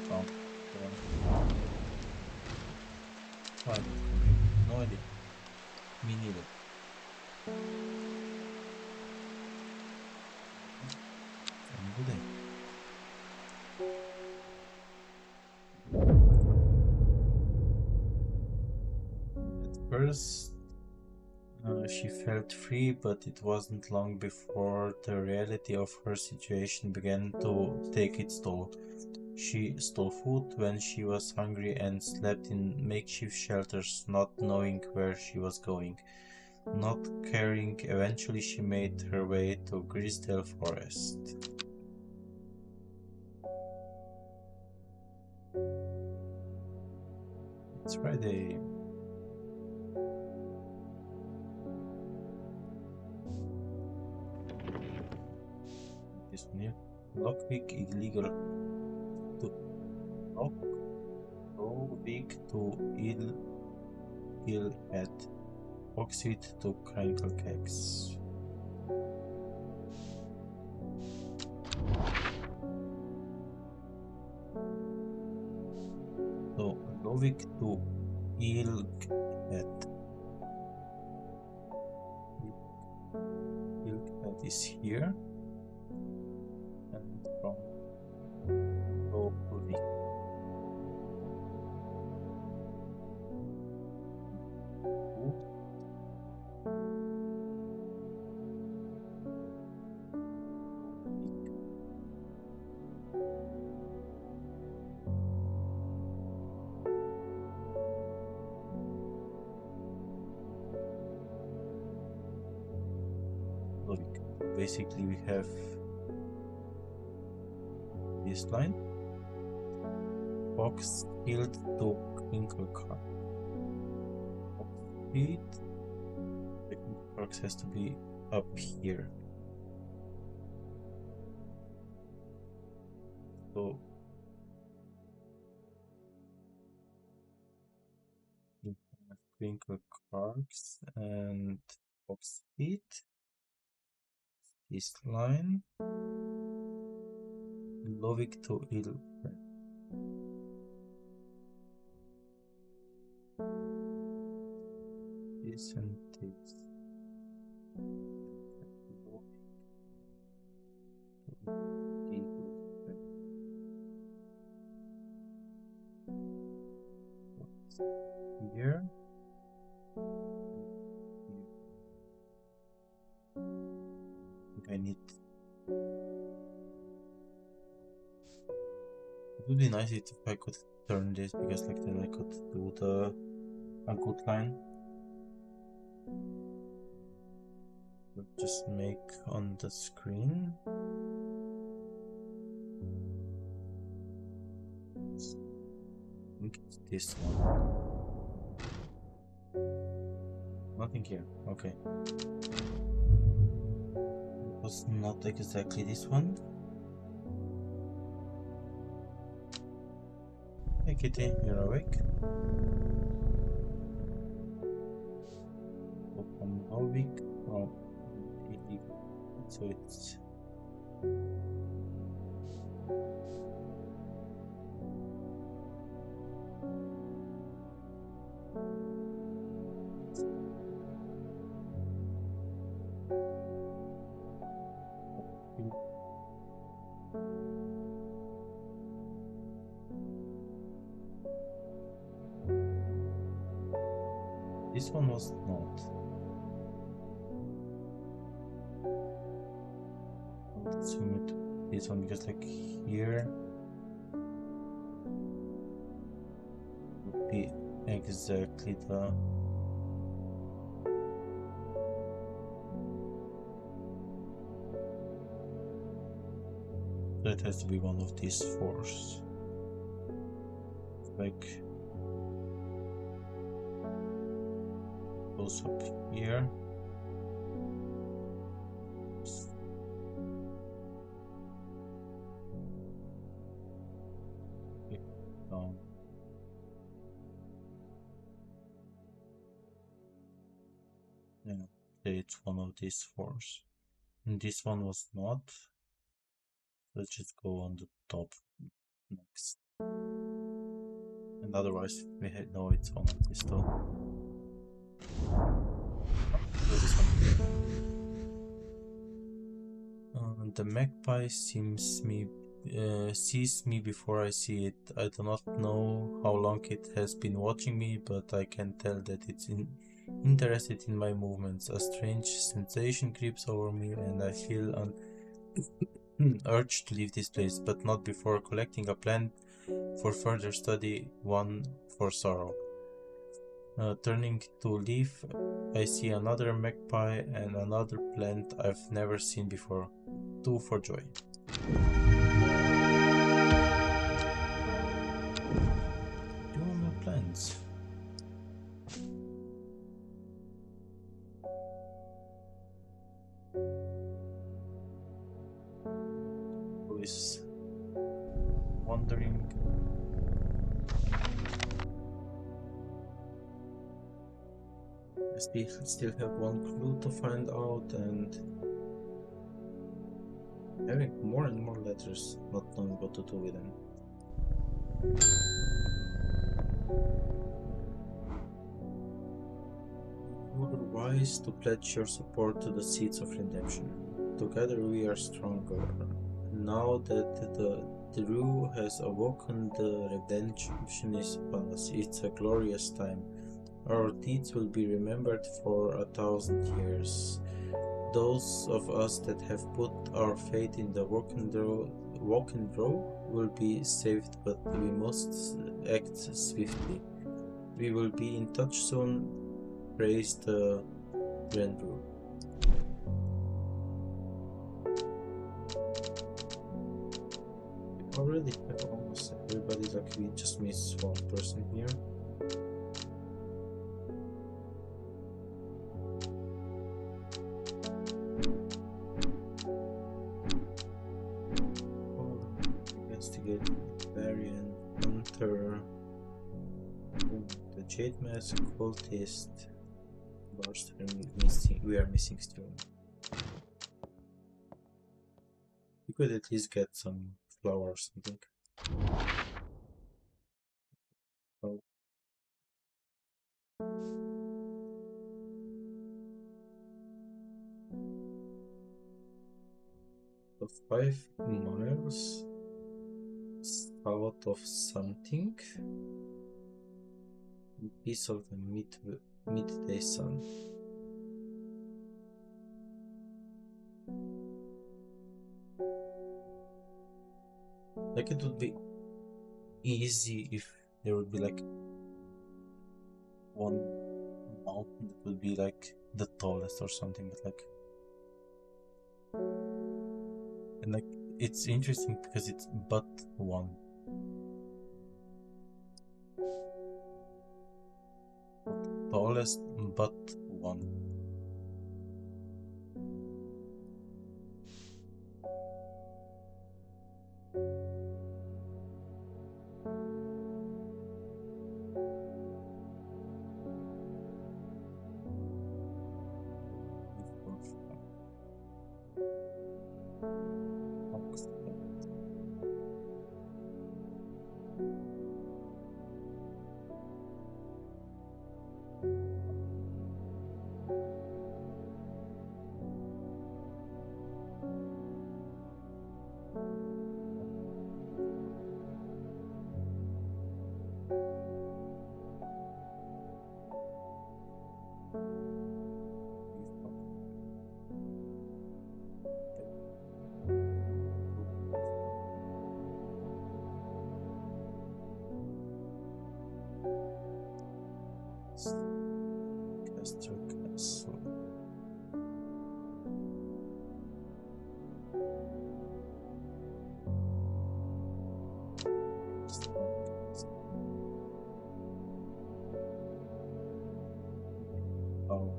Found one. No idea. Me neither. At first, she felt free, but it wasn't long before the reality of her situation began to take its toll. She stole food when she was hungry and slept in makeshift shelters, not knowing where she was going. Not caring, eventually she made her way to Grisdale Forest. It's Friday. This one here. Lockpick illegal. Lockpick to ill at Oxide to crinkle cakes. So Lovik to ilk at. Ilk at is here. And from Lovik. Basically we have this line. Box field to crinkle car. The box has to be up here. So you have crinkle carks and box feet. This line. Lovik to ill. This and this. Here. I need. It would be nice if I could turn this, because like then I could do the Occult line. Just make on the screen. I think it's this one. Nothing here. Okay. It was not exactly this one. Hey kitty, you're awake? Open Novik. Oh, illegal. So it's. This one was not. Zoom it to this one because like here would be exactly the that has to be one of these fours. Like goes up here. Down. Yeah, it's one of these fours. And this one was not. Let's just go on the top next. And otherwise we know it's one of these two. This one. The magpie sees me before I see it. I do not know how long it has been watching me, but I can tell that it's interested in my movements. A strange sensation creeps over me and I feel an urge to leave this place, but not before collecting a plant for further study, one for sorrow. Turning to leave, I see another magpie and another plant I've never seen before. Two for joy. Two more plants. Who is wandering? I still have one clue to find out, and having more and more letters, not knowing what to do with them. You were wise to pledge your support to the seeds of redemption. Together we are stronger. Now that the Drew has awoken, the redemption is upon us. It's a glorious time. Our deeds will be remembered for 1,000 years. Those of us that have put our faith in the walk and draw will be saved, but we must act swiftly. We will be in touch soon. Praise the Grand Brew. We already have almost everybody, like we just miss one person here. The Jade Mask, Cultist, we are missing still. We could at least get some flower or something. Oh. So 5 miles south of something. Piece of the midday sun. Like it would be easy if there would be like one mountain that would be like the tallest or something, but like, and like it's interesting because it's but one. Tallest but one. Castle Castle. Oh.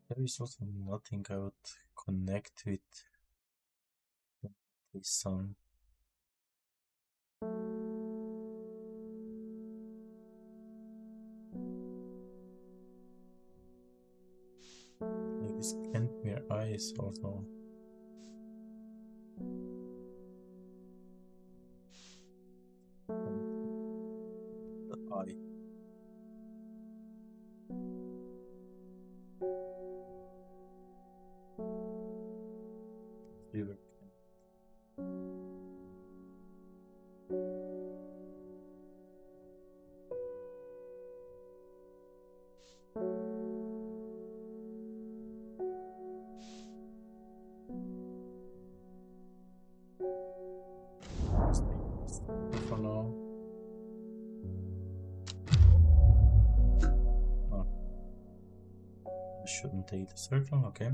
There is also nothing I would connect with this song. Like this Kentmere eyes also. The eye. River. For now. Oh. I shouldn't take the circle, okay.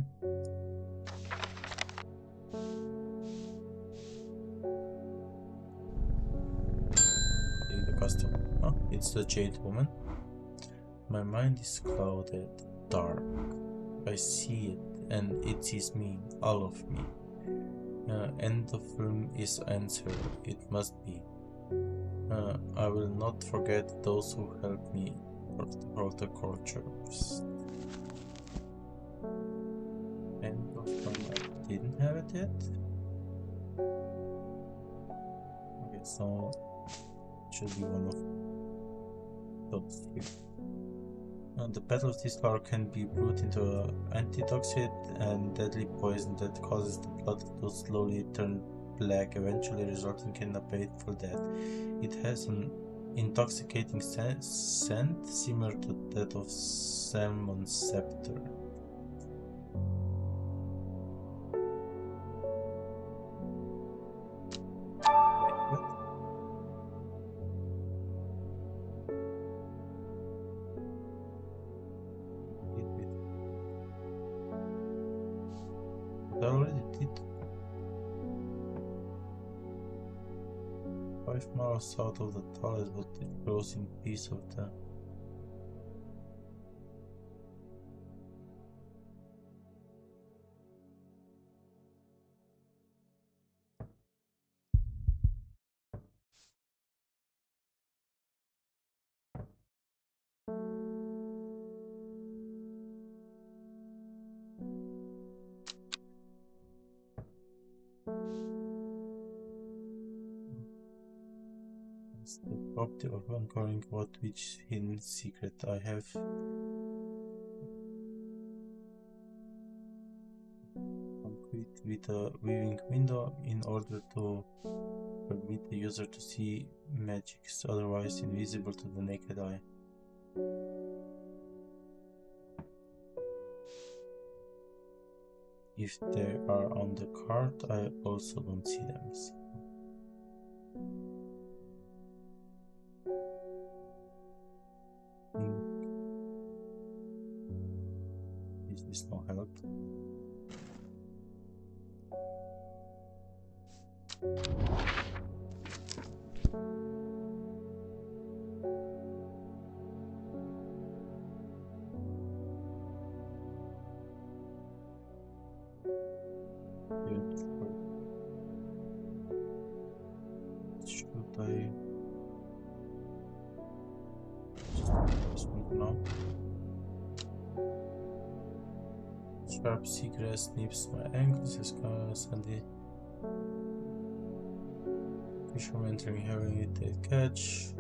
Take the custom. Oh, it's the Jade Woman. My mind is clouded, dark. I see it, and it sees me, all of me. End of film is answer, it must be. I will not forget those who helped me for the horticulture. End of film, I didn't have it yet. Okay, so it should be one of those here. The petal of this flower can be brewed into an antitoxin and deadly poison that causes the blood to slowly turn black, eventually resulting in a painful death. It has an intoxicating scent similar to that of salmon's scepter. I already did 5 miles south of the tallest, but it grows in piece of the property of uncovering what which hidden secret I have. Concrete with a viewing window in order to permit the user to see magics otherwise invisible to the naked eye. If they are on the card, I also don't see them. Is this no help? Should I just do this one now? Sharp seagrass nips my ankles as sandy fisherman entering having it a catch.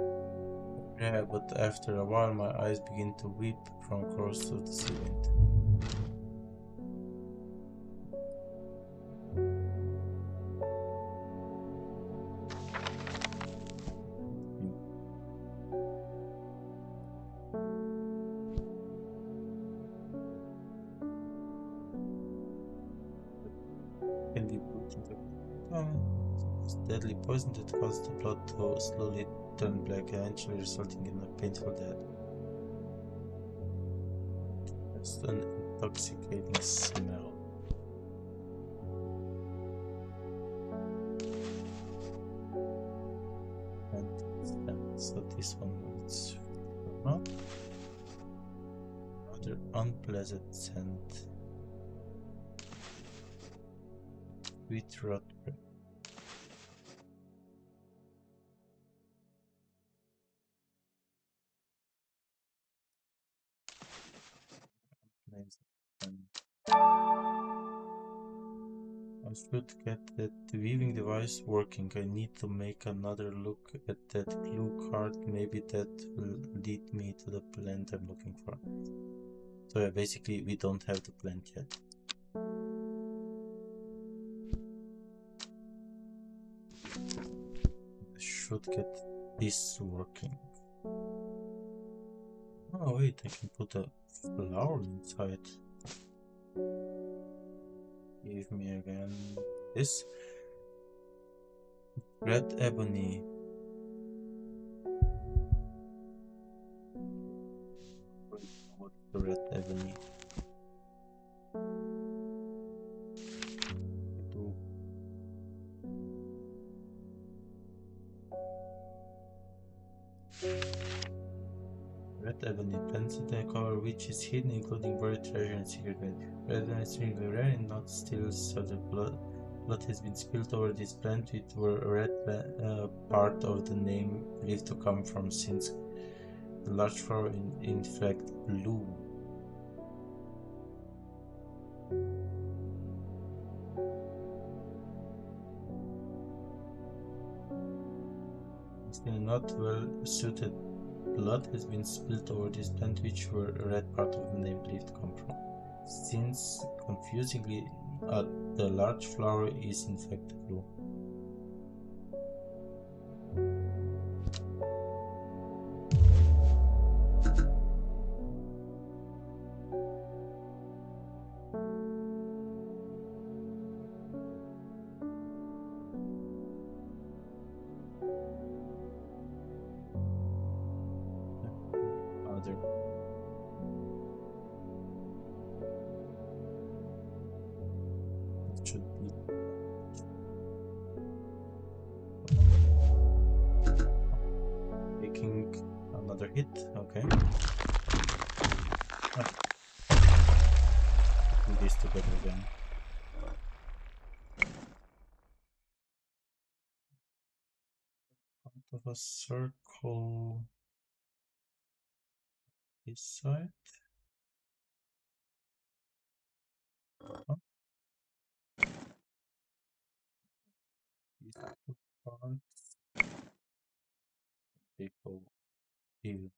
Yeah, but after a while my eyes begin to weep from across the cement. Can be put into it's deadly poison that causes the blood to slowly turn black, eventually resulting in a painful death. It's an intoxicating smell. And so this one is another unpleasant scent. Sweet rot bread. I should get that weaving device working. I need to make another look at that glue card. Maybe that will lead me to the plant I'm looking for. So yeah, basically we don't have the plant yet. I should get this working. Oh wait, I can put a flower inside. Give me again this. Red ebony. What's the red ebony? Red ebony plants in the cover which is hidden, including buried treasure and secret way. Red ebony is extremely rare and not still subject blood. Blood has been spilled over this plant, with were red part of the name believed to come from, since the large flower in fact blue. Still not well suited. Blood has been spilled over this plant, which were a red part of the name believed to come from. Since, confusingly, the large flower is in fact blue. Other. It should be. Taking another hit, okay. Do this together again. Out of a circle this side. These two parts. They go here.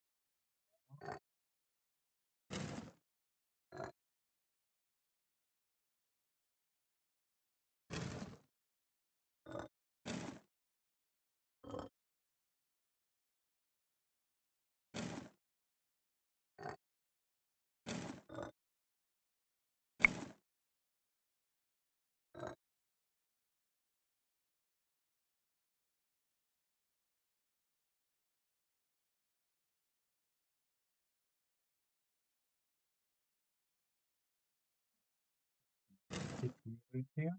Stick right here.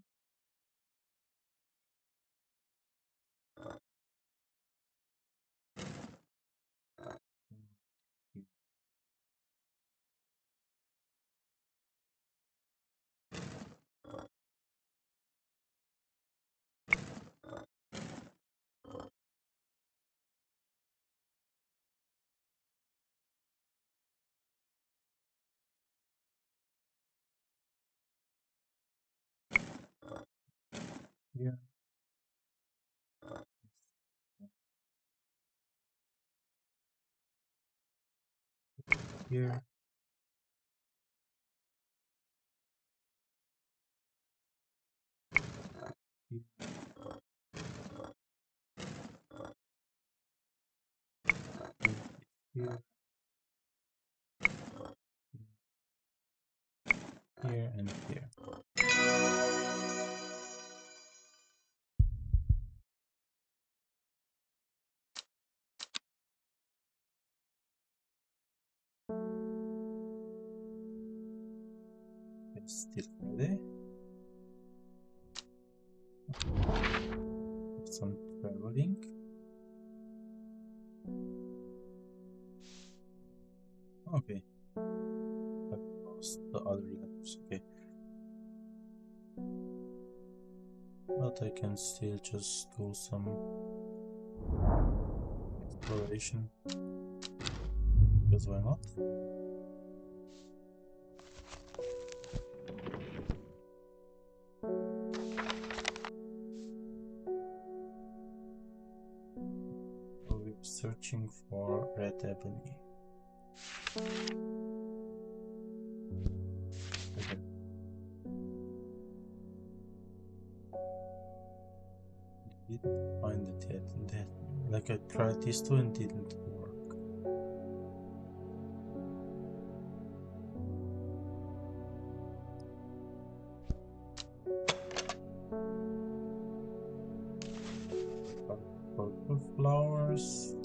Here. Here. Here. Here and here. Still ready. Some traveling. Okay. I lost the other letters. Okay. But I can still just do some exploration. Because why not? So we're searching for red ebony. Okay. Didn't find it yet. Like I tried these two and didn't work. Purple flowers.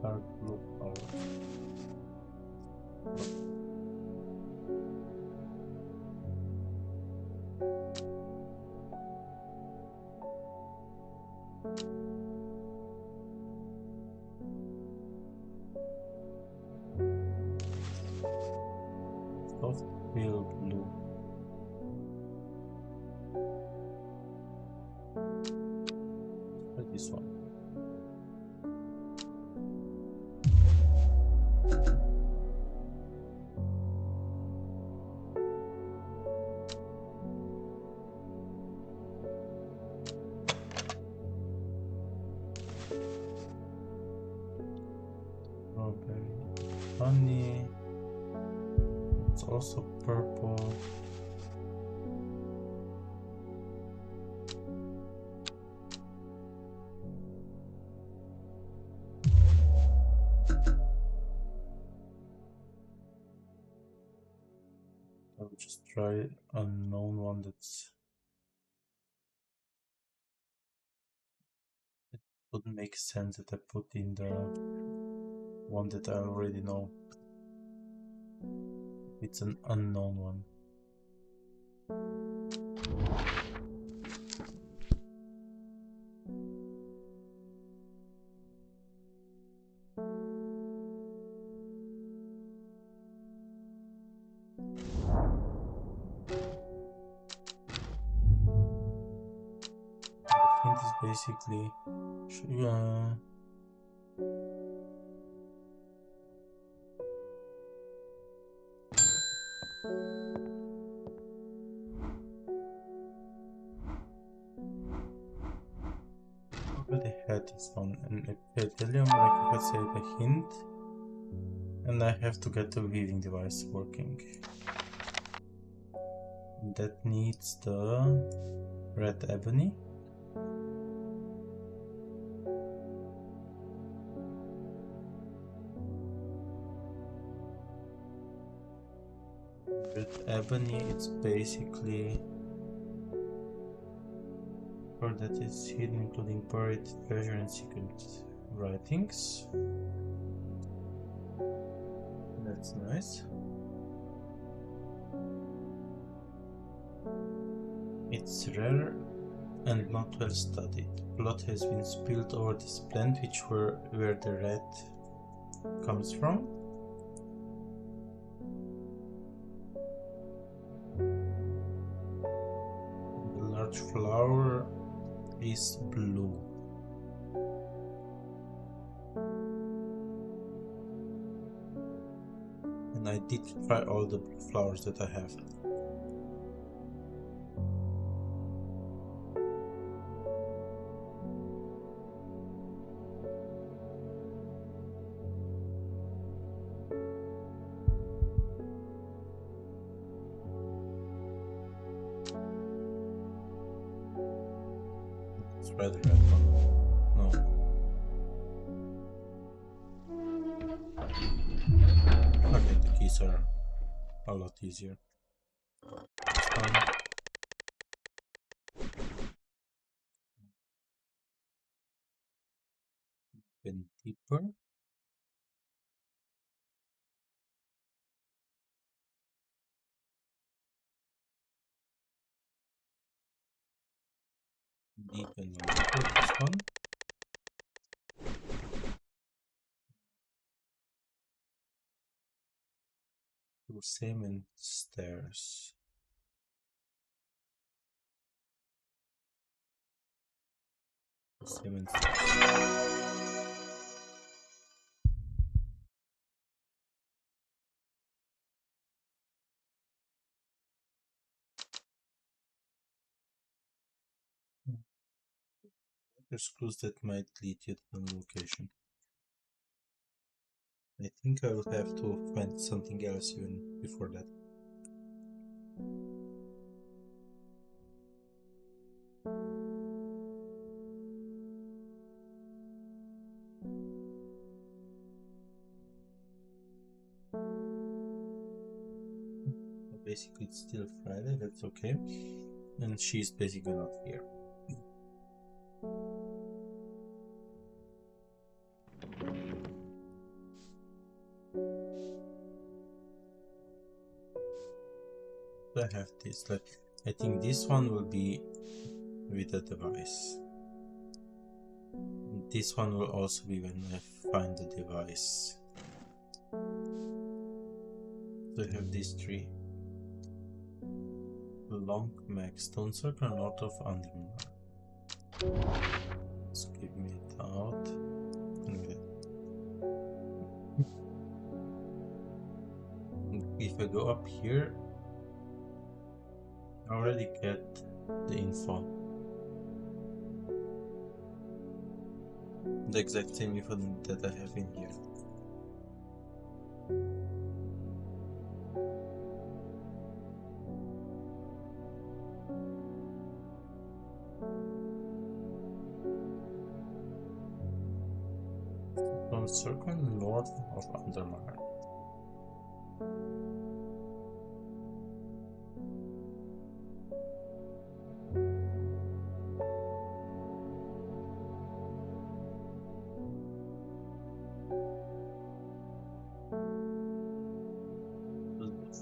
Dark blue flowers. Soft pale blue. Try this one. Strawberry honey. It's also purple. I'll just try unknown one that's. It wouldn't make sense that I put in the one that I already know. It's an unknown one. The hint is basically already had this one, and if I tell you, like if I say the hint, and I have to get the weaving device working. That needs the red ebony. Red ebony, it's basically that is hidden, including buried treasure and secret writings. That's nice. It's rare and not well studied. Blood has been spilled over this plant, where the red comes from. The large flower is blue. And I did try all the blue flowers that I have. Let's try the red one. No. Okay, the keys are a lot easier. Even deeper. Deepen a little this one. To cement stairs. Cement stairs. There's clues that might lead you to the location. I think I will have to find something else even before that. Basically, it's still Friday, that's okay. And she's basically not here. I have this, like, I think this one will be with a device. This one will also be when I find the device. So I have these three. Long Mac Stone Circle north of Undermere. Let's give me it out. Okay. If I go up here, I already get the info. The exact same info that I have in here. Stone Circle north of Undermere.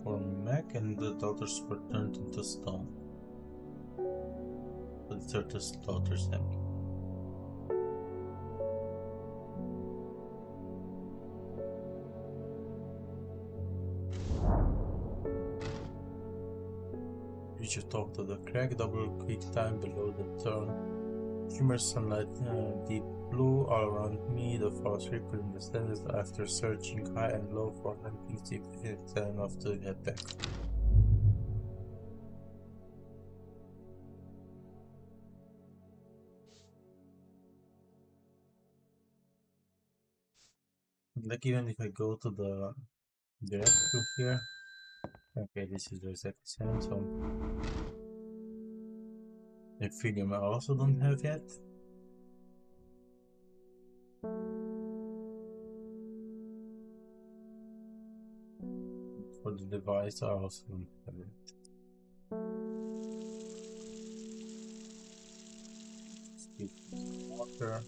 For Mac, and the daughters were turned into stone. The third daughter's empty. Reach the top of the crack, double quick time below the turn. Shimmer sunlight, deep blue all around me. The false ripple in the stairs after searching high and low for something significant enough to head back. Like even if I go to the direct to here, okay, this is the exact same. So Ethereum I also don't have yet. For the device I also don't have it. Skip water.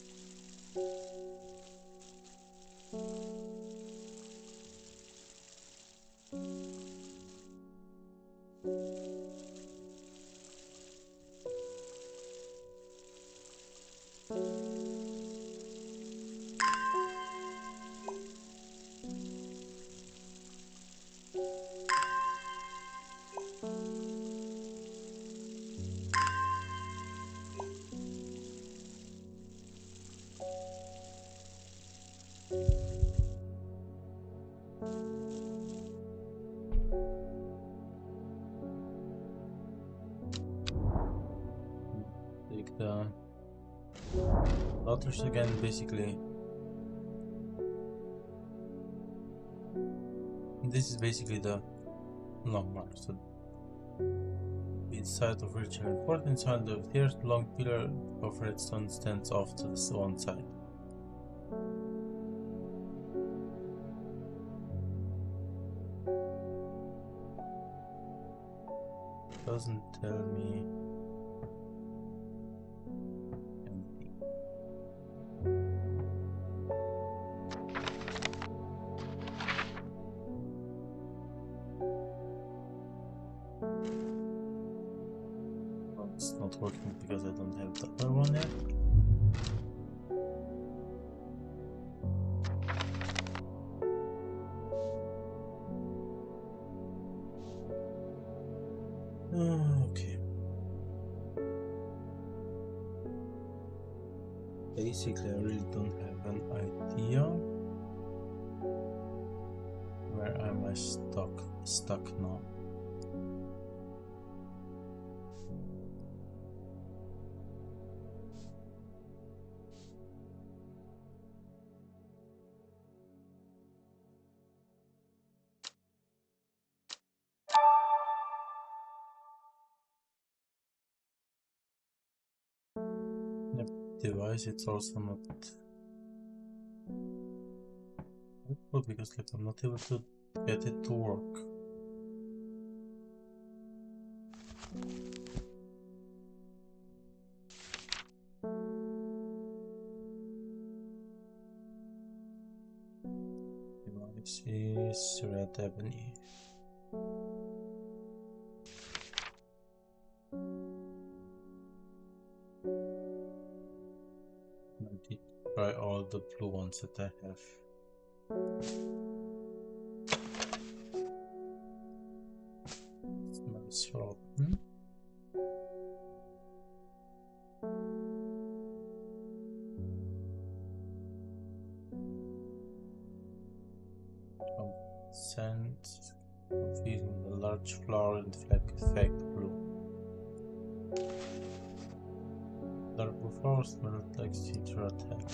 Take the daughters again, basically. This is basically the long mark. So inside of ritual importance, inside of the earth, long pillar of redstone stands off to the one side. Doesn't tell me anything. not working because I don't have the other one yet. Okay. Basically, I really don't have an idea where am I stuck now. Device, it's also not helpful because like I'm not able to get it to work. Device is red ebony. I did try all the blue ones that I have. Smells rotten. Scent, feeling the large flower and fake blue. Dark blue flowers smelled like citra tag.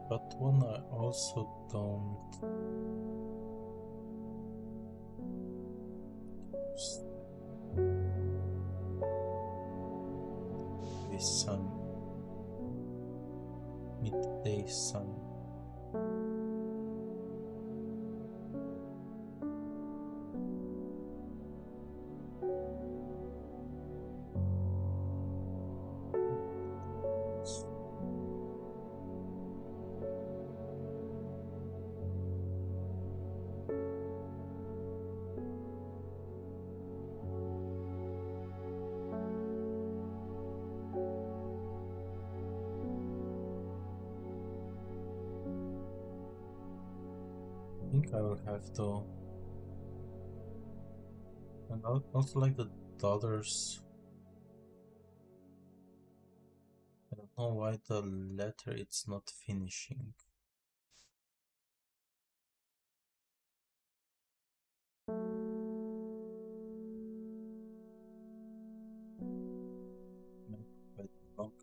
But one I also don't is sun, midday sun. I think I will have to, and also like the daughters. I don't know why the letter it's not finishing.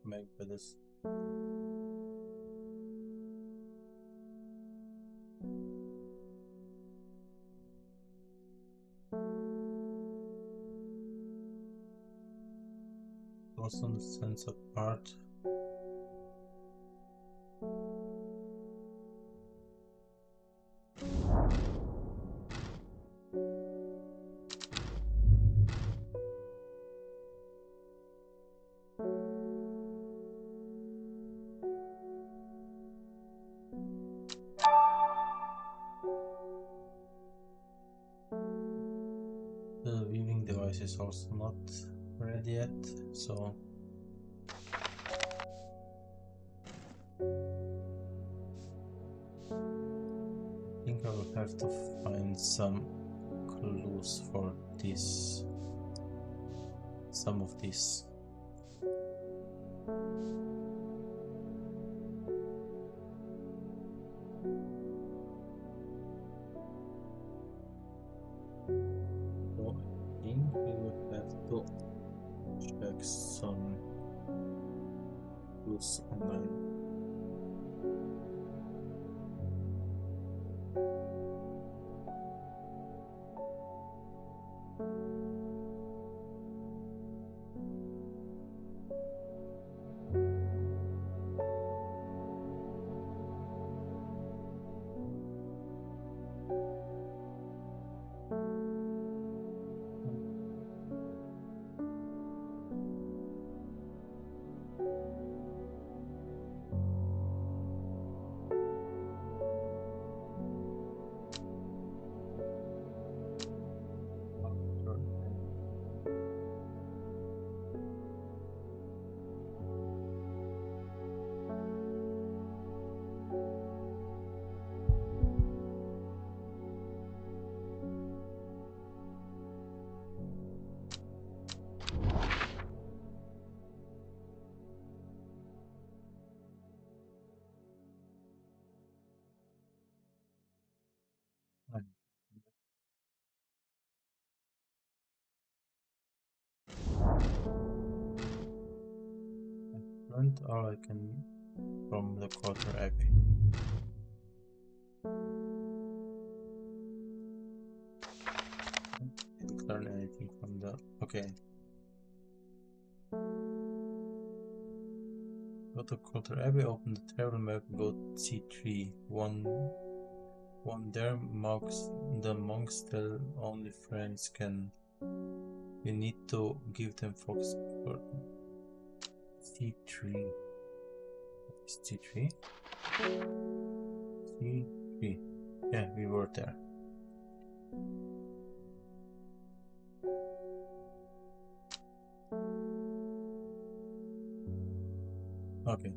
Make by this. Also the sense apart. The weaving device is also not ready yet, so I think I will have to find some clues for this, some of this. So I think we will have to check some clues online. I learned all I can from the Quarter Abbey. I didn't learn anything from the... Okay. Go to Quarter Abbey, open the travel map, go C3. One there, the monks tell only friends can. You need to give them fox. C3. C3? C3. Yeah, we were there. Okay.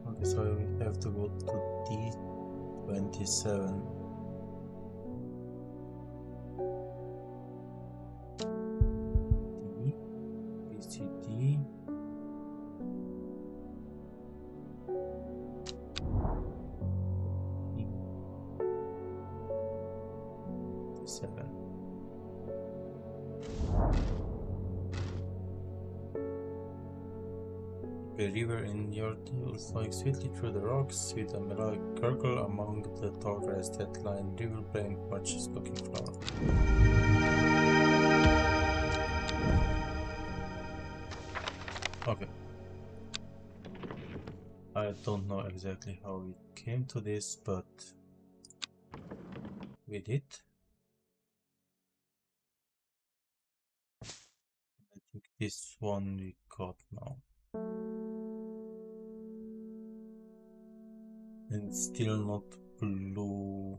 Okay, so we have to go to D27. D, BCD. D7. A river in your tail flowing sweetly through the rocks with a melodic gurgle among the tall grass that line river bank watches looking flower. Okay. I don't know exactly how we came to this, but we did. I think this one we got now. And still not blue.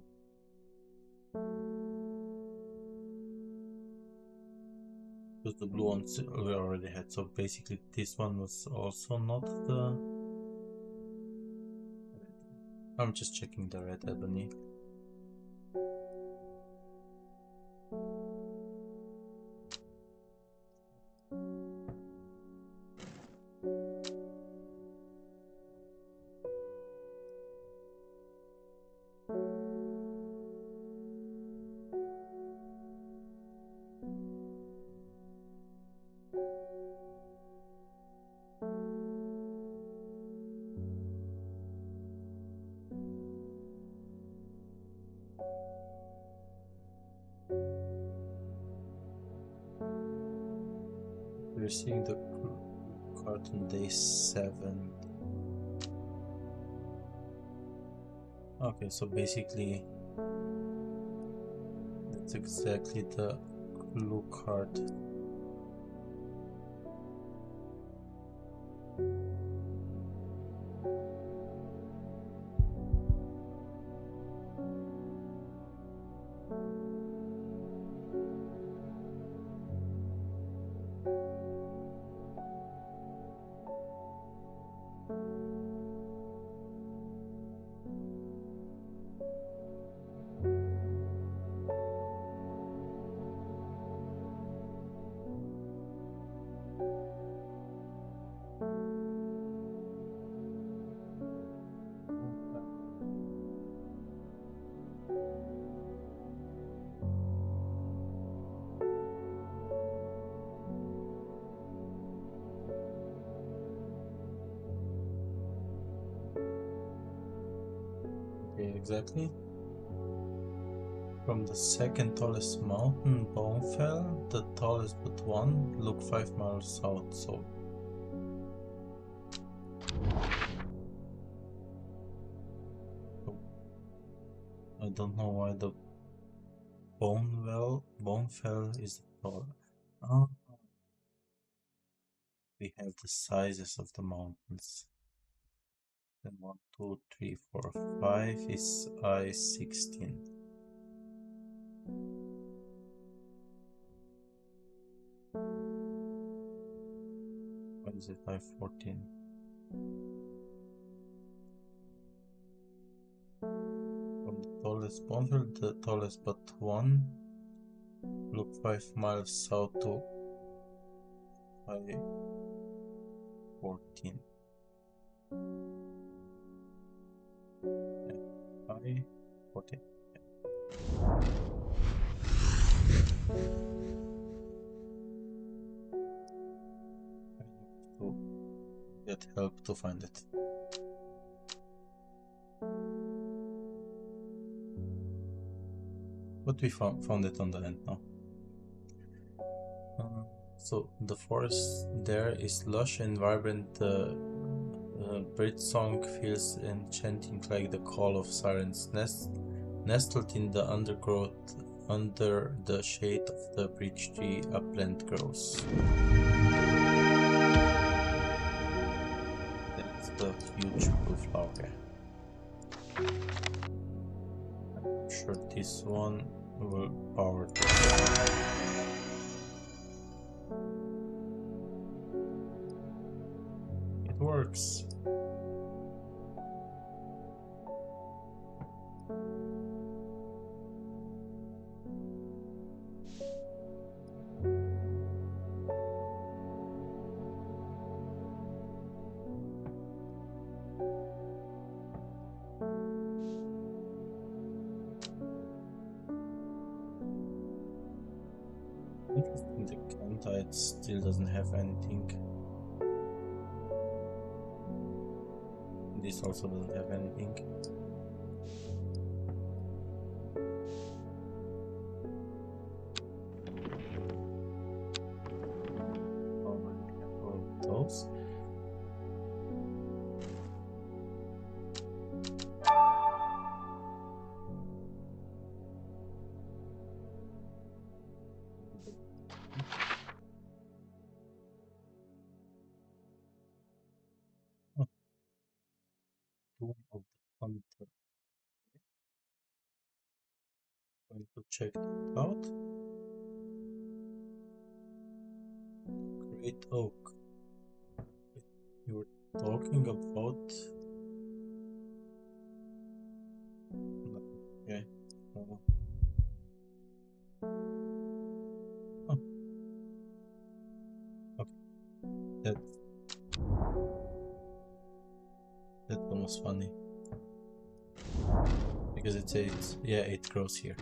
Because the blue ones we already had, so basically this one was also not the... I'm just checking the red ebony. We're seeing the card on day 7. Okay, so basically that's exactly the clue card. Exactly. From the second tallest mountain, Bonefell, the tallest but one, look 5 miles south, so... I don't know why the Bonefell one fell is the tall. Oh, we have the sizes of the mountains. Then 1, 2, 3, 4, 5 is I-16. What is it, I-14? From the tallest bonfire, the tallest but one. Look 5 miles south to I-14. I-14. To get help to find it. But we found it on the end now. So the forest there is lush and vibrant. The bird song feels enchanting, like the call of sirens. Nestled in the undergrowth, under the shade of the beech tree, a plant grows. That's the huge blue flower. I'm sure this one will power this. It works. Interesting, the Kentite still doesn't have anything. This also doesn't have anything. Oh, we have all of those. Tomb of the Hunter. Going to check that out. Great Oak. You were talking about. Okay. Oh. Okay. That one was funny. Because it says, yeah, it grows here.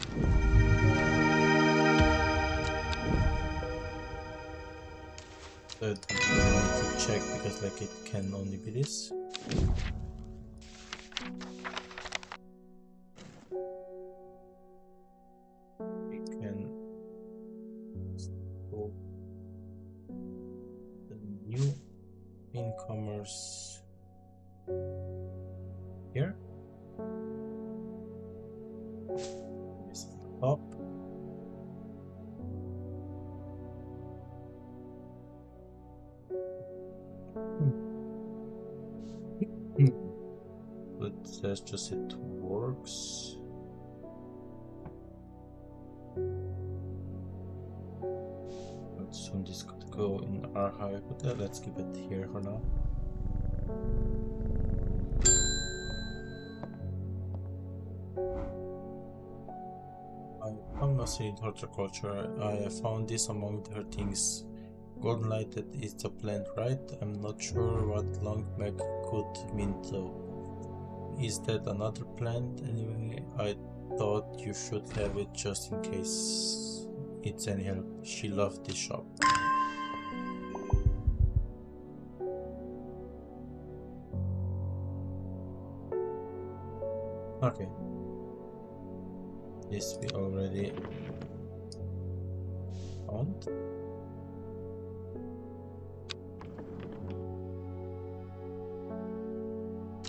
So I need to check because like it can only be this. We can store the new incomers here. This on the top. Let's just it works. But soon this could go in archive, but let's keep it here for now. I'm not saying horticulture. I found this among her things. Golden lighted is the plant, right? I'm not sure what long neck could mean though. Is that another plant? Anyway, I thought you should have it just in case it's any help. She loved this shop. Okay. This we already found.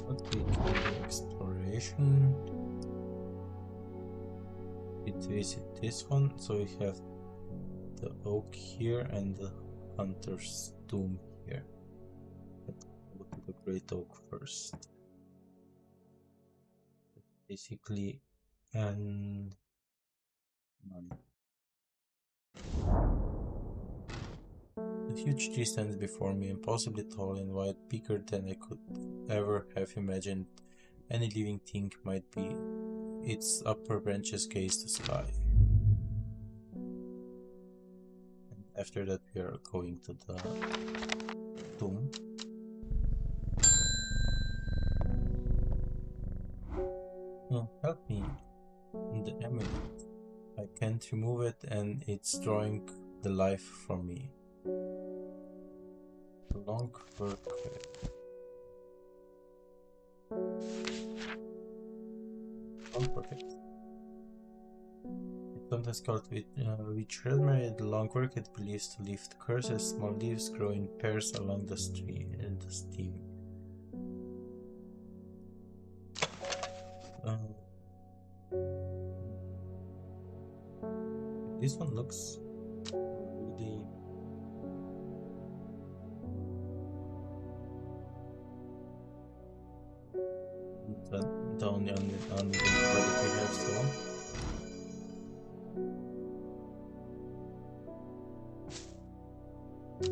But we can do exploration. We visit this one, so we have the oak here and the hunter's tomb here. Let's go to the great oak first. Basically, and a huge tree stands before me, impossibly tall and wide, bigger than I could ever have imagined any living thing might be. Its upper branches gaze the sky. And after that we are going to the tomb. Oh, help me. The amulet. I can't remove it and it's drawing the life from me. Long work. Oh, perfect. It's sometimes called witch Rainmere. The long work it believes to lift curses. Small leaves grow in pairs along the stream and the stem. This one looks really down on the that we have, so you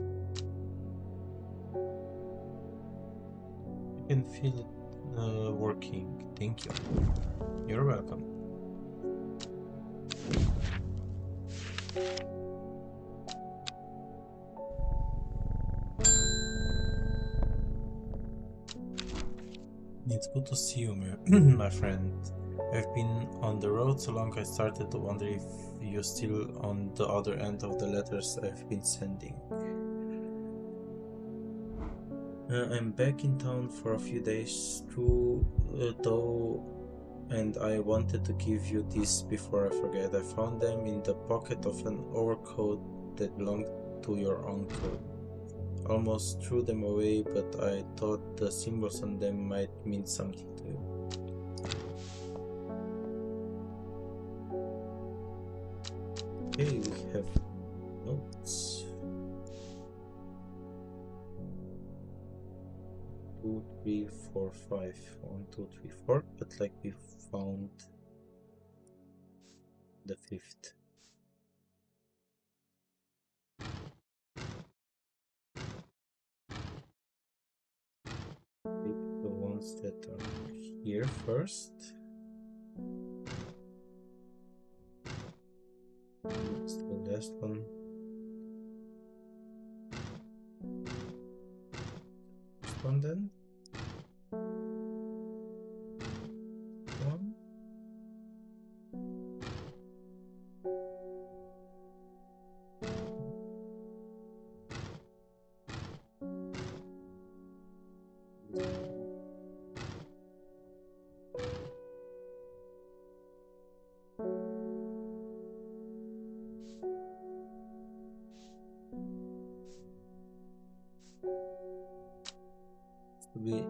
can feel it working. Thank you. You're welcome. It's good to see you, my friend. I've been on the road so long I started to wonder if you're still on the other end of the letters I've been sending. I'm back in town for a few days though, and I wanted to give you this before I forget. I found them in the pocket of an overcoat that belonged to your uncle. Almost threw them away, but I thought the symbols on them might mean something to you. Okay, we have notes. 2, 3, 4, 5. 1, 2, 3, 4. But like we found the 5th. Pick the ones that are here first. That's the last one. First one then. One. We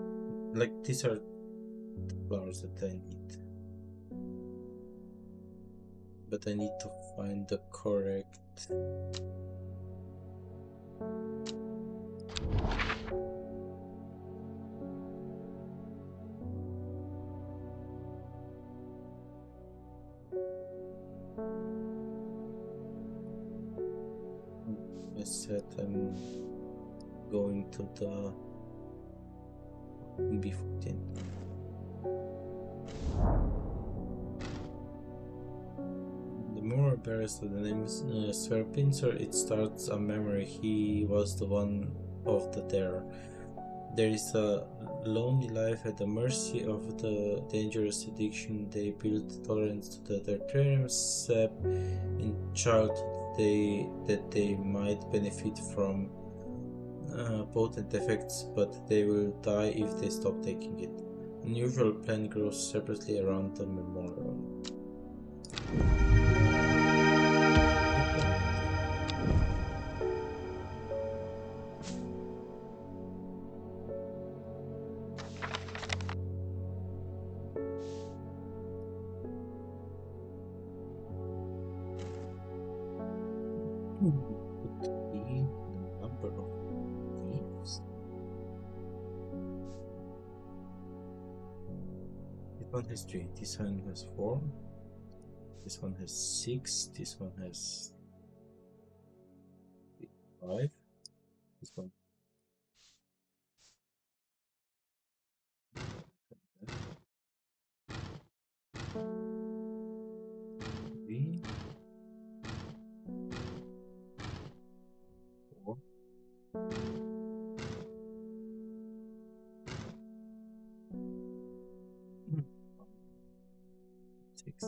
like these are the flowers that I need, but I need to find the correct I said I'm going to the B14. The more embarrassed of the name Sir Pincer, it starts a memory. He was the one of the terror. There is a lonely life at the mercy of the dangerous addiction. They build tolerance to the deuterium sap in childhood that they might benefit from potent effects, but they will die if they stop taking it. Unusual plant grows separately around the memorial. Could be the number of leaves. This one has 3, this one has 4, this one has 6, this one has 5, this one. Three, 4, 6.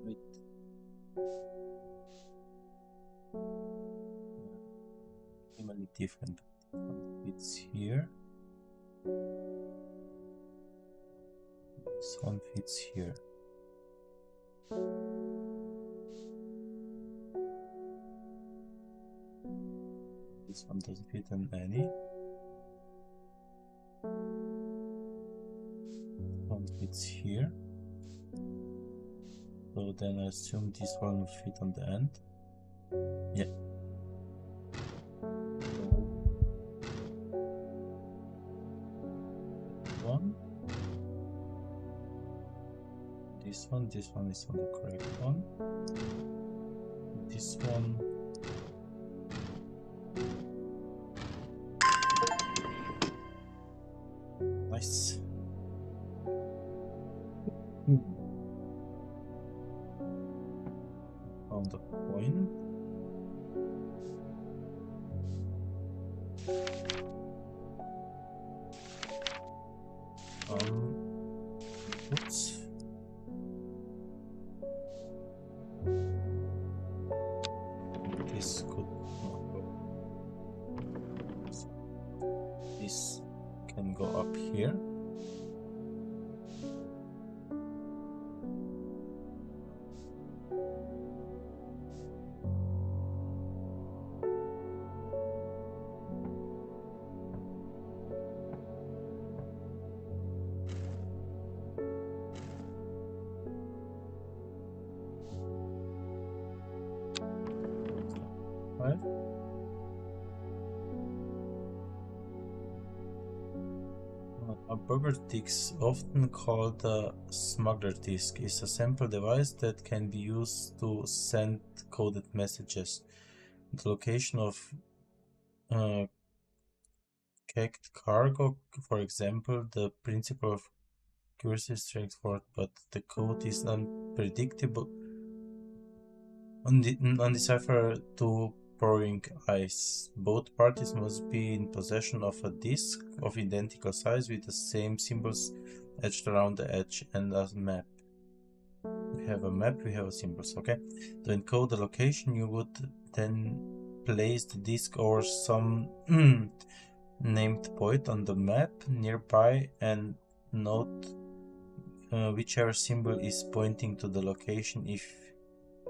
Wait. Minimally different. Fits here. This one fits here. This one doesn't fit on any. This one fits here. So then I assume this one will fit on the end. Yeah. This one is on the correct one. This one. Nice. Found the coin. Oops. This could not go. This can go up here. Right. A bugger disc, often called a smuggler disc, is a sample device that can be used to send coded messages. The location of cached cargo, for example, the principle of accuracy is straightforward, but the code is unpredictable, undeciphered to prying eyes. Both parties must be in possession of a disk of identical size with the same symbols etched around the edge and a map. We have a map, we have symbols, okay? To encode the location, you would then place the disk over some named point on the map nearby and note whichever symbol is pointing to the location. If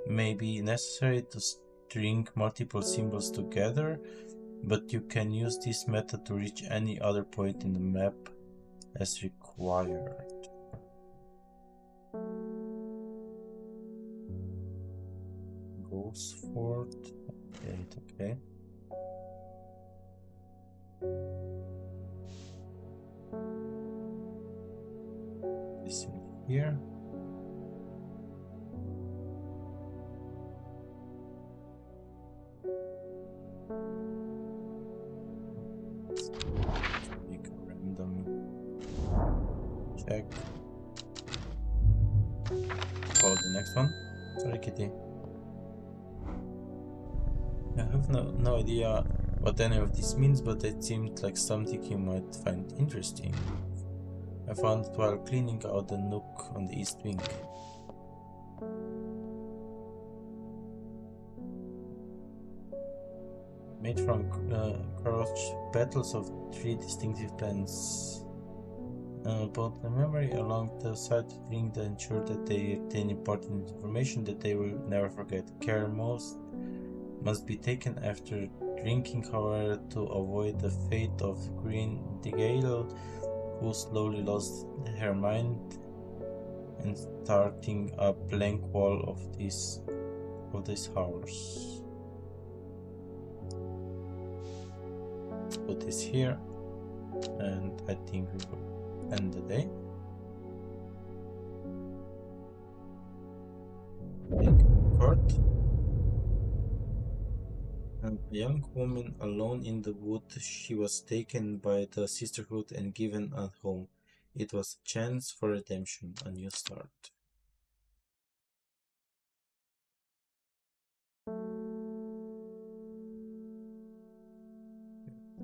may be necessary to string multiple symbols together, but you can use this method to reach any other point in the map as required. Gosford, okay. This in here. Make a random check. Follow the next one. Sorry, kitty. I have no idea what any of this means, but it seemed like something you might find interesting. I found it while cleaning out the nook on the east wing. Made from crossed petals of 3 distinctive plants. Both the memory along the side of the ring to ensure that they retain important information that they will never forget. Care must be taken after drinking, however, to avoid the fate of Green Digale, who slowly lost her mind and starting a blank wall of this house. Put this here, and I think we will end the day. Court. And a young woman alone in the wood, she was taken by the sisterhood and given a home. It was a chance for redemption, a new start.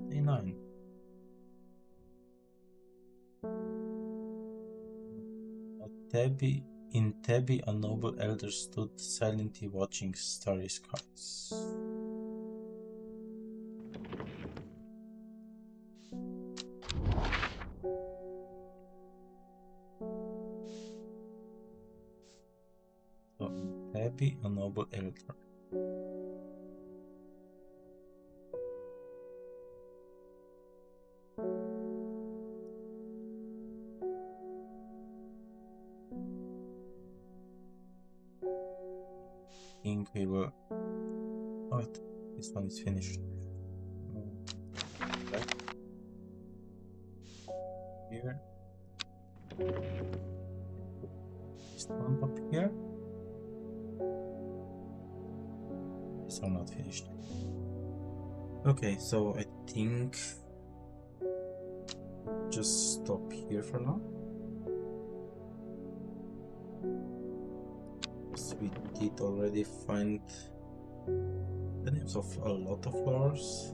Day 9. In Tabi, a noble elder stood silently watching starry skies. So, in Tabi, a noble elder. I think we will. Oh, this one is finished. Right here. This one up here. These are not finished. Okay, so I think just stop here for now. So we did already find the names of a lot of flowers.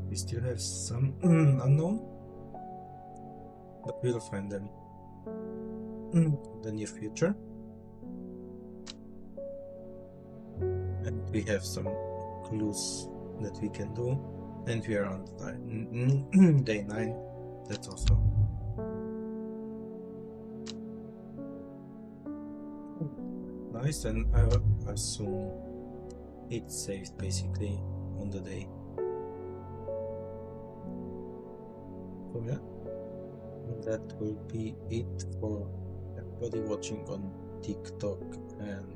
We still have some unknown, but we'll find them in the near future. And we have some clues that we can do, and we are on day 9. That's also nice, and I assume it's saved basically on the day. So yeah, that will be it for everybody watching on TikTok and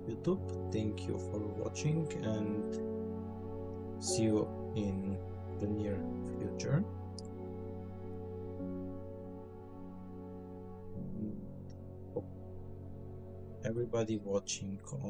YouTube. Thank you for watching, and see you in the near future. Everybody watching on